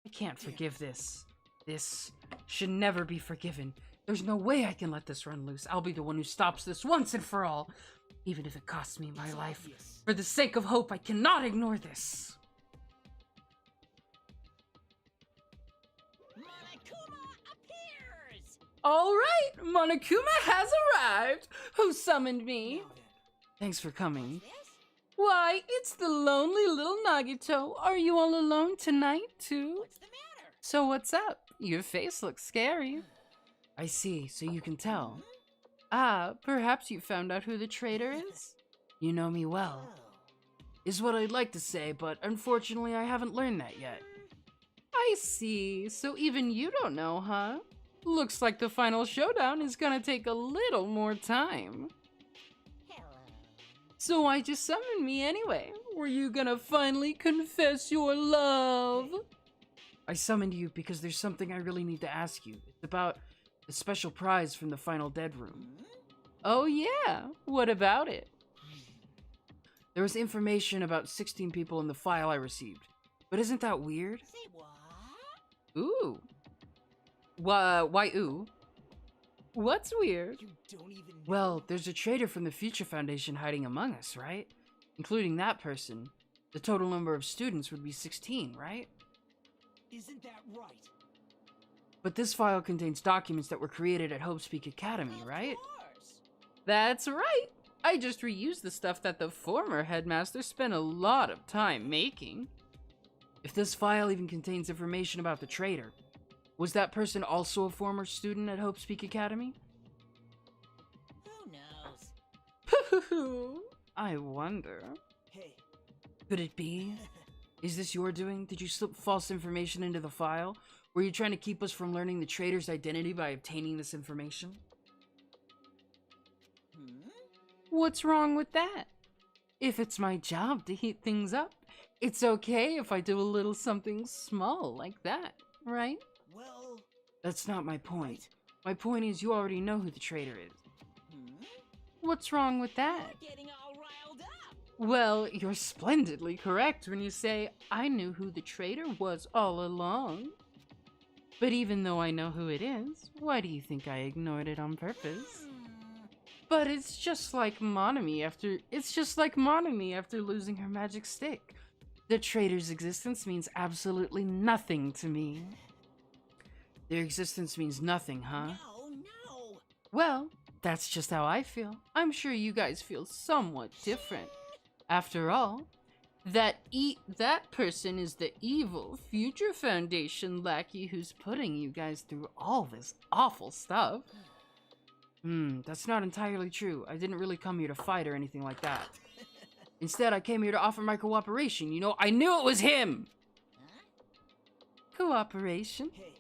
I can't forgive this. This should never be forgiven. There's no way I can let this run loose. I'll be the one who stops this once and for all. Even if it costs me my life. For the sake of hope, I cannot ignore this. Monokuma appears! Alright, Monokuma has arrived. Who summoned me? Now then. Thanks for coming. This? Why, it's the lonely little Nagito. Are you all alone tonight, too? What's the matter? So what's up? Your face looks scary. I see, so you can tell. Ah, perhaps you found out who the traitor is? You know me well. Is what I'd like to say, but unfortunately I haven't learned that yet. I see, so even you don't know, huh? Looks like the final showdown is gonna take a little more time. Hello. So why'd you summon me anyway? Were you gonna finally confess your love? I summoned you because there's something I really need to ask you. It's about the special prize from the final dead room. Oh yeah, what about it? There was information about 16 people in the file I received. But isn't that weird? Say what? Ooh. Why ooh? What's weird? You don't even know. Well, there's a traitor from the Future Foundation hiding among us, right? Including that person. The total number of students would be 16, right? Isn't that right? But this file contains documents that were created at Hope's Peak Academy, right? Of course. That's right! I just reused the stuff that the former headmaster spent a lot of time making. If this file even contains information about the traitor, was that person also a former student at Hope's Peak Academy? Who knows? I wonder. Hey, Could it be? Is this your doing? Did you slip false information into the file? Were you trying to keep us from learning the traitor's identity by obtaining this information? What's wrong with that? If it's my job to heat things up, it's okay if I do a little something small like that, right? Well... That's not my point. My point is you already know who the traitor is. What's wrong with that? You're getting all riled up. Well, you're splendidly correct when you say I knew who the traitor was all along. But even though I know who it is, why do you think I ignored it on purpose? But it's just like Monami after losing her magic stick. The traitor's existence means absolutely nothing to me. Their existence means nothing, huh? No. Well, that's just how I feel. I'm sure you guys feel somewhat different. After all, that person is the evil Future Foundation lackey who's putting you guys through all this awful stuff. That's not entirely true. I didn't really come here to fight or anything like that. Instead, I came here to offer my cooperation. You know, I knew it was him! Cooperation? Hey,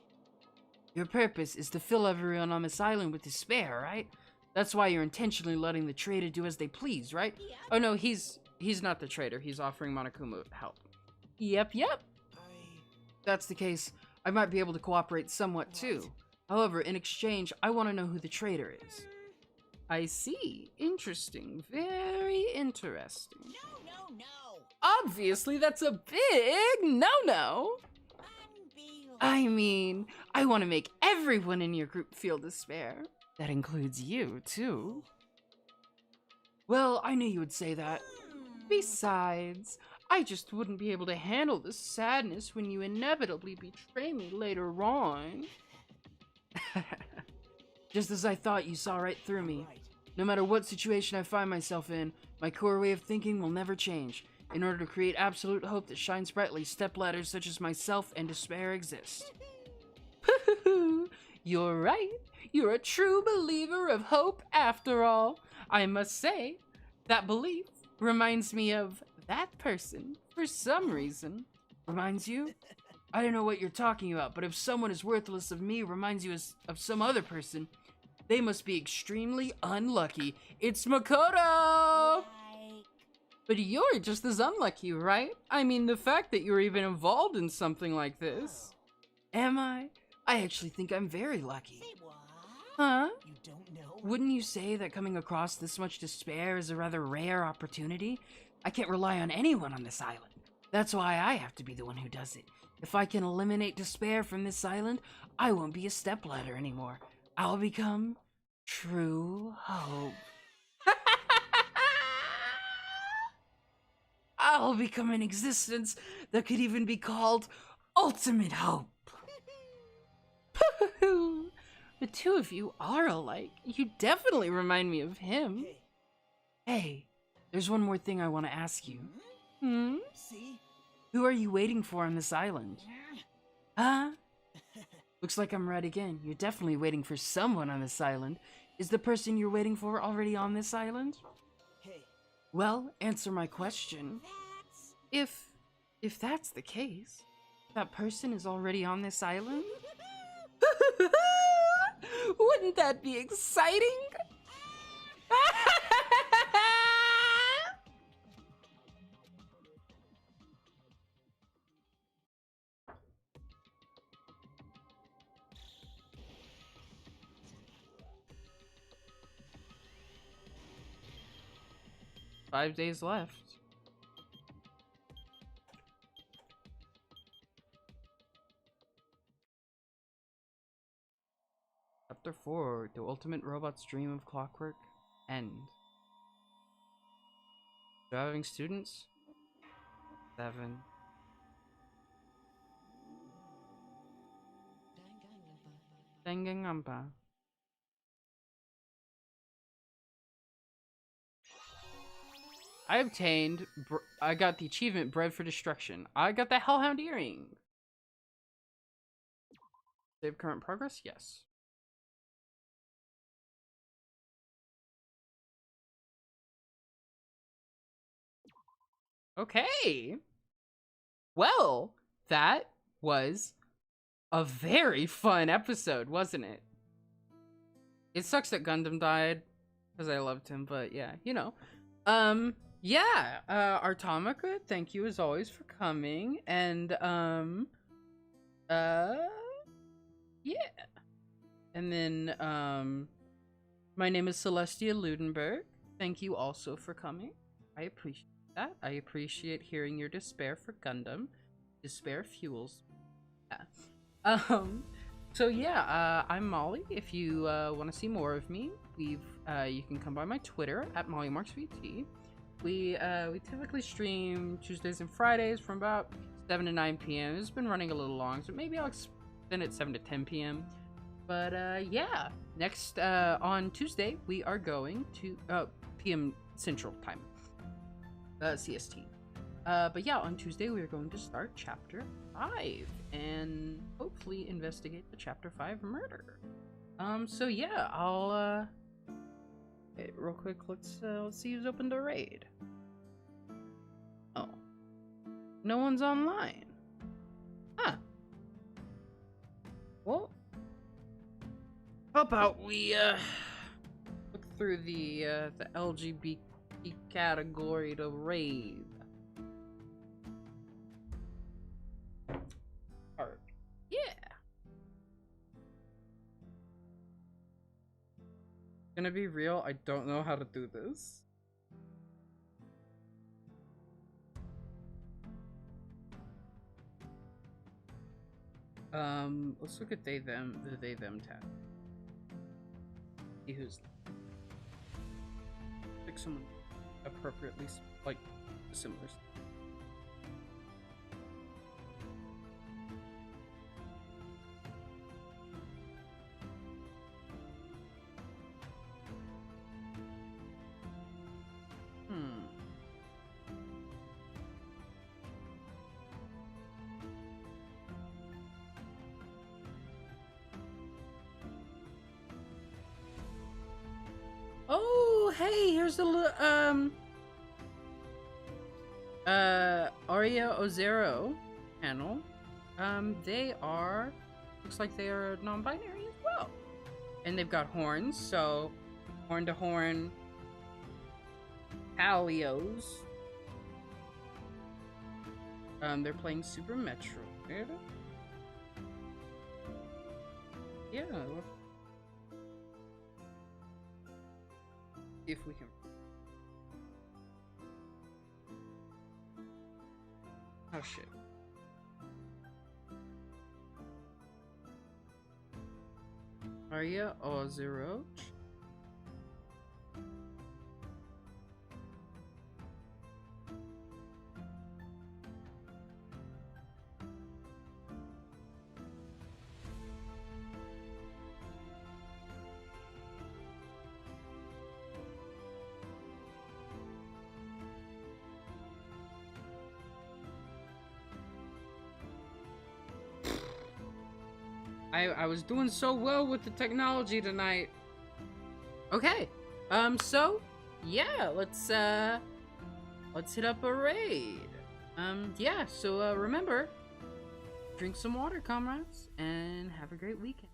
Your purpose is to fill everyone on this island with despair, right? That's why you're intentionally letting the traitor do as they please, right? Yep. Oh no, he's not the traitor. He's offering Monokuma help. Yep. That's the case. I might be able to cooperate somewhat too. However, in exchange, I want to know who the traitor is. I see. Interesting. Very interesting. No. Obviously, that's a big no-no. I mean, I want to make everyone in your group feel despair. That includes you, too. Well, I knew you would say that. Besides, I just wouldn't be able to handle the sadness when you inevitably betray me later on. Just as I thought, you saw right through me. No matter what situation I find myself in, my core way of thinking will never change. In order to create absolute hope that shines brightly, stepladders such as myself and despair exist. You're right. You're a true believer of hope after all. I must say, that belief reminds me of that person for some reason. Reminds you? I don't know what you're talking about, but if someone as worthless of me reminds you of some other person, they must be extremely unlucky. It's Makoto! But you're just as unlucky, right? I mean, the fact that you're even involved in something like this. Am I? I actually think I'm very lucky. Say what? Huh? you don't know? Wouldn't you say that coming across this much despair is a rather rare opportunity? I can't rely on anyone on this island. That's why I have to be the one who does it. If I can eliminate despair from this island, I won't be a stepladder anymore. I'll become true hope. I'll become an existence that could even be called ultimate hope. The two of you are alike. You definitely remind me of him. Hey, there's one more thing I want to ask you. See? Who are you waiting for on this island? Huh? Looks like I'm right again. You're definitely waiting for someone on this island. Is the person you're waiting for already on this island? Hey, Well, answer my question. If that's the case, that person is already on this island? Wouldn't that be exciting? Five days left. Chapter 4, The Ultimate Robot's Dream of Clockwork, End. Driving students? 7. DANGAN. I got the achievement Bred for Destruction. I got the Hellhound Earring. Save current progress? Yes. Okay. Well, that was a very fun episode, wasn't it? It sucks that Gundam died, because I loved him, but yeah, you know. Yeah, Artomica, thank you as always for coming, and, yeah. And then, my name is Celestia Ludenberg. Thank you also for coming. I appreciate that. I appreciate hearing your despair for Gundam. Despair fuels. Yeah. So yeah, I'm Molly. If you want to see more of me, you can come by my Twitter at MollyMarksVT. We typically stream Tuesdays and Fridays from about 7 to 9 p.m. It's been running a little long, so maybe I'll extend it 7 to 10 p.m. But yeah, next on Tuesday we are going to p.m. Central Time, CST. But yeah, on Tuesday we are going to start Chapter 5 and hopefully investigate the Chapter 5 murder. So yeah, I'll okay, real quick, let's see who's opened a raid. Oh, no one's online. Huh. Well, how about we look through the LGBT category to raid. Art. Yeah. Gonna be real, I don't know how to do this. Let's look at the they them tab. See who's pick someone appropriately like similar. Oh, hey, here's the Aria Ozero panel. They are, looks like they are non-binary as well. And they've got horns, so horn to horn, Palios. They're playing Super Metroid. Yeah. See if we can. Oh shit. Aria Ozero. I was doing so well with the technology tonight. Okay. So yeah, let's hit up a raid. Yeah, so remember, drink some water, comrades, and have a great weekend.